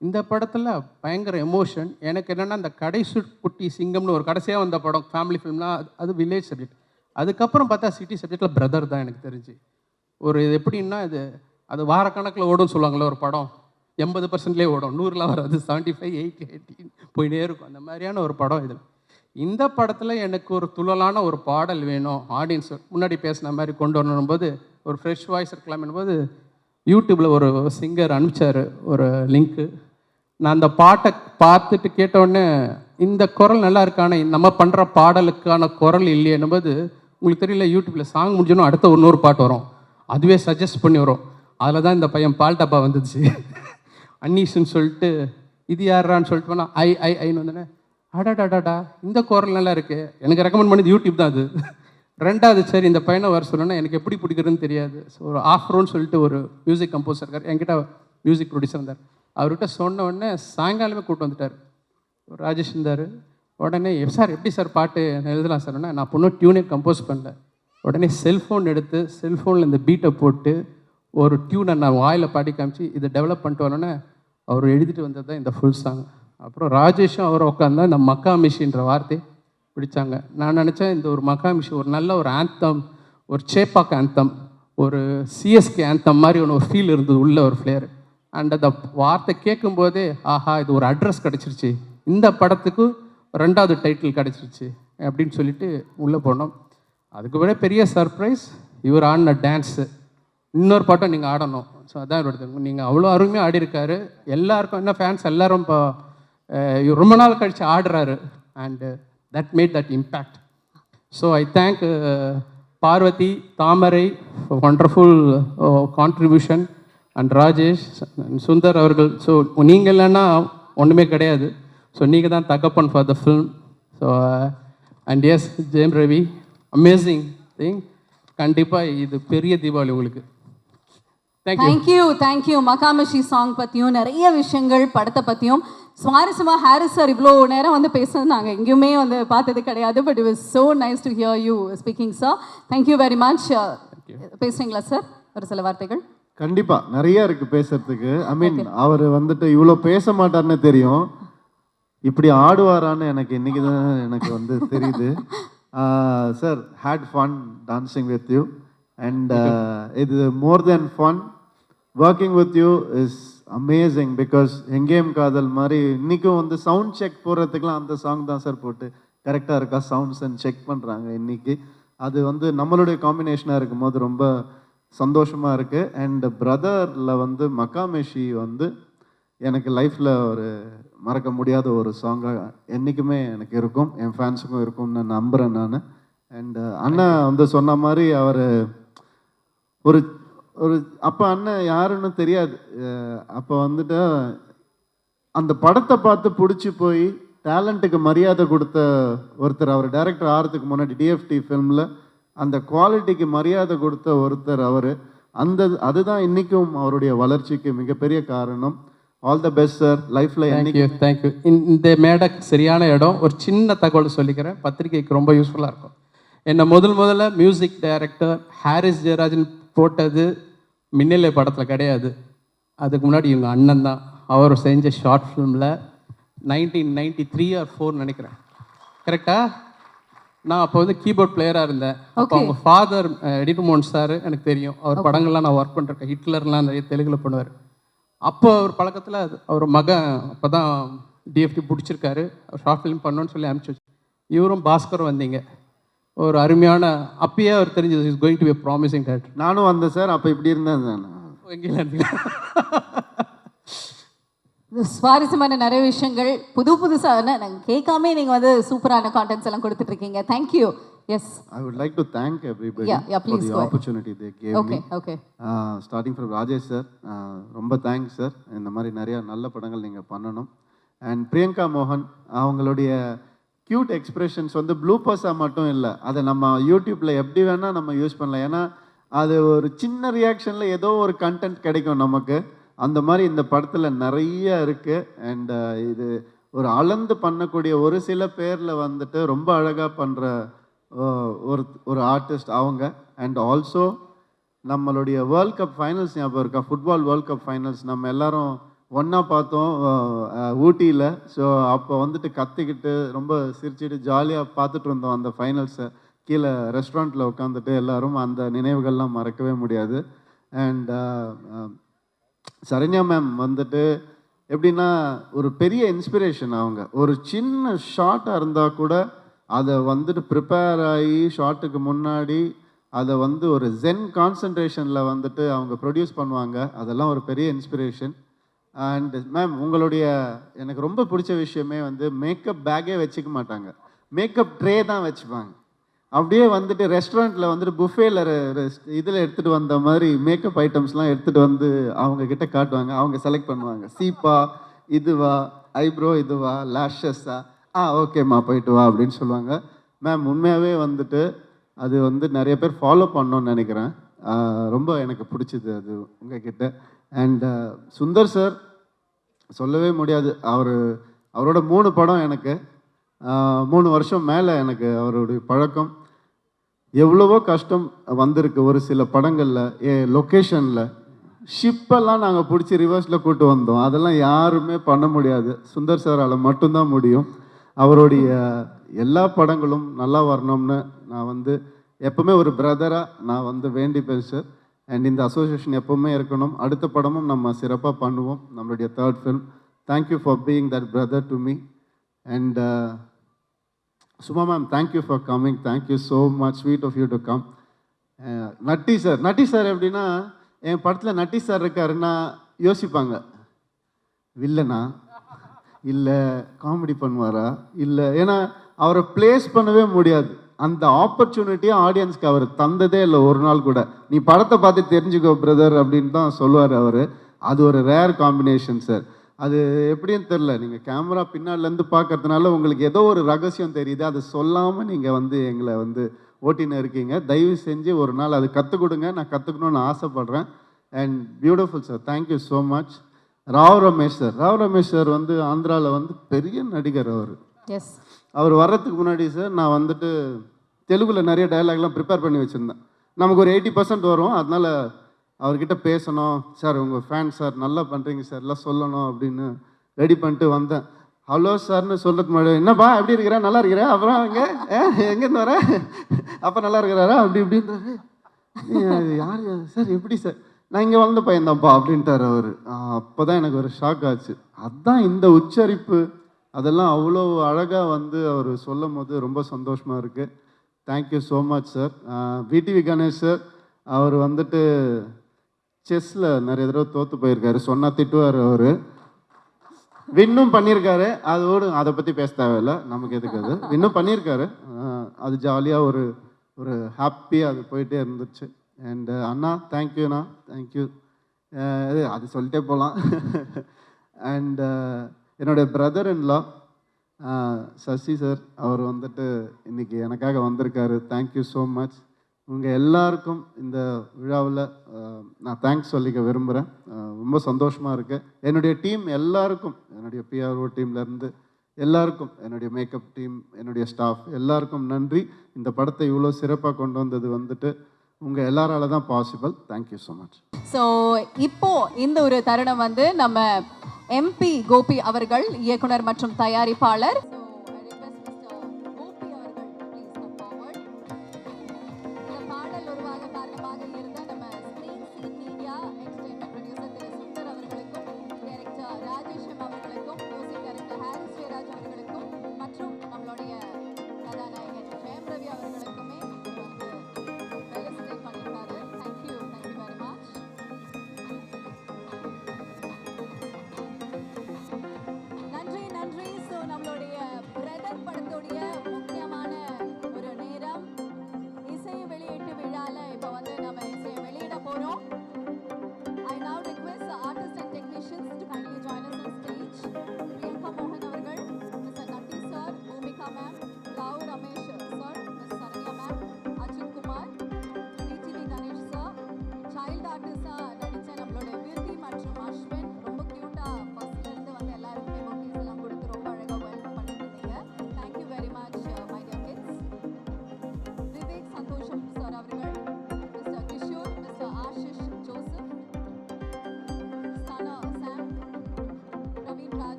[SPEAKER 16] இந்த படத்தில் பயங்கர எமோஷன். எனக்கு என்னென்னா இந்த கடைசி குட்டி சிங்கம்னு ஒரு கடைசியாக வந்த படம் ஃபேமிலி ஃபிலிம்லாம், அது வில்லேஜ் சப்ஜெக்ட். அதுக்கப்புறம் பார்த்தா சிட்டி சப்ஜெக்டில் பிரதர் தான் எனக்கு தெரிஞ்சு. ஒரு இது எப்படின்னா அது வாரக்கணக்கில் ஓடும்னு சொல்லுவாங்களே, ஒரு படம் 80%லேயே ஓடும், 100ல் வராது, 75, 80, 80 போயிட்டே இருக்கும். அந்த மாதிரியான ஒரு படம் இதில். இந்த படத்தில் எனக்கு ஒரு துள்ளலான ஒரு பாடல் வேணும், ஆடியன்ஸ் முன்னாடி பேசின மாதிரி கொண்டு வரணும்போது ஒரு ஃப்ரெஷ் வாய்ஸ் இருக்கலாம்னும் போது யூடியூப்பில் ஒரு சிங்கர் அனுப்பிச்சார் ஒரு லிங்க்கு. நான் அந்த பாட்டை பார்த்துட்டு கேட்டவுடனே இந்த குரல் நல்லா இருக்கான, நம்ம பண்ணுற பாடலுக்கான குரல் இல்லையேன்னும்போது உங்களுக்கு தெரியல, யூடியூப்பில் சாங் முடிஞ்சோன்னா அடுத்த இன்னொரு பாட்டு வரும், அதுவே சஜஸ்ட் பண்ணி வரும். அதில் தான் இந்த பையன் பால் டப்பா வந்துச்சு. அன்னீஸ்ன்னு சொல்லிட்டு இது யாரான்னு சொல்லிட்டு போனால் ஐன்னு வந்தோடனே அடாடாடாடா இந்த குரல் நல்லா இருக்குது, எனக்கு ரெக்கமெண்ட் பண்ணது யூடியூப் தான் அது. ரெண்டாவது சரி இந்த பையனை வர சொல்லணும்னா எனக்கு எப்படி பிடிக்கிறதுன்னு தெரியாது. ஸோ ஒரு ஆஃப்ரோன்னு சொல்லிட்டு ஒரு மியூசிக் கம்போசர் இருக்கார், என்கிட்ட மியூசிக் ப்ரொடியூசர் இருந்தார். அவர்கிட்ட சொன்ன உடனே சாயங்காலமே கூப்பிட்டு வந்துட்டார். ராஜேஷ் இருந்தார். உடனே சார் எப்படி சார் பாட்டு எழுதலாம் சார்? நான் பொண்ணும் டியூனே கம்போஸ் பண்ணல. உடனே செல்ஃபோன் எடுத்து செல்ஃபோனில் இந்த பீட்டை போட்டு ஒரு டியூனை நான் வாயில் பாடி காமிச்சு இதை டெவலப் பண்ணிட்டு வரணுன்னே அவர் எழுதிட்டு வந்தது தான் இந்த ஃபுல் சாங். அப்புறம் ராஜேஷும் அவர் உட்காந்தா இந்த மக்கா மிஷின்ற வார்த்தை பிடிச்சாங்க. நான் நினச்சேன் இந்த ஒரு மக்கா மிஷின் ஒரு நல்ல ஒரு ஆந்தம், ஒரு சேப்பாக் ஆந்தம், ஒரு சிஎஸ்கே ஆந்தம் மாதிரி ஒரு ஃபீல் இருந்தது, உள்ள ஒரு ஃப்ளேர். அண்ட் அந்த வார்த்தை கேட்கும்போதே ஆஹா இது ஒரு அட்ரஸ் கிடச்சிருச்சு, இந்த படத்துக்கு 2வது டைட்டில் கிடச்சிருச்சு அப்படின்னு சொல்லிட்டு உள்ளே போனோம். அதுக்கு விட பெரிய சர்ப்ரைஸ் இவர் ஆடின டான்ஸு. இன்னொரு பாட்டம் நீங்கள் ஆடணும். ஸோ அதான் இவருது. நீங்கள் அவ்வளோ அருமையாக ஆடிருக்காரு. எல்லாருக்கும் என்ன ஃபேன்ஸ் எல்லாரும் இப்போ ரொம்ப நாள் கழித்து ஆடுறாரு. And that made that impact. So I thank Parvathi, Thamarai, wonderful contribution, and Rajesh, Sundar அவர்கள். ஸோ நீங்கள் இல்லைன்னா ஒன்றுமே கிடையாது. ஸோ நீங்கள் தான் தகப்பன் for the film. So and yes Jayam Ravi, amazing thing. கண்டிப்பாக இது பெரிய தீபாவளி உங்களுக்கு.
[SPEAKER 5] தேங்க்யூ. மகாமிஷி சாங் பற்றியும் நிறைய விஷயங்கள், படத்தை பற்றியும் சுவாரஸ்யமாக ஹாரிஸ் சார் இவ்வளோ நேரம் வந்து பேசுறது நாங்கள் எங்கேயுமே வந்து பார்த்தது கிடையாது. But it was so nice to here you speaking sir. Thank you very much. பேசுகிறீங்களா சார் ஒரு சில வார்த்தைகள்?
[SPEAKER 17] கண்டிப்பாக நிறைய இருக்குது பேசுறதுக்கு. ஐ மீன் அவர் வந்துட்டு இவ்வளோ பேச மாட்டார்னு தெரியும், இப்படி ஆடுவாரான்னு எனக்கு இன்றைக்கி தான் எனக்கு வந்து தெரியுது. Sir, had fun dancing with you. And இது more then fun, working with you is amazing. Because Engeyum Kadhal மாதிரி இன்றைக்கும் வந்து சவுண்ட் செக் போடுறதுக்குலாம் அந்த சாங் தான் சார் போட்டு கரெக்டாக இருக்கா சவுண்ட்ஸ் அண்ட் செக் பண்ணுறாங்க இன்றைக்கி. அது வந்து நம்மளுடைய காம்பினேஷனாக இருக்கும் போது ரொம்ப சந்தோஷமாக இருக்குது. அண்ட் பிரதரில் வந்து மக்காமேஷி வந்து எனக்கு லைஃப்பில் ஒரு மறக்க முடியாத ஒரு சாங்காக என்றைக்குமே எனக்கு இருக்கும், என் ஃபேன்ஸுக்கும் இருக்கும்னு நான் நம்புகிறேன் நான். அண்ட் அண்ணன் வந்து சொன்ன மாதிரி அவர் ஒரு ஒரு அப்போ அண்ணன் யாருன்னு தெரியாது. அப்போ வந்துட்டு அந்த படத்தை பார்த்து பிடிச்சி போய் டேலண்ட்டுக்கு மரியாதை கொடுத்த ஒருத்தர், அவர் டைரக்டர் ஆகிறதுக்கு முன்னாடி டிஎஃப்டி ஃபிலிமில் அந்த குவாலிட்டிக்கு மரியாதை கொடுத்த ஒருத்தர் அவர். அதுதான் இன்றைக்கும் அவருடைய வளர்ச்சிக்கு மிகப்பெரிய காரணம். ஆல் த பெஸ்ட் சார் லைஃப்பில்.
[SPEAKER 16] தேங்க்யூ. இந்த மேடை சரியான இடம். ஒரு சின்ன தகவல் சொல்லிக்கிறேன், பத்திரிகைக்கு ரொம்ப யூஸ்ஃபுல்லாக இருக்கும். என்னை முதல்ல மியூசிக் டைரக்டர் ஹாரிஸ் ஜெயராஜன் போட்டது மின்னலை படத்தில் கிடையாது, அதுக்கு முன்னாடி இவங்க அண்ணன் தான். அவர் செஞ்ச ஷார்ட் ஃபிலிமில் 1993 or 4 நினைக்கிறேன், கரெக்டாக? நான் அப்போ வந்து கீபோர்ட் பிளேயராக இருந்தேன். அப்போ அவங்க ஃபாதர் எடிட் மோகன் சார் எனக்கு தெரியும், அவர் படங்கள்லாம் நான் ஒர்க் பண்ணிருக்கேன். ஹிட்லர்லாம் நிறைய தெலுங்கில் பண்ணுவார். அப்போ அவர் பழக்கத்தில் அவர் மகன் அப்போ தான் டிஎஃப்டி பிடிச்சிருக்காரு, ஷார்ட் ஃபிலிம் பண்ணணுன்னு சொல்லி அனுப்பிச்சி வச்சு. இவரும் பாஸ்கரும் வந்தீங்க. ஒரு அருமையான, அப்பயே அவர் தெரிஞ்சது is going to be a promising director.
[SPEAKER 17] நானும் வந்தேன் சார், அப்போ இப்படி இருந்தேன் நான்.
[SPEAKER 16] எங்கேயும் இருந்தீங்க.
[SPEAKER 5] சுவாரஸ்யமான நிறைய விஷயங்கள், புதுசாக நாங்கள் கேட்காமே நீங்கள் வந்து சூப்பரான கான்டென்ட்ஸ் எல்லாம் கொடுத்துட்ருக்கீங்க. Thank you. Yes,
[SPEAKER 17] I would like to thank everybody for the opportunity they gave me.
[SPEAKER 5] Okay.
[SPEAKER 17] Starting from Rajesh sir, ரொம்ப தேங்க்ஸ் சார். இந்த மாதிரி நிறையா நல்ல படங்கள் நீங்கள் பண்ணணும். அண்ட் பிரியங்கா மோகன், அவங்களுடைய க்யூட் எக்ஸ்பிரஷன்ஸ் வந்து ப்ளூப்பர்ஸாக மட்டும் இல்லை, அதை நம்ம யூடியூப்பில் எப்படி வேணால் நம்ம யூஸ் பண்ணலாம். ஏன்னா அது ஒரு சின்ன ரியாக்ஷனில் ஏதோ ஒரு கண்டென்ட் கிடைக்கும் நமக்கு. அந்த மாதிரி இந்த படத்தில் நிறைய இருக்குது. அண்ட் இது ஒரு அளந்து பண்ணக்கூடிய ஒரு சில பேரில் வந்துட்டு ரொம்ப அழகாக பண்ணுற ஒரு ஆர்டிஸ்ட் அவங்க. அண்ட் ஆல்சோ நம்மளுடைய வேர்ல்ட் கப் ஃபைனல்ஸ் ஞாபகம் இருக்கா? ஃபுட்பால் வேர்ல்ட் கப் ஃபைனல்ஸ் நம்ம எல்லாரும் ஒன்றா பார்த்தோம் ஊட்டியில். ஸோ அப்போ வந்துட்டு கத்திக்கிட்டு ரொம்ப சிரிச்சுட்டு ஜாலியாக பார்த்துட்டு இருந்தோம் அந்த ஃபைனல்ஸை. கீழே ரெஸ்டாரண்ட்டில் உட்காந்துட்டு எல்லோரும், அந்த நினைவுகள்லாம் மறக்கவே முடியாது. அண்ட் சரண்யா மேம் வந்துட்டு எப்படின்னா ஒரு பெரிய இன்ஸ்பிரேஷன். அவங்க ஒரு சின்ன ஷார்ட்டாக இருந்தால் கூட அதை வந்துட்டு ப்ரிப்பேர் ஆகி ஷார்ட்டுக்கு முன்னாடி அதை வந்து ஒரு ஜென் கான்சன்ட்ரேஷனில் வந்துட்டு அவங்க ப்ரொடியூஸ் பண்ணுவாங்க. அதெல்லாம் ஒரு பெரிய இன்ஸ்பிரேஷன். அண்ட் மேம், உங்களுடைய எனக்கு ரொம்ப பிடிச்ச விஷயமே வந்து மேக்கப் பேக்கே வச்சுக்க மாட்டாங்க, மேக்கப் ட்ரே தான் வச்சுப்பாங்க. அப்படியே வந்துட்டு ரெஸ்டாரண்ட்டில் வந்துட்டு புஃபேல இதில் எடுத்துகிட்டு வந்த மாதிரி மேக்கப் ஐட்டம்ஸ்லாம் எடுத்துகிட்டு வந்து அவங்க கிட்ட காட்டுவாங்க. அவங்க செலக்ட் பண்ணுவாங்க. சீப்பா இதுவா, ஐப்ரோ இதுவா, லேஷஸா, ஓகேம்மா போயிட்டு வா அப்படின்னு சொல்லுவாங்க. மேம் உண்மையாகவே வந்துட்டு அது வந்து நிறைய பேர் ஃபாலோ பண்ணணும்னு நினைக்கிறேன். ரொம்ப எனக்கு பிடிச்சிது அது உங்ககிட்ட. அண்ட் சுந்தர் சார் சொல்லவே முடியாது. அவரோட 3 படம் எனக்கு 3 வருஷம் மேலே எனக்கு அவருடைய பழக்கம். எவ்வளவோ கஷ்டம் வந்திருக்கு ஒரு சில படங்களில். லொக்கேஷனில் ஷிப்பெல்லாம் நாங்கள் பிடிச்சி ரிவர்ஸில் கூப்பிட்டு வந்தோம். அதெல்லாம் யாருமே பண்ண முடியாது. சுந்தர் சாரால் மட்டும்தான் முடியும். அவருடைய எல்லா படங்களும் நல்லா வரணும்னு நான் வந்து எப்பவுமே ஒரு பிரதராக நான் வந்து வேண்டிப்பேன் சார். அண்ட் இந்த அசோசியேஷன் எப்பவுமே இருக்கணும். அடுத்த படமும் நம்ம சிறப்பாக பண்ணுவோம். நம்மளுடைய 3rd film. Thank you for being that brother to me. And Suma ma'am, thank you for coming. Thank you so much. Sweet of you to come. Natty sir எப்படின்னா, என் படத்தில் நட்டி சார் இருக்காருன்னா யோசிப்பாங்க, வில்லனா இல்லை காமெடி பண்ணுவாரா இல்லை, ஏன்னா அவரை பிளேஸ் பண்ணவே முடியாது. அந்த ஆப்பர்ச்சுனிட்டியை ஆடியன்ஸ்க்கு அவர் தந்ததே இல்லை ஒரு நாள் கூட. நீ படத்தை பார்த்து தெரிஞ்சுக்கோ பிரதர் அப்படின்னு தான் சொல்லுவார் அவர். அது ஒரு ரேர் காம்பினேஷன் சார். அது எப்படின்னு தெரில, நீங்கள் கேமரா பின்னாடிலேருந்து பார்க்கறதுனால உங்களுக்கு ஏதோ ஒரு ரகசியம் தெரியுது. அதை சொல்லாமல் நீங்கள் வந்து எங்களை வந்து ஓட்டின்னு இருக்கீங்க. தயவு செஞ்சு ஒரு நாள் அது கற்றுக் கொடுங்க. நான் கற்றுக்கணுன்னு ஆசைப்பட்றேன். And beautiful sir, thank you so much. Rao Ramesh sir வந்து ஆந்திராவில் வந்து பெரிய நடிகர் அவர்.
[SPEAKER 5] எஸ்,
[SPEAKER 17] அவர் வர்றதுக்கு முன்னாடி சார் நான் வந்துட்டு தெலுங்கில் நிறைய டயலாக்லாம் ப்ரிப்பேர் பண்ணி வச்சுருந்தேன். நமக்கு ஒரு 80% வரும். அதனால் அவர்கிட்ட பேசணும் சார், உங்கள் ஃபேன் சார், நல்லா பண்ணுறீங்க சார், எல்லாம் சொல்லணும் அப்படின்னு ரெடி பண்ணிட்டு வந்தேன். ஹலோ சார்னு சொல்கிறதுக்கு முன்னாடி, என்னப்பா எப்படி இருக்கிறா, நல்லா இருக்கிறா, அப்புறம் எங்கேருந்து வர, அப்போ நல்லா இருக்கிறாரா அப்படி இப்படின்றாரு. யார் சார், எப்படி சார், நான் இங்கே வளர்ந்த பையன்தான்ப்பா அப்படின்ட்டார் அவர். அப்போ தான் எனக்கு ஒரு ஷாக் ஆச்சு. அதுதான் இந்த உச்சரிப்பு, அதெல்லாம் அவ்வளோ அழகாக வந்து அவர் சொல்லும் போது ரொம்ப சந்தோஷமாக இருக்குது. Thank you so much sir. VTV Ganesh sir, அவர் வந்துட்டு செஸ்ஸில் நிறைய தடவை தோற்று போயிருக்காரு. சொன்னால் திட்டுவார் அவர். வின்னும் பண்ணியிருக்காரு. அதை பற்றி பேச தேவையில்லை, நமக்கு எதுக்கு அது. வின்னும் பண்ணியிருக்காரு. அது ஜாலியாக ஒரு ஹாப்பியாக அது போயிட்டே இருந்துச்சு. அண்ட் அண்ணா தேங்க்யூண்ணா, தேங்க்யூ. அது சொல்லிட்டே போகலாம். அண்ட் என்னுடைய பிரதர் இன்லா சசி சார், அவர் வந்துட்டு இன்றைக்கி எனக்காக வந்திருக்காரு. Thank you so much. உங்கள் எல்லாருக்கும் இந்த விழாவில் நான் தேங்க்ஸ் சொல்லிக்க விரும்புகிறேன். ரொம்ப சந்தோஷமாக இருக்குது. என்னுடைய டீம் எல்லாருக்கும், என்னுடைய பிஆர்ஓ டீம்லேருந்து எல்லாருக்கும், என்னுடைய மேக்கப் டீம், என்னுடைய ஸ்டாஃப் எல்லாருக்கும் நன்றி. இந்த படத்தை இவ்வளோ சிறப்பாக கொண்டு வந்தது வந்துட்டு உங்கள் எல்லாரால தான் possible. Thank you so much.
[SPEAKER 5] So இப்போ இந்த ஒரு தருணம் வந்து நம்ம MP கோபி அவர்கள், இயக்குனர் மற்றும் தயாரிப்பாளர்.